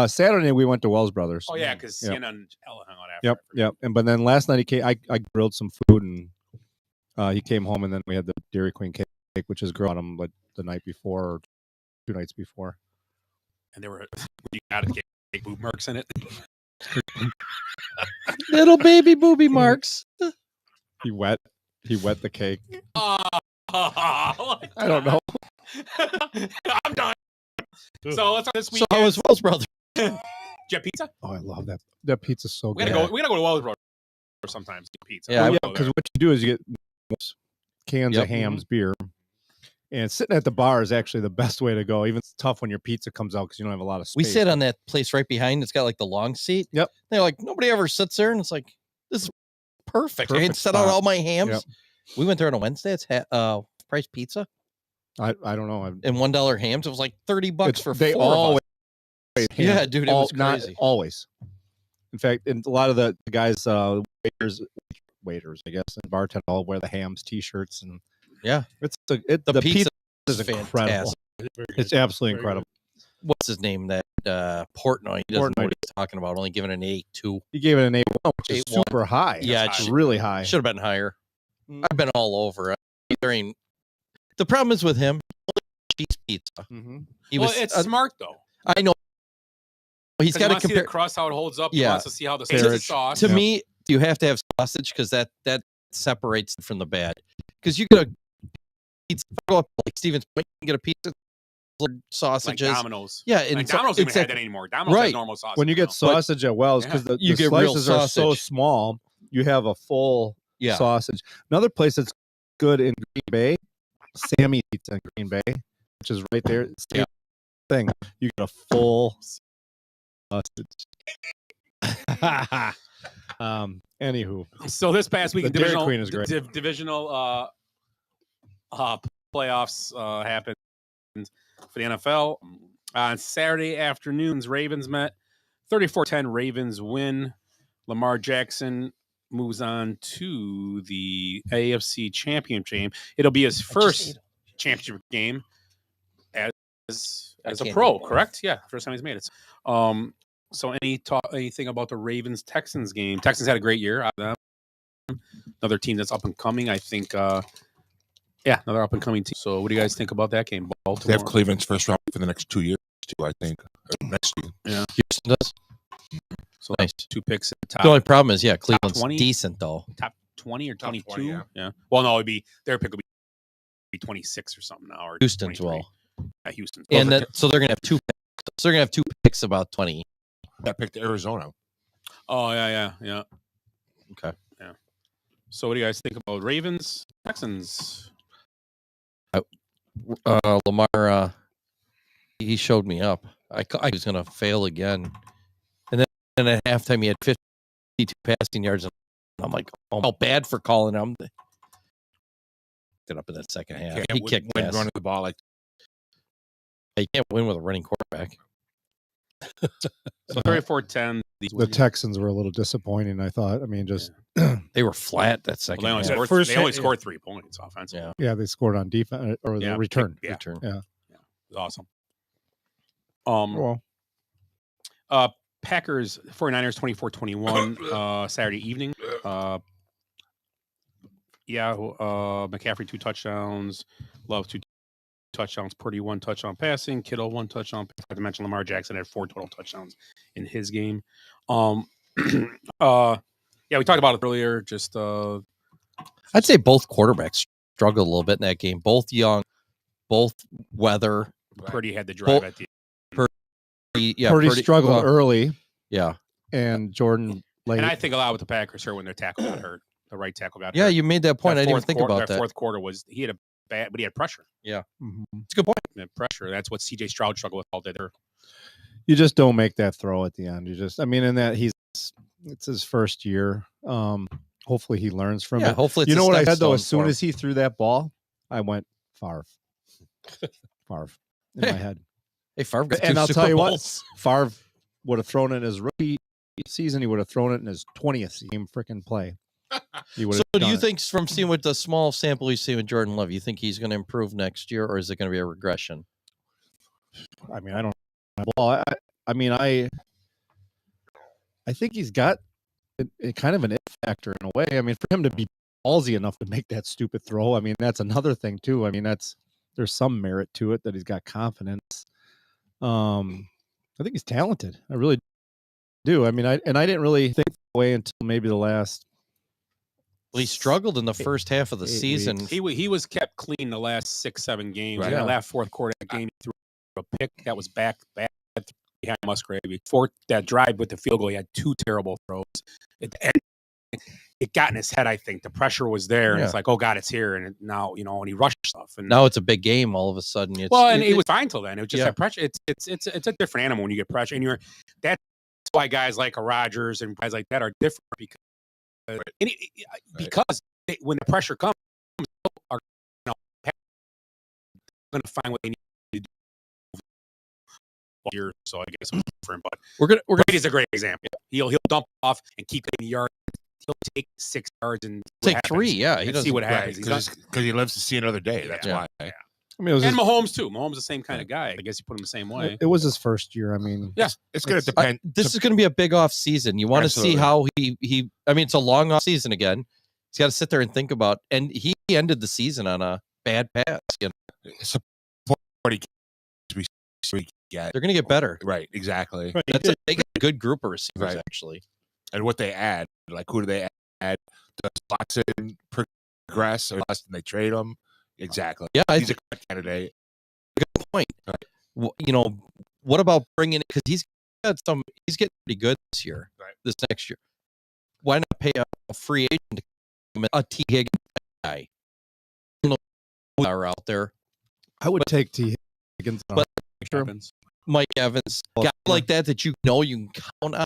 Saturday we went to Wells Brothers. Oh yeah, because Yep. Sienna and Ella hung out after. Yep. But then last night he came. I grilled some food and he came home and then we had the Dairy Queen cake, which is grilled on him like the night before or 2 nights before. And there were you got to get boob marks in it. Little baby booby marks. He wet the cake. I don't know. I'm done. So let's this So weekend. how was Wells Brothers? Did you have pizza? Oh, I love that. That pizza's so We good. gotta go. We gotta go to Wells Brothers sometimes. Get pizza. Yeah, We'll Yeah, go because there. what you do is you get cans Yep. of Ham's beer, and sitting at the bar is actually the best way to go. Even it's tough when your pizza comes out because you don't have a lot of space. We sit on that place right behind. It's got like the long seat. Yep. They're like, nobody ever sits there. And it's like, this is perfect. I Perfect can set out spot. all my hams. Yep. We went there on a Wednesday. It's price pizza I don't know. and $1 hams. It was like $30 for they 4 of us. always Yeah, dude, it was not crazy. always. In fact, and a lot of the guys, waiters, I guess, and bartenders all wear the Ham's t-shirts, and Yeah. the The pizza is is incredible. fantastic. It's absolutely incredible. What's his name? That Portnoy. He doesn't know Portnoy. what he's talking about. Only giving an 8.2. He gave it an 8.1, which is 8.1. super high. Yeah, it's it's really high. Should have been higher. I've been all over. There ain't. The problem is with him, cheese pizza. Mm-hmm. He Well, was. it's smart though. I know. He's got to to see the compare. crust how it holds up. He Yeah. wants to see how the sauce. To me, you have to have sausage because that separates it from the bad. Because you get a pizza, go up like Stevens Point, you get a pizza, sausages. Like Domino's. Yeah, and and Domino's even had that anymore. Domino's has normal sausage. When you get now. sausage at Wells, because the you get real slices are so sausage. small, you have a full Yeah. sausage. Another place that's good in Green Bay, Sammy Pizza in Green Bay, which is right there. Same thing. You get a full sausage. Anywho, So this past week, the Dairy divisional, Queen is great. divisional playoffs happened for the NFL. On Saturday afternoons, Ravens met. 34-10 Ravens win. Lamar Jackson moves on to the AFC Championship game. It'll be his first championship game as a pro, correct? Yeah, first time he's made it. So anything about the Ravens Texans game? Texans had a great year out of them. Another team that's up and coming, I think. Another up and coming team. So what do you guys think about that game? Baltimore. They have Cleveland's first round for the next 2 years, too, I think. Next year. Yeah. Houston does. So nice. 2 picks at the top. The only problem is, Cleveland's 20, decent though. Top 20 or 22? 20, yeah. Well, no, their pick would be 26 or something now. Or Houston's 23. well. Houston's. And so they're gonna have 2 picks. So they're gonna have 2 picks about 20. That picked Arizona. Oh yeah. Okay. Yeah. So what do you guys think about Ravens, Texans? Lamar, he showed me up. I was going to fail again. And then at halftime, he had 52 passing yards. And I'm like, oh, how bad for calling him. Get up in that second half. He kicked ass. Running the ball like you can't win with a running quarterback. So 34-10. The Texans were a little disappointing, I thought. I mean, just they were flat that second they half. only scored 3 points offensively. Yeah, they scored on defense or the return. Return. Yeah. It was Well, awesome. Packers 49ers 24-21 Saturday evening. McCaffrey 2 touchdowns, Love 2 touchdowns, Purdy 1 touchdown passing, Kittle 1 touchdown. Not to mention Lamar Jackson had 4 total touchdowns in his game. We talked about it earlier. Just I'd say both quarterbacks struggled a little bit in that game. Both young, both weather. Purdy had the drive at the end. Purdy struggled early. Yeah. And Jordan late. And I think a lot with the Packers hurt when their tackle got hurt. The right tackle got hurt. Yeah, you made that point. I didn't even think about that. Fourth quarter was he had a bad, but he had pressure. Yeah. Mm-hmm. It's a good point. He had pressure. That's what CJ Stroud struggled with all day there. You just don't make that throw at the end. In that it's his first year. Hopefully he learns from it. Hopefully it's you know what I said though? As soon as as he threw that ball, I went Favre in my head. Hey, Favre got 2 and I'll Super tell you Bowls. what, Favre would have thrown it in his rookie season. He would have thrown it in his 20th game freaking play. So do you think from seeing with the small sample you see with Jordan Love, you think he's going to improve next year, or is it going to be a regression? I mean, I don't know. Well, I think he's got a kind of an it factor in a way. I mean, for him to be ballsy enough to make that stupid throw, I mean, that's another thing too. I mean, there's some merit to it that he's got confidence. I think he's talented. I really do. I mean, I didn't really think that way until maybe the last. Well, he struggled in the first half of the season. He was kept clean the last 6-7 games. Right. That last fourth quarter that game, he threw a pick that was back behind Musgrave. That drive with the field goal, he had 2 terrible throws. It got in his head. I think the pressure was there, and it's like, oh God, it's here. And now, and he rushed stuff. And now it's a big game. All of a sudden, it was fine till then. It was just that pressure. It's a different animal when you get pressure, and that's why guys like a Rodgers and guys like that are different because when the pressure comes, are going to find what they need to do. Here, so I guess it's different, but Brady's a great example. He'll dump off and keep getting yards. He'll take 6 yards and take 3. Yeah, he doesn't see what happens because he lives to see another day. That's why. Yeah. I mean, and Mahomes too. Mahomes the same kind of guy. I guess you put him the same way. It was his first year. I mean, it's going to depend. This is going to be a big off season. You want to see how he. I mean, it's a long off season again. He's got to sit there and think about. And he ended the season on a bad pass. They're going to get better. Right. Exactly. Right. They got a good group of receivers actually. And what they add, like who do they add? Does Watson progress, or less than they trade him? Exactly. Yeah, he's a good candidate. Good point. You know, what about bringing it? Because he's getting pretty good this year, this next year. Why not pay a free agent to come in, a T. Higgins guy? You know, who are out there. I would take T. Higgins. But Mike Evans, guy like that you know you can count on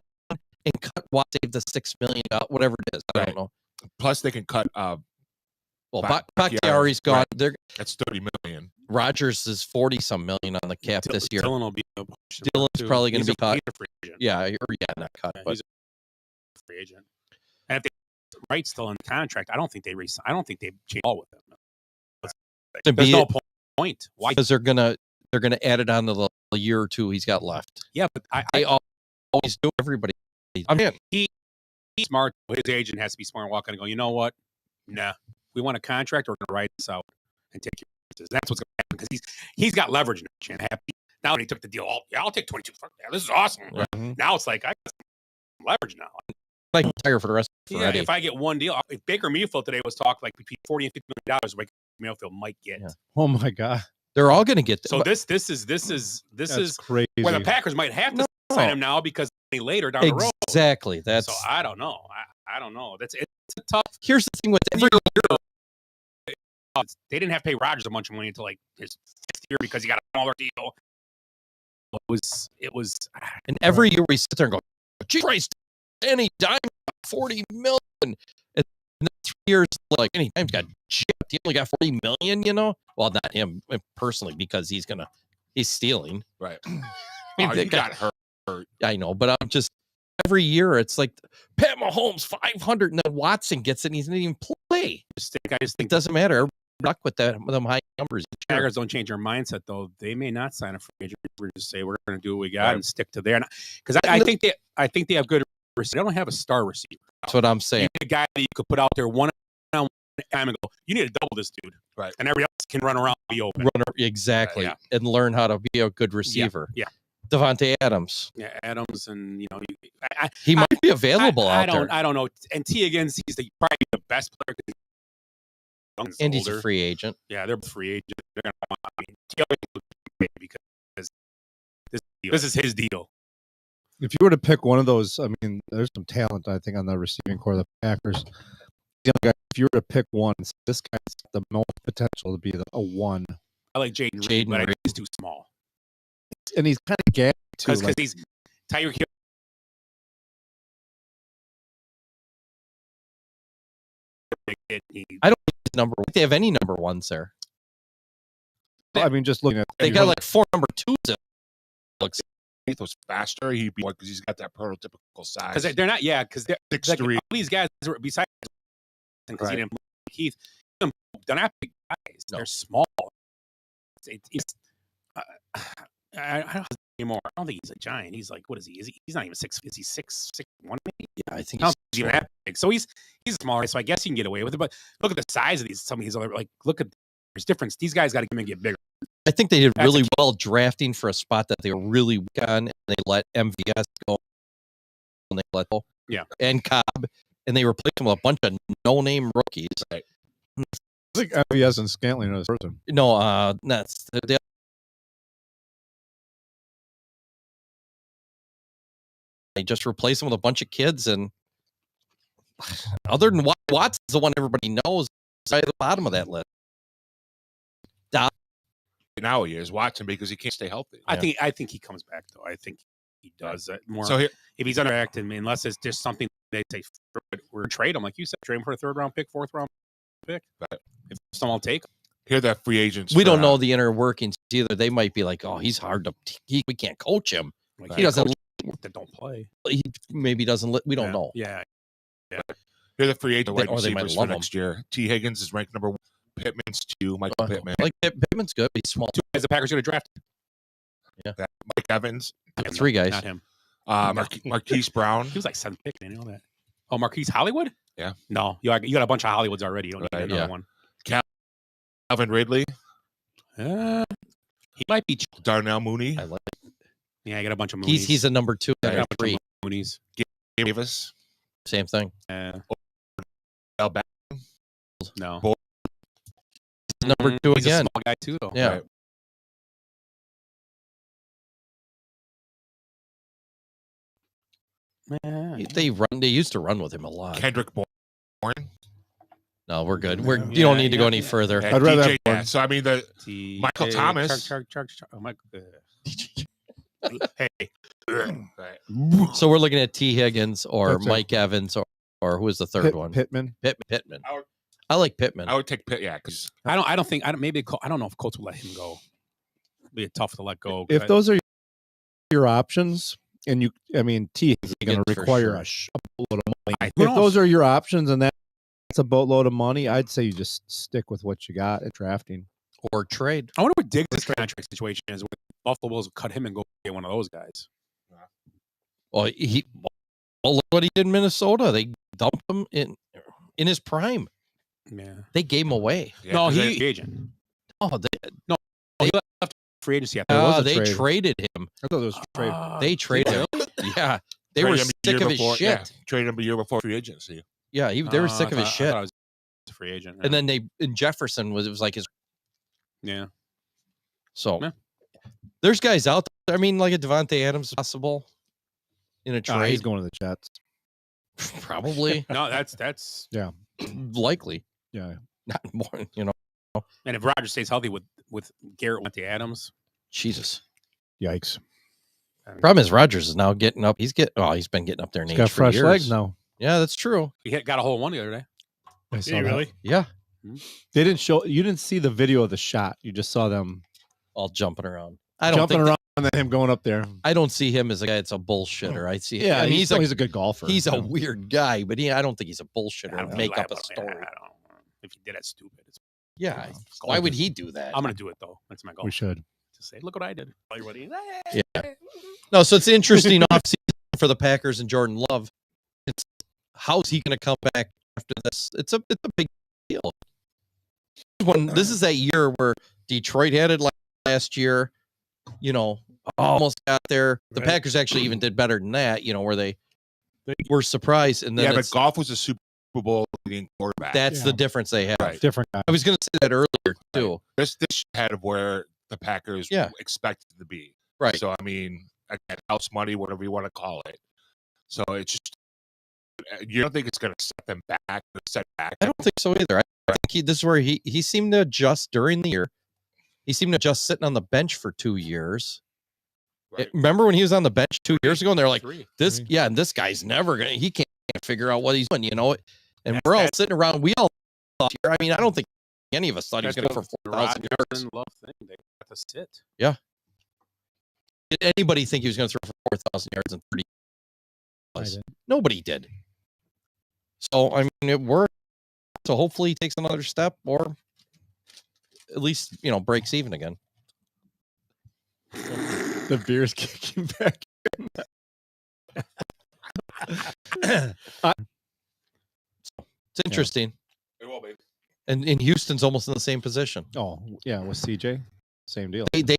and cut save the $6 million, whatever it is. I don't know. Plus, they can cut. Bakhtiari's gone. Right. That's $30 million. Rogers is 40-some million on the cap this year. Dylan will be. Dylan's probably going to be cut. He's a free agent. Yeah, not cut, but he's a free agent. And if they right still in the contract, I don't think they resign. I don't think they change all with him. There's no point. Why? Because they're gonna add it on to the year or two he's got left. Yeah, but I always do. Everybody. I mean, he's smart. His agent has to be smart and walk in and go, you know what? Nah, we want a contract. We're going to write this out and take your business. That's what's going to happen because he's got leverage now. Now he took the deal. I'll take 22. Yeah, this is awesome. Mm-hmm. Now it's like I got some leverage now. I can retire for the rest of Eddie. If I get one deal, if Baker Mayfield today was talking like between $40 and $50 million, Baker Mayfield might get. Yeah. Oh my God. They're all going to get. So this is crazy. where the Packers might have to sign him now because later down the road. Exactly. That's. So I don't know. I don't know. It's a tough. Here's the thing with every year. They didn't have to pay Rodgers a bunch of money until like his 6th year because he got a smaller deal. It was. And every year we sit there and go, "Gee, Christ, any dime, $40 million." And 3 years, like any time's got chipped. He only got $40 million. You know, well, not him personally because he's stealing. Right. He got hurt. I know, but I'm just every year it's like Pat Mahomes 500 and then Watson gets it and he doesn't even play. I just think it doesn't matter. Stuck with them high numbers. Packers don't change their mindset though. They may not sign a free agent. We're just say we're going to do what we got and stick to there. Because I think they have good receivers. They don't have a star receiver. That's what I'm saying. You need a guy that you could put out there one time and go, you need to double this dude, right? And everybody else can run around and be open. Exactly, and learn how to be a good receiver. Yeah. Devontae Adams. Yeah, Adams, and he might be available out there. I don't know. And T. Higgins, he's probably the best player. And he's a free agent. Yeah, they're free agents. They're going to want. I mean, T. Higgins because this is his deal. If you were to pick one of those, I mean, there's some talent I think on the receiving core of the Packers. If you were to pick one, this guy's got the most potential to be a one. I like Jaden Reed, but I think he's too small. And he's kind of gassed too. Because he's Tyreek Hill. I don't think number. They have any number ones there. I mean, just looking at they got like 4 number 2s. Looks he was faster. He'd be because he's got that prototypical size. Because they're not. Yeah, because 6'3". Like, all these guys are besides because he didn't Keith. They're not big guys. No. They're small. I don't know anymore. I don't think he's a giant. He's like, what is he? He's not even 6? Is he 6'1"? Maybe? Yeah, I think he's even that big. So he's smaller. So I guess you can get away with it. But look at the size of some of these other. Like, look at there's difference. These guys got to come and get bigger. I think they did really well drafting for a spot that they were really weak on, and they let MVS go. And they let go. Yeah. And Cobb, and they replaced him with a bunch of no-name rookies. Right. I think MVS and Scantling are the person. No, that's they just replaced him with a bunch of kids, and other than Watson's the one everybody knows right at the bottom of that list. Now he is Watson because he can't stay healthy. I think he comes back though. I think he does that more. So here, if he's underacting, unless it's just something they say we're trade him, like you said, trade him for a 3rd round pick, 4th round pick. Right. If someone will take him. Here, that free agents. We don't know the inner workings either. They might be like, "Oh, he's hard to. We can't coach him. Like, he doesn't. That don't play. He maybe doesn't. We don't know. Yeah. Here, the free agent wide or they might receivers for love next year. T. Higgins is ranked number 1. Pittman's 2. Michael Pittman. Like Pittman's good. He's small. 2 guys the Packers going to draft. Yeah. Mike Evans. 3 guys. Not him. Marquise Brown. He was like 7th pick. I didn't know that. Oh, Marquise Hollywood? Yeah. No, you got a bunch of Hollywoods already. You don't need another one. Calvin Ridley. He might be Darnell Mooney. I like it. Yeah, I got a bunch of Moonies. He's a number 2. I got a bunch 3. of Moonies. Davis. Same thing. No. Number 2 He's again. a small guy too, though. Yeah. Right. They used to run with him a lot. Kendrick Bourne. No, we're good. You don't need to go any further. Yeah, I'd rather DJ, have yeah. Bourne. So I mean Michael Thomas. Hey. Right. So we're looking at T. Higgins or That's Mike Evans or who was the third one? Pittman. Pittman. I like Pittman. I would take Pitt, yeah, because I don't know if Colts will let him go. It'd be tough to let go. If those are your options, and T is going to require a boatload of money. If those are your options, and that's a boatload of money, I'd say you just stick with what you got at drafting or trade. I wonder what Diggs' contract situation is. With Buffalo Bills will cut him and go get one of those guys. Well, look what he did in Minnesota. They dumped him in his prime. Yeah, they gave him away. Yeah, no, he agent. Oh, he left free agency. They traded him. I thought it was trade. They traded him. Yeah, they were sick of his shit. Yeah, traded him a year before free agency. Yeah, they were sick of his shit. I was a free agent. And then Jefferson was like his. Yeah. So there's guys out there. I mean, like a Devontae Adams possible in a trade. He's going to the Jets. Probably. No, that's yeah, likely. Yeah, not more. You know. And if Rodgers stays healthy with Garrett went to Adams, Jesus, yikes. Problem is Rodgers is now getting up. He's been getting up there in age. Got for fresh years. legs now. Yeah, that's true. He got a hole in one the other day. Did he really? Yeah. They didn't show. You didn't see the video of the shot. You just saw them all jumping around. Jumping around and then him going up there. I don't see him as a guy that's a bullshitter. I see. Yeah, I mean, he's a good golfer. He's a weird guy, but I don't think he's a bullshitter. And make up a story. If he did it, stupid. Yeah. Why would he do that? I'm gonna do it though. That's my goal. We should to say, look what I did. Everybody. Yeah. No, so it's an interesting offseason for the Packers and Jordan Love. It's how's he going to come back after this? It's a big deal. This is that year where Detroit had it last year. You know, almost got there. The Packers actually even did better than that. You know, where they were surprised. And then but Goff was a Super Bowl leading quarterback. That's the difference they have. Right. Different. I was going to say that earlier too. This ahead of where the Packers expected to be. Right. So I mean, again, house money, whatever you want to call it. So it's just you don't think it's going to set them back? Set back? I don't think so either. I think this is where he seemed to adjust during the year. He seemed to adjust sitting on the bench for 2 years. Right. Remember when he was on the bench 2 years ago, and they're like, and this guy's never gonna. He can't figure out what he's doing, you know. And we're all sitting around. We all thought here. I mean, I don't think any of us thought he was going to go for 4,000 yards. Love thing. They got to sit. Yeah. Did anybody think he was going to throw for 4,000 yards and 30? Nobody did. So I mean, it worked. So hopefully he takes another step, or at least breaks even again. The beer's kicking back. It's interesting. It will be. And Houston's almost in the same position. Oh yeah, with CJ, same deal. They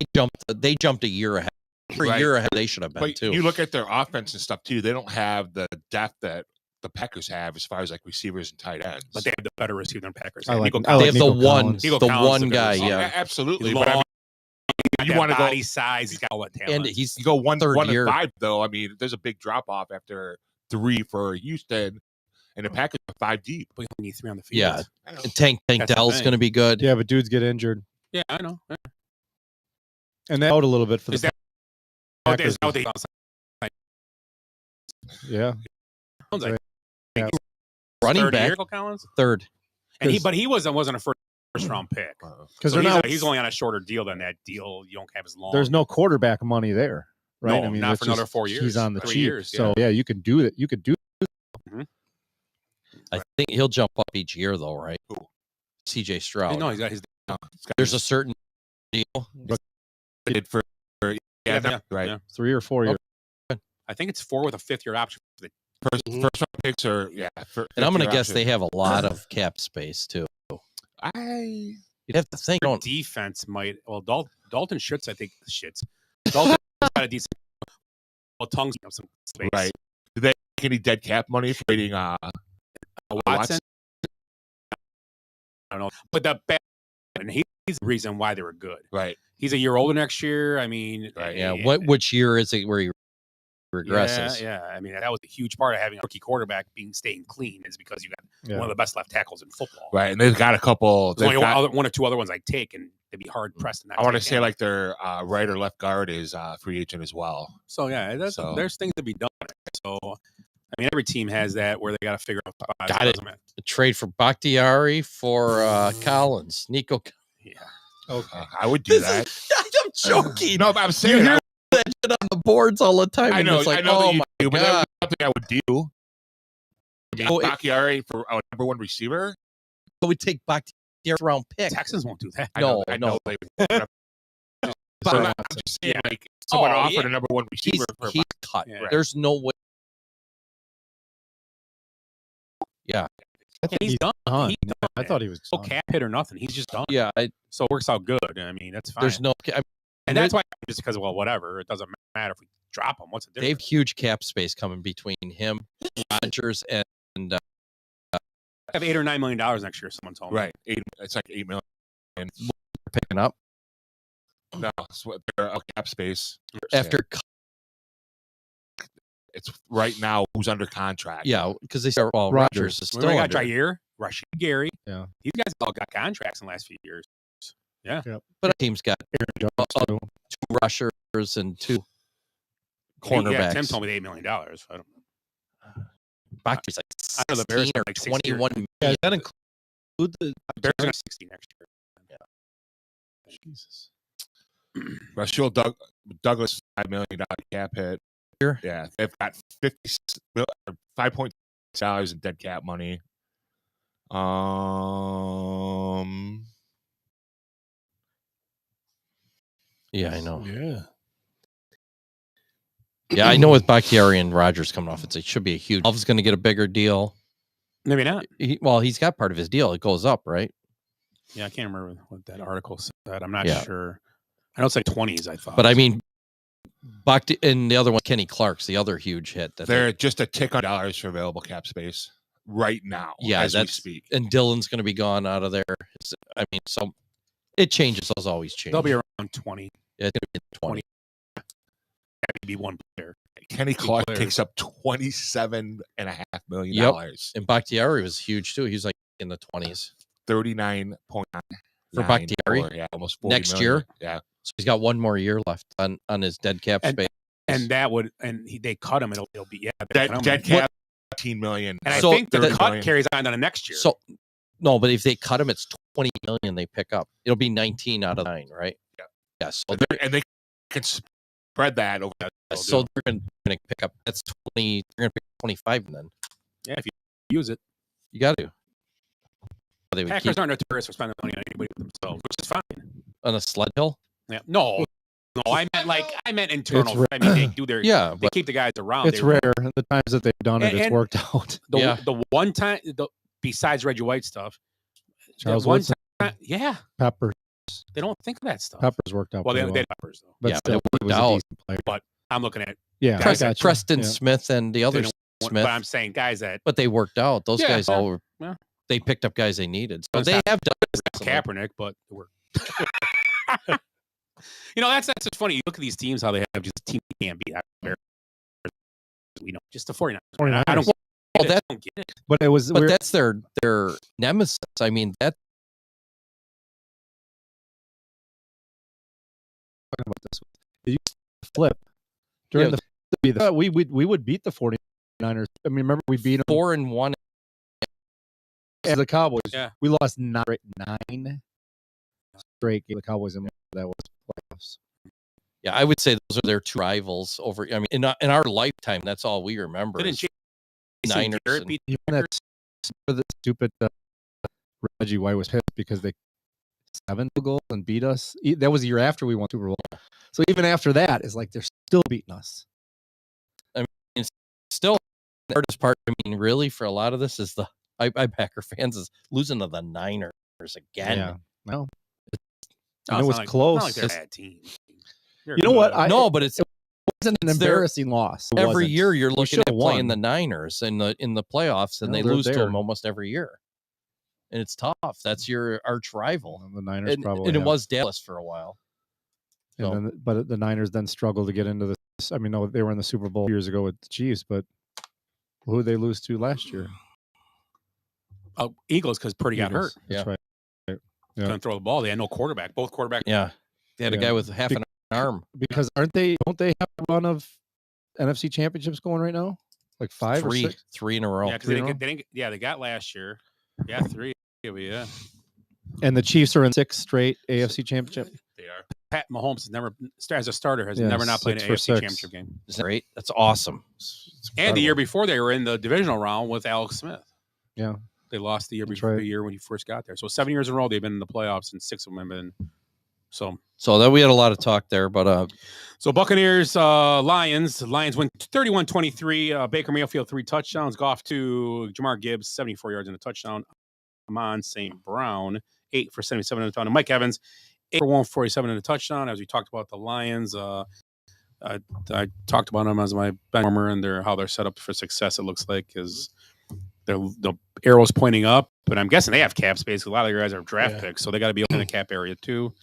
jumped a year ahead. For a year ahead, they should have been But too. you look at their offense and stuff too. They don't have the depth that the Packers have as far as like receivers and tight ends. But they have the better receiver than Packers. They have the one guy. Yeah, absolutely. He's But I long, mean, you want to go body size. He's got all that talent. And he's you go one year. and 5 though. I mean, there's a big drop off after 3 for Houston, and the Packers are 5 deep. But you need 3 on the field. Yeah, and Tank That's the Dell's thing. going to be good. Yeah, but dudes get injured, Yeah, I know. Yeah. and that out a little bit for Is the that Packers. how they Yeah, sounds like yeah. Running third back, year, Collins? third. And he wasn't a first round pick because so they're not. he's only on a shorter deal than that deal. You don't have as long. There's no quarterback money there, right? No, I mean, not that's for another just- 4 years. He's on the 3 cheap, years, so yeah, you can do that. You could do. I think he'll jump up each year, though, right? CJ Stroud. No, he's got his. There's a certain deal. Did for Yeah, right. yeah. 3 or 4 years. I think it's 4 with a 5th year option. First round picks are And I'm going to guess they have a lot of cap space too. You'd have to think. Their defense might. Well, Dalton Schutz, I think Dalton got a decent. Well, Tongue's some space. Right. Do they make any dead cap money for trading Watson? I don't know, but and he's the reason why they were good. Right. He's a year older next year. I mean, Yeah. Which year is it where he regresses. Yeah. I mean, that was a huge part of having a rookie quarterback staying clean is because you got one of the best left tackles in football. Right, and they've got a couple. There's only one or two other ones I'd take, and they'd be hard pressed. I want to say like their right or left guard is free agent as well. So yeah, there's things to be done. So I mean, every team has that where they got to figure out. Got it. A trade for Bakhtiari for Collins, Nico. Yeah. Okay. I would do that. I'm joking. No, but I'm saying you hear that shit on the boards all the time. I know. It's like, I know that oh you my do, but God. that's something I would do. Oh, Bakhtiari for a number one receiver. But we take Bakhtiari round pick. Texans won't do that. I know No. they would. But I'm just saying, like, someone offered a number one receiver for He's cut. Right. There's no way. Yeah. I think he's done. He's done. I thought he was no cap hit or nothing. He's just done. Yeah. So it works out good. I mean, that's fine. There's no. and that's why just because whatever, it doesn't matter if we drop him. What's the They have difference? huge cap space coming between him, Rodgers, and I have $8 or $9 million next year. Someone told me. Right. It's like $8 million. Picking up No, it's what they're cap space after. It's right now who's under contract. Yeah, because they start. Well, Rodgers is still We got under. Jair, Rashid Gary. Yeah. These guys all got contracts in the last few years. Yeah. But our team's got Aaron Jones, too. 2 rushers and 2 Yeah, cornerbacks. Tim told me $8 million. I don't. Bakhtiari's like I know the Bears 16 are or like 21 60 million. That include the Bears are 60 next year. Jesus. Rashul Douglas $5 million cap hit. Here? Yeah, they've got $5.6 in dead cap money. Yeah, I know. Yeah. Yeah, I know with Bakhtiari and Rodgers coming off, it should be a huge. Alv's going to get a bigger deal. Maybe not. He's got part of his deal. It goes up, right? Yeah, I can't remember what that article said. I'm not Yeah. sure. I know it's like 20s, I thought. But I mean, and the other one, Kenny Clark's the other huge hit. That They're just a tick on dollars for available cap space right now. yeah, as we that's speak. and Dylan's going to be gone out of there. I mean, so it changes. Those always change. They'll be around 20. Yeah, it's going to be 20. Maybe one player. Kenny Clark players. takes up $27.5 million. Yep. And Bakhtiari was huge too. He was like in the 20s. 39.9 For Bakhtiari? Yeah, almost 40 Next million. year? Yeah. So he's got one more year left on his dead cap space. And that would, they cut him. It'll be, yeah. Dead cap, $15 million. And I So think the that- cut carries on to the next year. So, no, but if they cut him, it's 20 million they pick up. It'll be 19 out of 9, right? Yeah. Yeah. So And they can spread that over. so they're going to pick up. That's 20. They're going to pick up 25 then. Yeah, if you use it. You got to. They would Packers keep aren't notorious for spending money on anybody but themselves, which is fine. on a sled hill. Yeah. No, I meant internal. I mean, they do their. Yeah, They but keep the guys around. It's rare. The times that they've done it, And- it's and worked out. The one time, besides Reggie White stuff, Charles that one Woodson. time, yeah, Peppers. they don't think of that stuff. Peppers worked out. Well, pretty they had Peppers though. But Yeah, still, but it he was worked a out. decent player. But I'm looking at Yeah, guys I that- got you. Preston Yeah. Smith and the they other don't want- Smith. But I'm saying guys that But they worked out. Those Yeah, guys yeah, all were. yeah. They picked up guys they needed. So But it's they not- have done it's not Kaepernick, but it worked. That's just funny. You look at these teams, how they have just team can't beat. We know just the 49ers. 49ers. I don't. Well, I don't get it. But it was. But we're- that's their nemesis. I mean, that talking about this. It used to flip during Yeah. we would beat the 49ers. I mean, remember we beat them 4-1. as the Cowboys. Yeah. We lost 9 straight games. The Cowboys and that was playoffs. Yeah, I would say those are their 2 rivals over. I mean, in our lifetime, that's all we remember. Didn't is Jason Niners Garrett and- beat Even that stupid Reggie White was pissed because they 7 goals and beat us. That was the year after we won Super Bowl. So even after that, it's like they're still beating us. it's still the hardest part. I mean, really, for a lot of this is the I Packer fans is losing to the Niners again. Yeah. Well, No, and it it's was not like, close. It's not like they're a bad team. They're You know what? good. No, but it's wasn't an it's their- embarrassing loss. It every wasn't. year you're We looking should've at playing won. the Niners in the playoffs, and No, they they're lose to there. them almost every year. And it's tough. That's your arch rival. The Niners And probably. it have. was Dallas for a while. So, But the Niners then struggled to get into the I mean, no, they were in the Super Bowl years ago with the Chiefs, but who did they lose to last year? Oh, Eagles, because Purdy got hurt. That's right. Yeah. Couldn't throw the ball. They had no quarterback. Both quarterbacks. Yeah. They had a guy with half an arm. Because don't they have a run of NFC championships going right now? Like 5 or 6? 3 in a row. Yeah, because they got last year. Yeah, 3. Yeah. And the Chiefs are in 6 straight AFC championship. They are. Pat Mahomes has never, as a starter, has Yeah, never not played an 6 for AFC 6. championship game. Is that great? That's awesome. And the year before, they were in the divisional round with Alex Smith. Yeah. They lost the year before, the year when he first got there. So 7 years in a row, they've been in the playoffs, and 6 of them have been. So that we had a lot of talk there, but So Buccaneers, Lions win 31-23. Baker Mayfield 3 touchdowns. Goff to Jamar Gibbs 74 yards and a touchdown. Amon St. Brown 8 for 77 and a touchdown. And Mike Evans 8 for 147 and a touchdown. As we talked about the Lions, I talked about them as my benchwarmer and how they're set up for success. It looks like is the arrow's pointing up, but I'm guessing they have cap space. A lot of the guys are draft picks, so they got to be in the cap area too.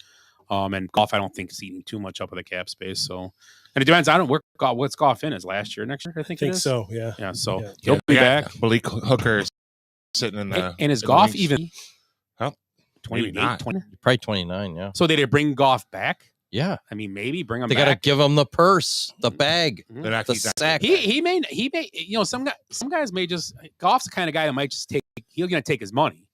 And Goff, I don't think is eating too much up of the cap space. So, and it depends. I don't work. What's Goff in? Is last year, next year? I think it is. So. Yeah. Yeah. So he'll be back. Malik Hooker sitting in the. And is Goff even? Huh? 28, 20? Probably 29. Yeah. So they did bring Goff back. Yeah. I mean, maybe bring him. They back. got to give him the purse, the bag, the sack. He may. Some guys may just. Goff's the kind of guy that might just take. He's going to take his money,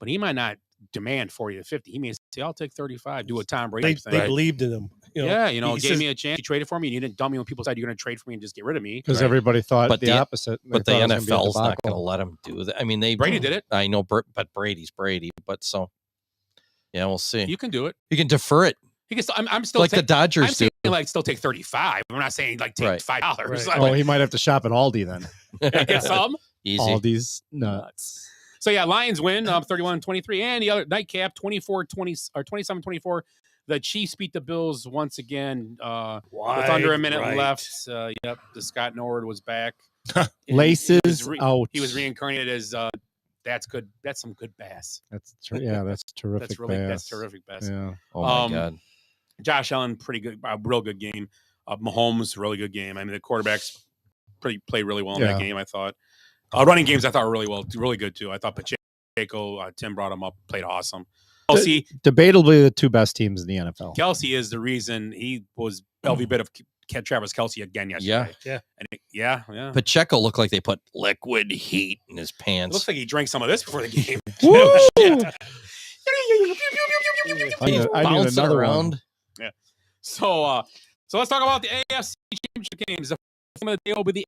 but he might not demand 40 to 50. He may say, "I'll take 35." Do a Tom Brady thing. They believed in him. Gave me a chance. He traded for me. And you didn't dump me when people said you're going to trade for me and just get rid of me. Because everybody thought the opposite. But the NFL's not going to let him do that. I mean, Brady did it. I know, but Brady's Brady. But yeah, we'll see. You can do it. You can defer it. He can. I'm still like the Dodgers I'm saying do. Like still take 35. I'm not saying like take $5. Right. Oh, he might have to shop at Aldi then. Get some. Easy. Aldi's nuts. So yeah, Lions win 31-23, and the other nightcap 27-24. The Chiefs beat the Bills once again with under a minute left. The Scott Norwood was back. Laces out. He was reincarnated as that's good. That's some good bass. That's terrific. That's terrific bass. Yeah. Oh my God. Josh Allen, pretty good, real good game. Mahomes, really good game. I mean, the quarterbacks played really well in that game. I thought. Running games, I thought were really good too. I thought Pacheco, Tim brought him up, played awesome. Kelsey, debatably the 2 best teams in the NFL. Kelsey is the reason he was LV bit of Travis Kelsey again yesterday. Yeah. Pacheco looked like they put liquid heat in his It pants. looks like he drank some of this before the game. He's bouncing around. Yeah. So let's talk about the AFC Championship games. The game of the day will be the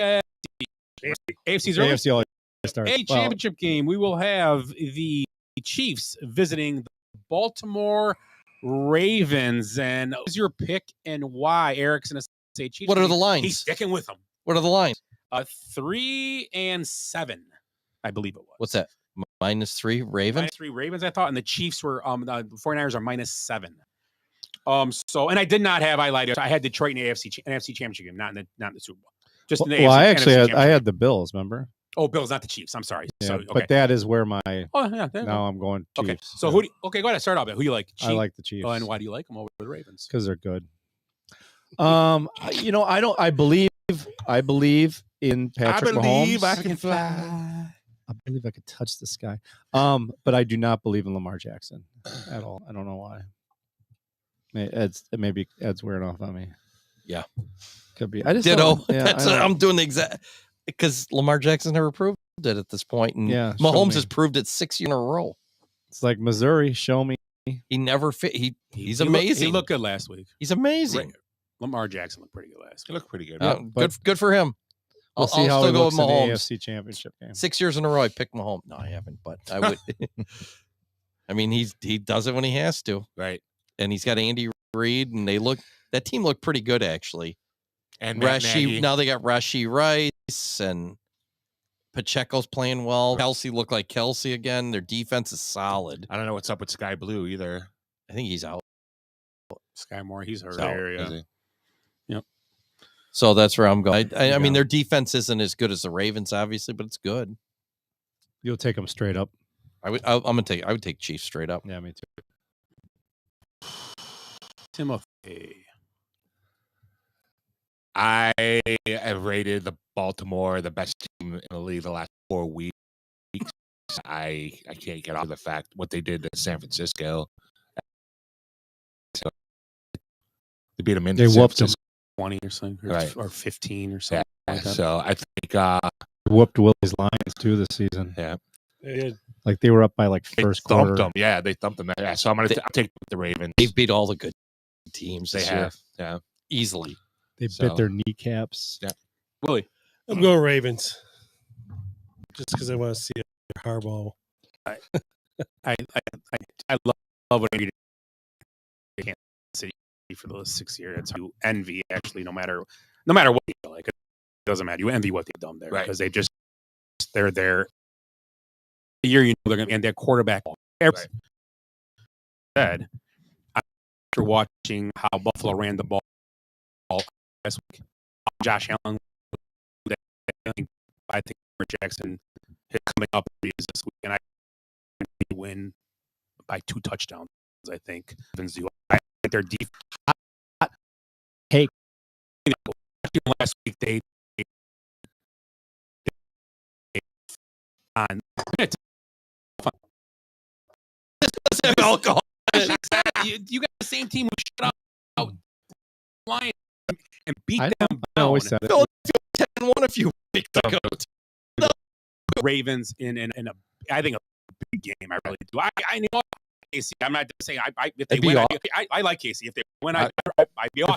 AFC's early. AFC start. A championship game. We will have the Chiefs visiting the Baltimore Ravens. And who's your pick and why? Eric's going to say Chiefs. What are the lines? He's sticking with them. What are the lines? 3 and 7, I believe it was. What's that? -3 Ravens? -3 Ravens, I thought. And the Chiefs were, the 49ers are -7. And I did not have highlighted. I had Detroit in the NFC Championship game, not in the Super Bowl. Just in the AFC, I had the Bills, remember? Oh, Bills, not the Chiefs. I'm sorry. Yeah, So, okay. But that is where my. Oh, yeah. Now I'm going Chiefs. Okay. So go ahead. Start off. Who you like? I like the Chiefs. Oh, and why do you like them over the Ravens? Because they're good. I believe in Patrick Mahomes. I can fly. I believe I could touch the sky. But I do not believe in Lamar Jackson at all. I don't know why. Maybe Ed's wearing off on me. Yeah. Could be. I just ditto. Yeah, I'm doing the exact because Lamar Jackson never proved it at this point, and Mahomes has proved it 6 years in a row. It's like Missouri. Show me. He never fit. He's amazing. He looked good last week. He's amazing. Lamar Jackson looked pretty good last week. He looked pretty good. Good for him. We'll see how he looks in the AFC Championship game. 6 years in a row, I picked Mahomes. No, I haven't, but I would. I mean, he does it when he has to, right? And he's got Andy Reid, and that team looked pretty good actually. And now they got Rashee Rice and Pacheco's playing well. Kelsey looked like Kelsey again. Their defense is solid. I don't know what's up with Sky Blue either. I think he's out. Sky Moore, he's hurt. Yep. So that's where I'm going. I mean, their defense isn't as good as the Ravens, obviously, but it's good. You'll take them straight up. I would take Chiefs straight up. Yeah, me too. Timothy. I have rated the Baltimore the best team in the league the last 4 weeks. I can't get off the fact what they did to San Francisco. So they beat them in They San whooped them Francisco. 20 or something, Right. or 15 or something like that. So I think Whooped Willie's Lions too this season. Yeah. Like they were up by like they first thumped quarter. them. Yeah, they thumped them. Yeah, so I'm gonna take the Ravens. They've beat all the good teams. They this year. have. Yeah. Easily. They So- bit their kneecaps. Yeah. Willie. I'm going Ravens. Just because I want to see a Harbaugh. I love what you did in Kansas City for those 6 years. It's you envy actually, no matter what you feel like. It doesn't matter. You envy what they've done there Right. because they're there. The year you know they're going to end their quarterback. Said after watching how Buffalo ran the ball last week, Josh Allen. I think Jackson is coming up is this week, and I win by 2 touchdowns. I think. I think their defense. Hey, last week they on alcohol. You got the same team who shut out Lions and beat them. I always said it. 10-1 a few weeks ago. Ravens in a I think a big game. I really do. I know Casey. I'm not saying if they win. I like Casey. If they win, I'd be awesome.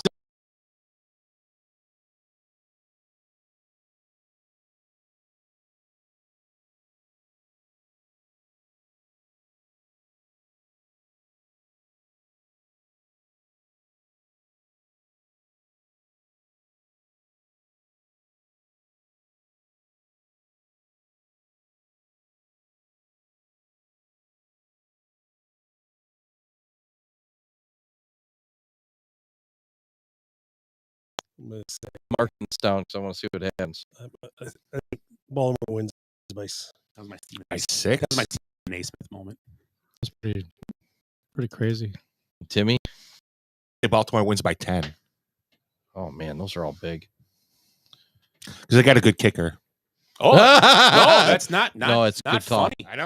I'm going to say Marking this down because I want to see what happens. I think Baltimore wins by That was my Stephen by 6. That was my Stephen A. Smith moment. That's pretty crazy. Timmy? Baltimore wins by 10. Oh, man, those are all big. Because they got a good kicker. Oh, no, that's not no, it's not good call. funny. I know.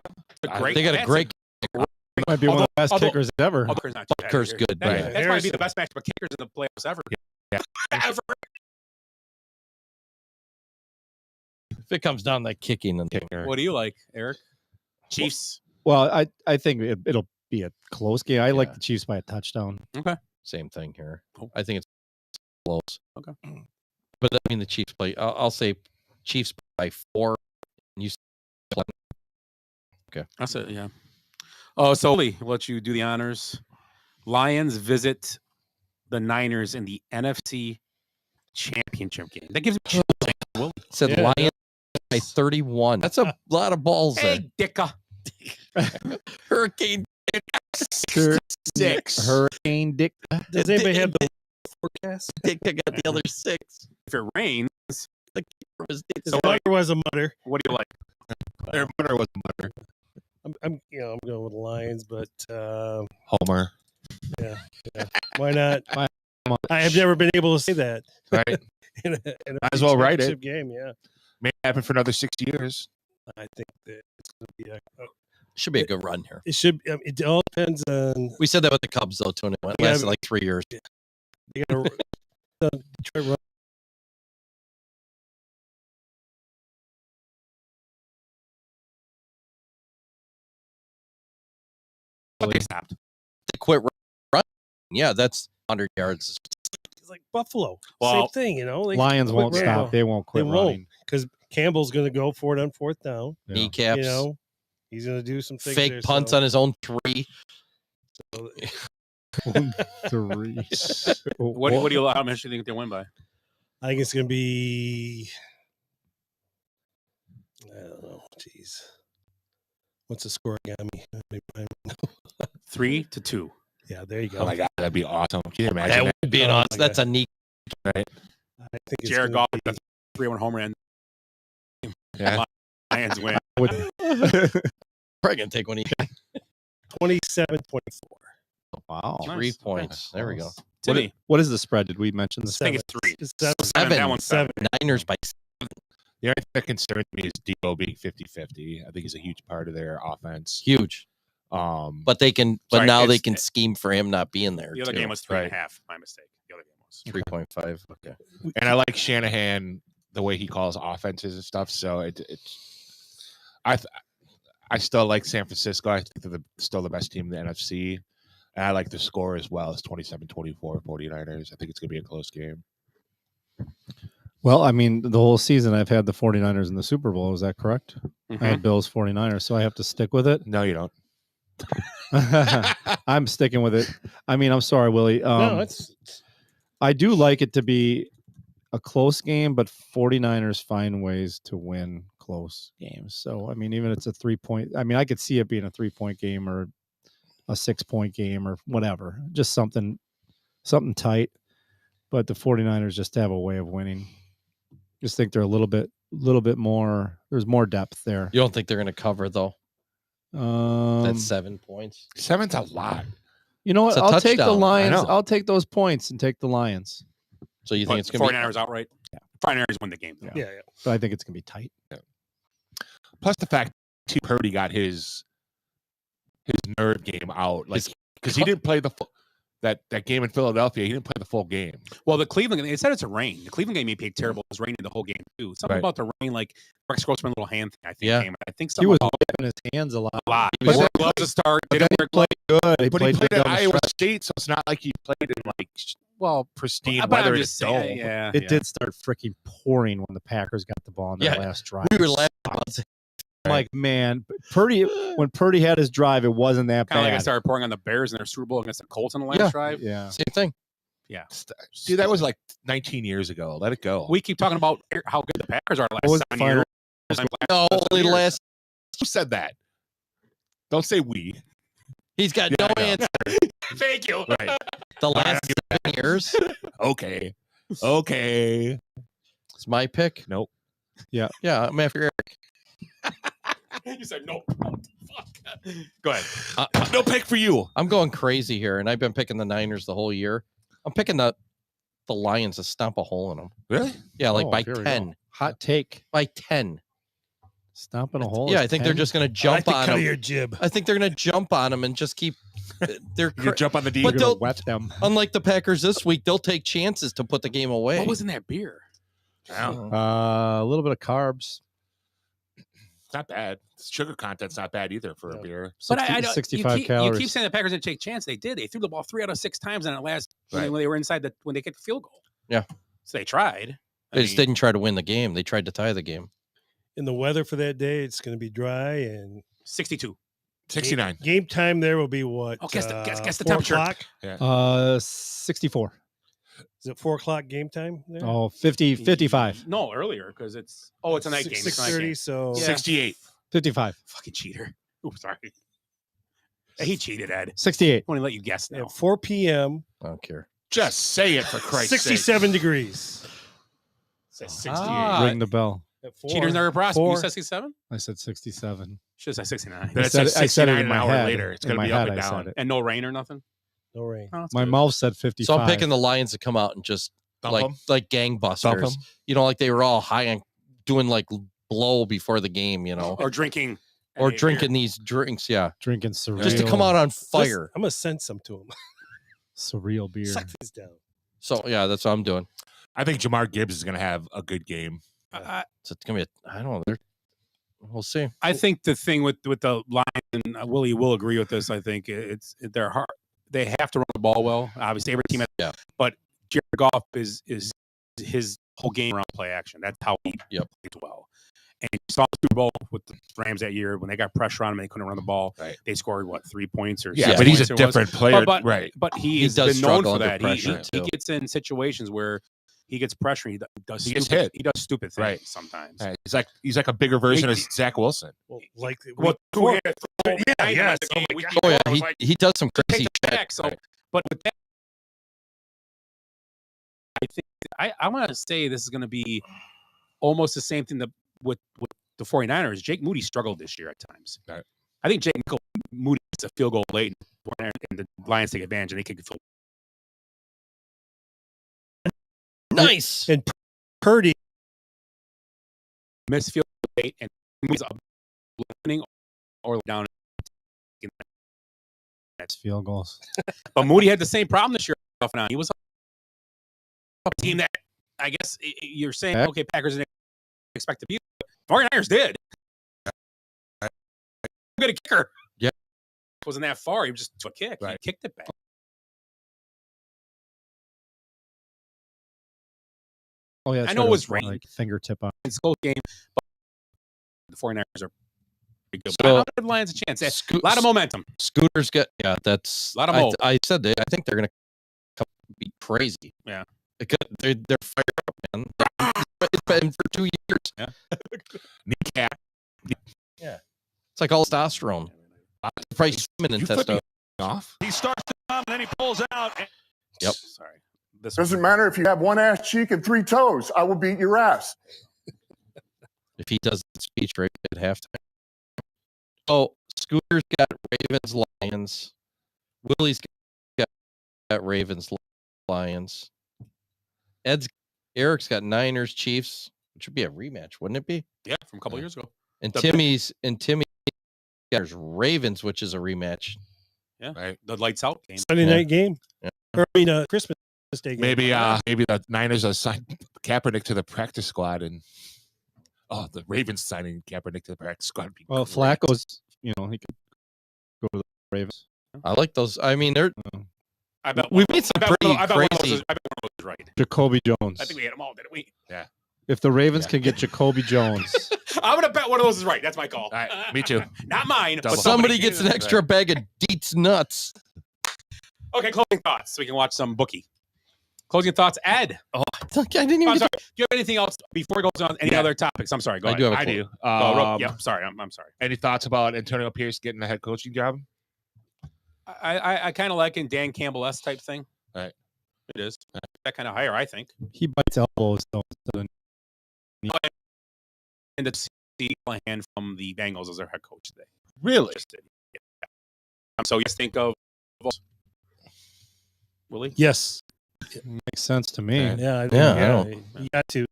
They got a great kicker. Might be one of the best kickers ever. Butker's not too bad Butker's either. good, That- right. That's probably be the best matchup of kickers in the playoffs ever. Yeah. Ever. If it comes down to that kicking and kicker. What do you like, Eric? Chiefs. Well, I think it'll be a close game. I like the Chiefs by a touchdown. Okay. Same thing here. Oh. I think it's close. Okay. But I mean, the Chiefs play. I'll say Chiefs by 4. And you play. Okay. That's it. Yeah. Oh, so Lee, I'll let you do the honors. Lions visit the Niners in the NFC Championship game. That gives me chills. Willie. Said Yeah. Lions by 31. That's a lot of balls Hey, Dicka. there. Hurricane Six. Hurricane Dick. Does anybody have the forecast? Dick got the other 6. If it rains, The keeper was Dick. So, Mutter was a mutter. what do you like? Their mutter was mutter. I'm going with the Lions, but Homer. yeah. Why not? I have never been able to say that. Right. in a Might as well write it. championship game. Yeah, May happen for another 60 years. I think that it's going to be Should be a good run here. it should. It all depends on. We said that with the Cubs though, too, and it went Yeah, lasted like 3 years. They got Detroit run. They stopped. They quit running. Yeah, that's 100 yards. It's like Buffalo. Well, Same thing, you know. They Lions quit won't running. stop. They won't They quit won't running. because Campbell's going to go for it on 4th down. Yeah. Kneecaps. You know, he's going to do some things Fake there, punts so- on his own 3. so- 3. What do you how much do you think they win by? I think it's going to be. I don't know. Jeez. What's the score again? 3-2. Yeah, there you go. Oh my God, that'd be awesome. Can you imagine That that? would be an Oh, awesome. my That's God. a neat. Right? I think it's Jared gonna Goff, be- that's 3-1 home run. Yeah. Lions win. Probably gonna take one. 27-24. Wow. 3 points. There we go. Timmy. What is the spread? Did we mention the I think spread? it's 3. That one's 7. Niners by 7. The only thing that concerns me is Debo being 50-50. I think he's a huge part of their offense. Huge. But they can. But Sorry, now they it's- can scheme for him not being there. The other too. game was 3.5. My mistake. The other game was 3.5. Okay. And I like Shanahan the way he calls offenses and stuff. So I still like San Francisco. I think they're still the best team in the NFC. And I like the score as well. It's 27-24 49ers. I think it's going to be a close game. Well, I mean, the whole season I've had the 49ers in the Super Bowl. Is that correct? I had Bills 49ers, so I have to stick with it. No, you don't. I'm sticking with it. I mean, I'm sorry, Willie. I do like it to be a close game, but 49ers find ways to win close games. So, I mean, even if it's a 3-point, I mean, I could see it being a 3-point game or a 6-point game or whatever, just something tight. But the 49ers just have a way of winning. Just think they're a little bit more. There's more depth there. You don't think they're going to cover though? That's 7 points. 7's a lot. You know what? It's a I'll take the touchdown. Lions. I know. I'll take those points and take the Lions. So you think it's going to be 49ers outright? Yeah. 49ers win the game. Though. Yeah. But I think it's going to be tight. Yeah. Plus the fact T. Purdy got his nerve game out, like because he didn't play that game in Philadelphia. He didn't play the full game. Well, the Cleveland game, they said it's a rain. The Cleveland game he played terrible. It was raining the whole game too. Something Right. about the rain, like Rex Grossman little hand thing. I think Yeah. came. I think He something was about whipping his hands a lot. a lot. He But wore then- gloves to start. But Didn't then wear he played good. He But he played good at down the Iowa stretch. State, so it's not like he played in like well pristine but weather I'm in a just saying, dome. yeah, It yeah. did start freaking pouring when the Packers got the ball in their last drive. We were laughing about it. I'm like, man, when Purdy had his drive, it wasn't that Kind of like I bad. started pouring on the Bears in their Super Bowl against the Colts on the last drive. Yeah. Same thing. Yeah. Dude, that was like 19 years ago. Let it go. We keep talking about how good the Packers are the What was last the 7 years. No, only years. last. Who said that? Don't say we. He's got Yeah, no I know. answer. Thank you. Right. The last 7 years. Okay. It's my pick. Nope. Yeah. Yeah, I'm after Eric. You said no. Fuck. Go ahead. No pick for you. I'm going crazy here, and I've been picking the Niners the whole year. I'm picking the Lions to stomp a hole in them. Really? Yeah, like Oh, by here we go. 10. Hot take. By 10. Stomping a hole. Yeah, is I think they're 10? just going to I jump like the on cut of them. your jib. I think they're going to jump on them and just keep. They're You jump on the D. But You're gonna they'll- wet them. unlike the Packers this week, they'll take chances to put the game away. What was in that beer? A little bit of carbs. It's not bad. Sugar content's not bad either for a beer. But I don't, 65 you calories. keep saying the Packers didn't take chance. They did. They threw the ball 3 out of 6 times in that last Right. when they were inside when they kicked the field goal. Yeah. So they tried. They just didn't try to win the game. They tried to tie the game. And the weather for that day, it's going to be dry and 62. 69. game time there will be what? Oh, guess the 4 temperature. o'clock? 64. Is it 4 o'clock game time there? Oh, 55. No, earlier because it's a night game. It's a night 6:30, game. so 68. 55. Fucking cheater. Oh, sorry. He cheated, Ed. 68. I want to let you guess now. at 4 p.m., I don't care. Just say it for Christ's sake. 67 degrees. Says 68. Ring the bell. At 4, Cheaters never prosper. You 4, said 67? I said 67. Should have said 69. Then it said says it- I said it 69 in an my hour head. later. It's In going to my be up head, and I said down. it. And no rain or nothing? no rain. Oh, that's My good. mouth said 55. So I'm picking the Lions to come out and just Thump 'em? like Thump gangbusters. 'em? You know, like they were all high and doing like blow before the game. You know, Or drinking. or any drinking these drinks. Yeah, Drinking surreal. just to come out on fire. I'm going to send some to him. Surreal beer. Suck this down. So yeah, that's what I'm doing. I think Jamar Gibbs is going to have a good game. So it's gonna be. I don't know. We'll see. I think the thing with the Lions, and Willie will agree with this. I think they're hard. They have to run the ball well. Obviously, every team has. Yeah. But Jared Goff is his whole game around play action. That's how he plays well. And you saw the Super Bowl with the Rams that year when they got pressure on him and they couldn't run the ball. Right. They scored 3 points or Yeah, 6 but he's points a it was. different player, But right? But he He has does been known struggle for under that. pressure, He too. gets in situations where he gets pressure. He does He gets stupid, hit. He does stupid things Right. sometimes. Right. He's like a bigger version of Zach Wilson. Well, like, What? yeah, Yeah, yes. Oh yeah, he does some take crazy the shit. back. So, but with that, I think I want to say this is going to be almost the same thing that with the 49ers. Jake Moody struggled this year at times. Right. I think Jake Moody gets a field goal late. and the Lions take advantage and they kick the field. Nice. And Purdy Missed field late and moves up, opening or down. That's field goals. But Moody had the same problem this year. He was a team that I guess you're saying, okay, Packers didn't expect to beat. 49ers did. Good a kicker. Yeah. Wasn't that far. He was just a kick. Right. He kicked it back. Oh yeah, I that's know right, it was rain. like fingertip on. It's a close game, but the 49ers are pretty good. So, But I don't give the Lions a chance. A lot of momentum. Scooters get that's a lot of hope. I said I think they're gonna be crazy. Yeah. They're fired up, man. It's been for 2 years. Yeah. Kneecap. Yeah. It's like all testosterone. Probably swimming in testosterone. Off. He starts to come and then he pulls out. Yep. Sorry. Doesn't matter if you have one ass cheek and 3 toes. I will beat your ass. If he does the speech right at halftime. Oh, Scooter's got Ravens, Lions. Willie's got Ravens, Lions. Eric's got Niners, Chiefs, which would be a rematch, wouldn't it be? Yeah, from a couple years ago. And Timmy's got Ravens, which is a rematch. Yeah, right. The lights out game. Sunday night game. Yeah. Or, I mean, Christmas Day game. Maybe the Niners assigned Kaepernick to the practice squad, and the Ravens signing Kaepernick to the practice squad. Would be Well, great. Flacco's, he could go to the Ravens. I like those. I mean, they're. I bet we made some pretty I bet one of those crazy. is, I bet one of those is right. Jacoby Jones. I think we had them all, didn't we? Yeah. If the Ravens can get Jacoby Jones, I'm gonna bet one of those is right. That's my call. All right, me too. Not mine. Double. But Somebody gets an extra bag of Deets nuts. Okay, closing thoughts. So we can watch some bookie. Closing thoughts, Ed. Oh, I didn't even. I'm sorry. Do you have anything else before it goes on? Any other topics? I'm sorry. Go ahead. I do. Yeah, sorry. I'm sorry. Any thoughts about Antonio Pierce getting the head coaching job? I kind of like in Dan Campbell-esque type thing. Right. It is. That kind of hire, I think. he bites elbows. Though, And to see Callahan from the Bengals as their head coach today. Really? Yeah. So you think of Willie? Yes. makes sense to me. Yeah. I don't. You got to.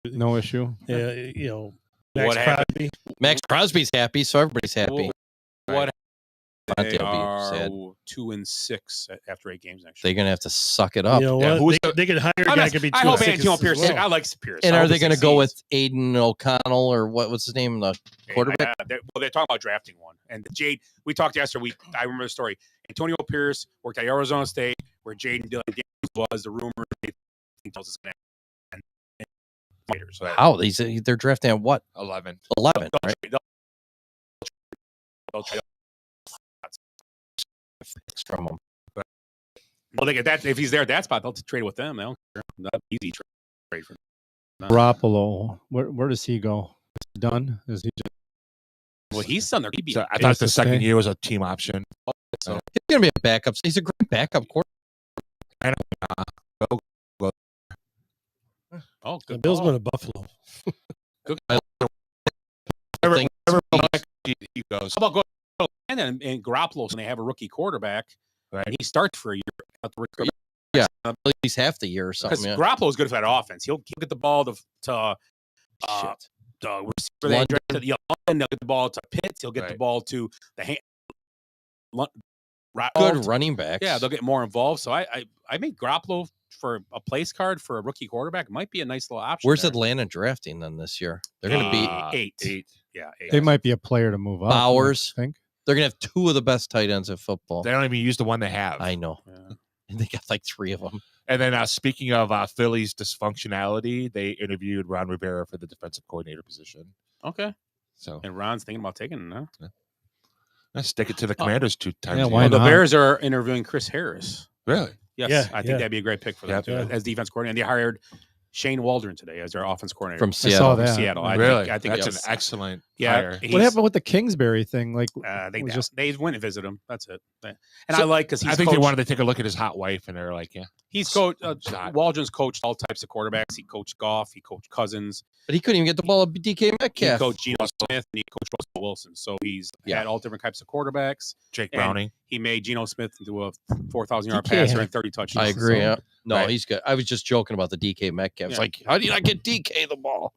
No issue. Yeah. Max What happened? Crosby. Max Crosby's happy, so everybody's happy. What? They Monte will be are sad. 2-6 after 8 games next year. They're gonna have to suck it up. You know Yeah, what? who's They could hire a I'm guy not- could be I hope 2-6 Antonio as Pierce. well. I like Pierce. And I are hope they he going to go with succeeds. Aiden O'Connell or what's his name, the quarterback? They're talking about drafting one. And Jade, we talked yesterday. I remember the story. Antonio Pierce worked at Arizona State, where Jaden Dillon was the rumor. He tells us going to later. So How they're drafting at what? 11. 11, right? they'll trade From them. Well, they get that if he's there at that spot, they'll trade with them. They don't care. That's easy trade for them. Garoppolo, where does he go? Is he done? Is he just Well, he's on there. He'd be So I thought the to second stay? year was a team option. so. He's going to be a backup. He's a great backup quarterback. I know. Oh, The good. Bills ball. went to Buffalo. Good. Think- He goes. How about go and then and Garoppolo when they have a rookie quarterback Right. and he starts for a year at the rookie Yeah, at least half the year or because something. Yeah. Garoppolo is good for that offense. He'll get the ball to Shit. the receiver they London. drafted. London. They'll get the ball to Pitts. He'll get the Right. ball to the hand. Good running backs. Yeah, they'll get more involved. So I made Garoppolo for a place card for a rookie quarterback. Might be a nice little option. Where's there. Atlanta drafting them this year? They're going to be eight. Yeah, 8. They might be a player to move up. Bowers. I think. They're going to have 2 of the best tight ends in football. They don't even use the one they have. I know. Yeah. And they got like 3 of them. And then speaking of Philly's dysfunctionality, they interviewed Ron Rivera for the defensive coordinator position. Okay. So And Ron's thinking about taking it, huh? let's stick it to the Commanders 2 times. Yeah, a why year. Well, the not? Bears are interviewing Chris Harris. Really? Yes, Yeah, I think yeah. that'd be a great pick for them Yep. too, Yeah. as defense coordinator. And they hired Shane Waldron today as their offense coordinator From saw Seattle. that. Seattle. I Really? think That's it's an excellent. Yeah. What happened with the Kingsbury thing? Like, They was they went and visit him. That's it. And I like because I think they wanted to take a look at his hot wife, and they're like, yeah. He's coached. Waldron's coached all types of quarterbacks. He coached Goff. He coached Cousins. But he couldn't even get the ball at DK Metcalf. He coached Geno Smith and he coached Russell Wilson. So he's had all different types of quarterbacks. Jake And Browning. He made Geno Smith into a 4,000-yard DK passer and 30 touchdowns. I agree. So, No, he's good. I was just joking about the DK Metcalf. It's like, how do you not get DK the ball?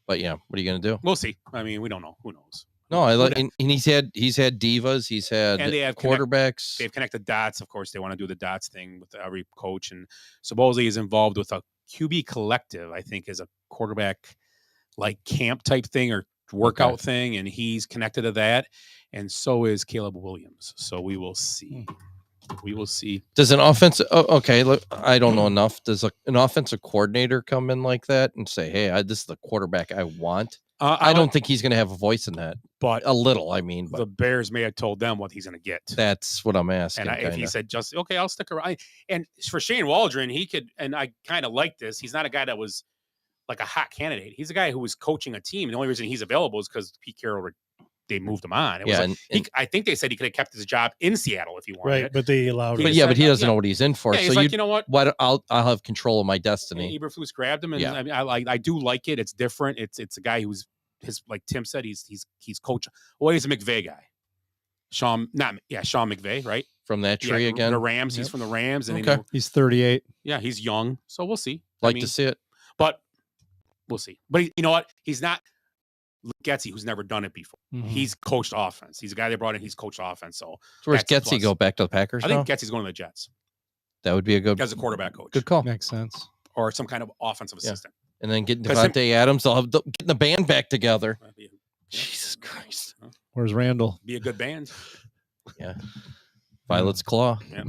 But yeah, what are you going to do? We'll see. I mean, we don't know. Who knows? No, I like, and he's had divas. He's had And they have quarterbacks. They've connected dots. Of course, they want to do the dots thing with every coach. And supposedly he's involved with a QB collective, I think, is a quarterback like camp type thing or workout thing. And he's connected to that. And so is Caleb Williams. So we will see. We will see. Does an offensive? Oh, okay, look, I don't know enough. Does an offensive coordinator come in like that and say, "Hey, this is the quarterback I want"? I don't think he's going to have a voice in that, but a little. I mean, the Bears may have told them what he's going to get. That's what I'm asking. And if he said, "Just okay, I'll stick around," and for Shane Waldron, he could. And I kind of like this. He's not a guy that was like a hot candidate. He's a guy who was coaching a team. And the only reason he's available is because Pete Carroll. They moved him on. It was I think they said he could have kept his job in Seattle if he wanted. Right, but they allowed. But he doesn't know what he's in for. Yeah, so like, you know what? I'll have control of my destiny. Eberflus grabbed him, and I mean, I do like it. It's different. It's a guy who's like Tim said. He's coach. Well, he's a McVay guy. Sean McVay, right? From that tree again. The Rams. He's from the Rams, and he's 38. Yeah, he's young, so we'll see. To see it, but we'll see. But you know what? He's not. Getsy, who's never done it before. Mm-hmm. He's coached offense. He's a guy they brought in. He's coached offense. So where's Getsy go back to the Packers? I think Getsy's going to the Jets. That would be a good as a quarterback coach. Good call. Makes sense. Or some kind of offensive assistant. And then getting Devontae Adams, they'll have getting the band back together. Jesus Christ. Where's Randall? Be a good band. Yeah. Violet's Claw. Yeah.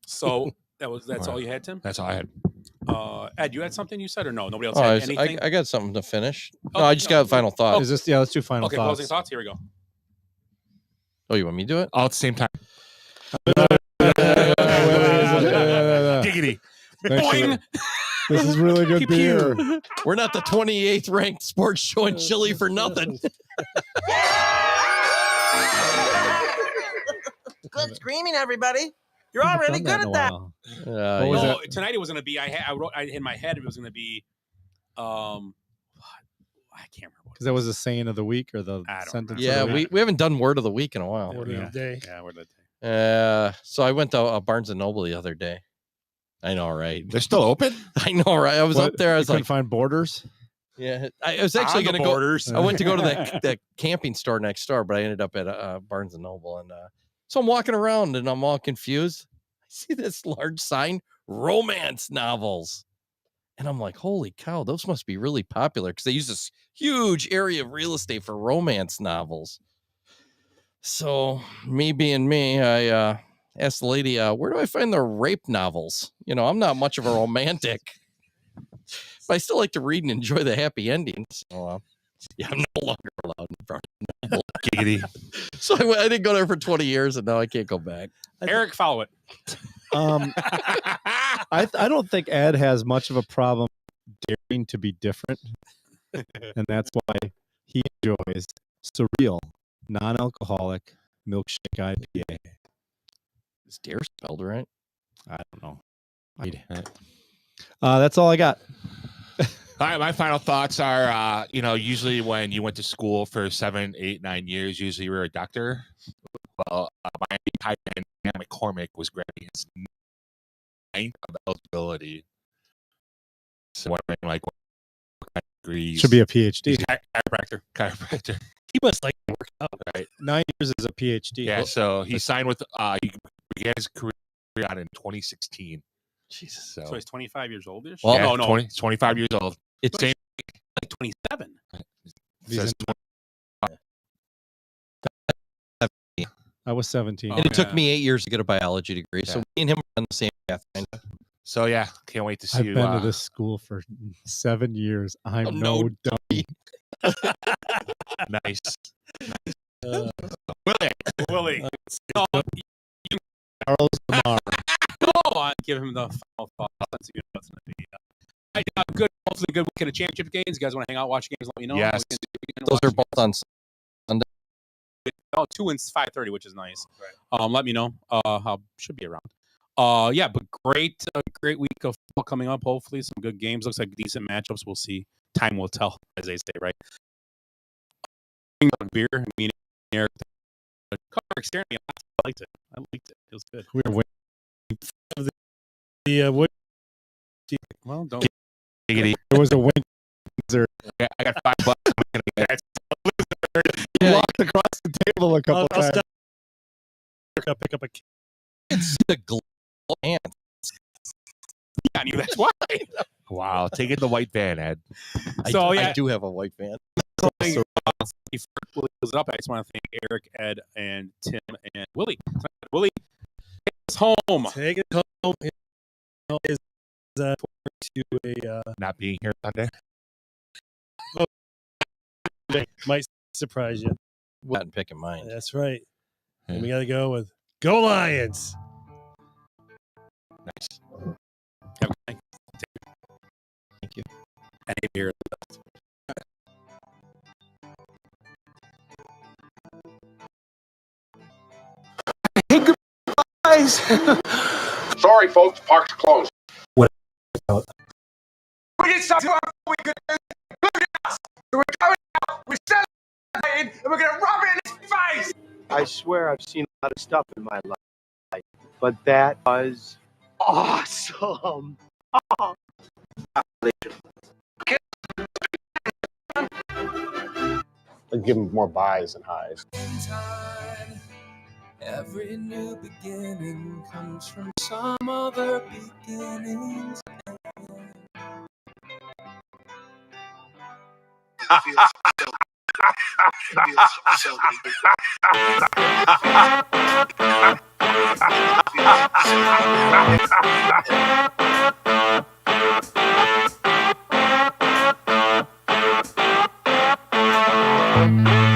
So that's all you had, Tim? That's all I had. Ed, you had something you said or no? Nobody else had anything? I got something to finish. No, I just got final thoughts. Is this? Yeah, let's do final thoughts. Closing thoughts. Here we go. Oh, you want me to do it? All at the same time. Giggity. Boing. This is really good beer. We're not the 28th ranked sports show in Chile for nothing. Good screaming, everybody. You're all really good at that. Tonight it was going to be. I wrote in my head it was going to be. I can't remember because that was the saying of the week or the sentence. Yeah, of the week. we haven't done word of the week in a while. Word of the day. Yeah, word of the day. So I went to Barnes and Noble the other day. I know, right? They're still open. I know, right? I was up there. I was couldn't find Borders. Yeah, I was actually going to go. I went to go to that camping store next door, but I ended up at Barnes and Noble, and so I'm walking around and I'm all confused. I see this large sign, romance novels, and I'm like, holy cow, those must be really popular because they use this huge area of real estate for romance novels. So me being me, I asked the lady, where do I find the rape novels? You know, I'm not much of a romantic. But I still like to read and enjoy the happy endings. So, yeah, I'm no longer allowed in front of Giggity. So I didn't go there for 20 years, and now I can't go back. Eric, follow it. I don't think Ed has much of a problem daring to be different, and that's why he enjoys Surreal, non-alcoholic milkshake IPA. Is dare spelled right? I don't know. That's all I got. All right, my final thoughts are, usually when you went to school for 7, 8, 9 years, usually you were a doctor. Well, my tight end, McCormick, was grabbing his 9th of eligibility. So wondering, like, what kind of degrees? Should be a PhD. Chiropractor. He must like to work out. Right. 9 years is a PhD. Yeah, so he signed with, he began his career out in 2016. Jesus. So he's 25 years old-ish? Well, yeah, no. 25 years old. It's like 27. I was 17. And it took me 8 years to get a biology degree. So me and him are on the same path. So, yeah, can't wait to see I've you. been to this school for 7 years. I'm no dummy. Nice. Willie. Charles Lamar. Go on. Give him the final thoughts. That's good. Hopefully, good weekend of championship games. You guys want to hang out, watch games? Let me know. Yes. Those are both on 2 and 5:30, which is nice. Let me know. I should be around. Yeah, but great week of football coming up. Hopefully, some good games. Looks like decent matchups. We'll see. Time will tell, as they say, right? Beer. I mean, Eric, staring at me. I liked it. It was good. We're waiting for the what? Well, don't. There was a Windsor. I got $5. He walked across the table a couple I'll times. stop. I'll pick up a. It's the glance. Yeah, I knew that's why. Wow, take it the white van, Ed. So I do have a white van. Before Willie goes up, I just want to thank Eric, Ed, and Tim, and Willie. Willie, take us home. Take it home. Is to a Not being here Sunday. might surprise you. Well, I'm picking mine. That's right. And we got to go with Go Lions. Nice. Have a good night. Thank you. And a beer. Sorry, folks, park's closed. What? We did something we could do. Look at us. So we're coming out, we're celebrating, and we're gonna rub it in his face. I swear I've seen a lot of stuff in my life, but that was awesome. Oh. I'd give him more buys and highs. Every new beginning comes from some other beginnings.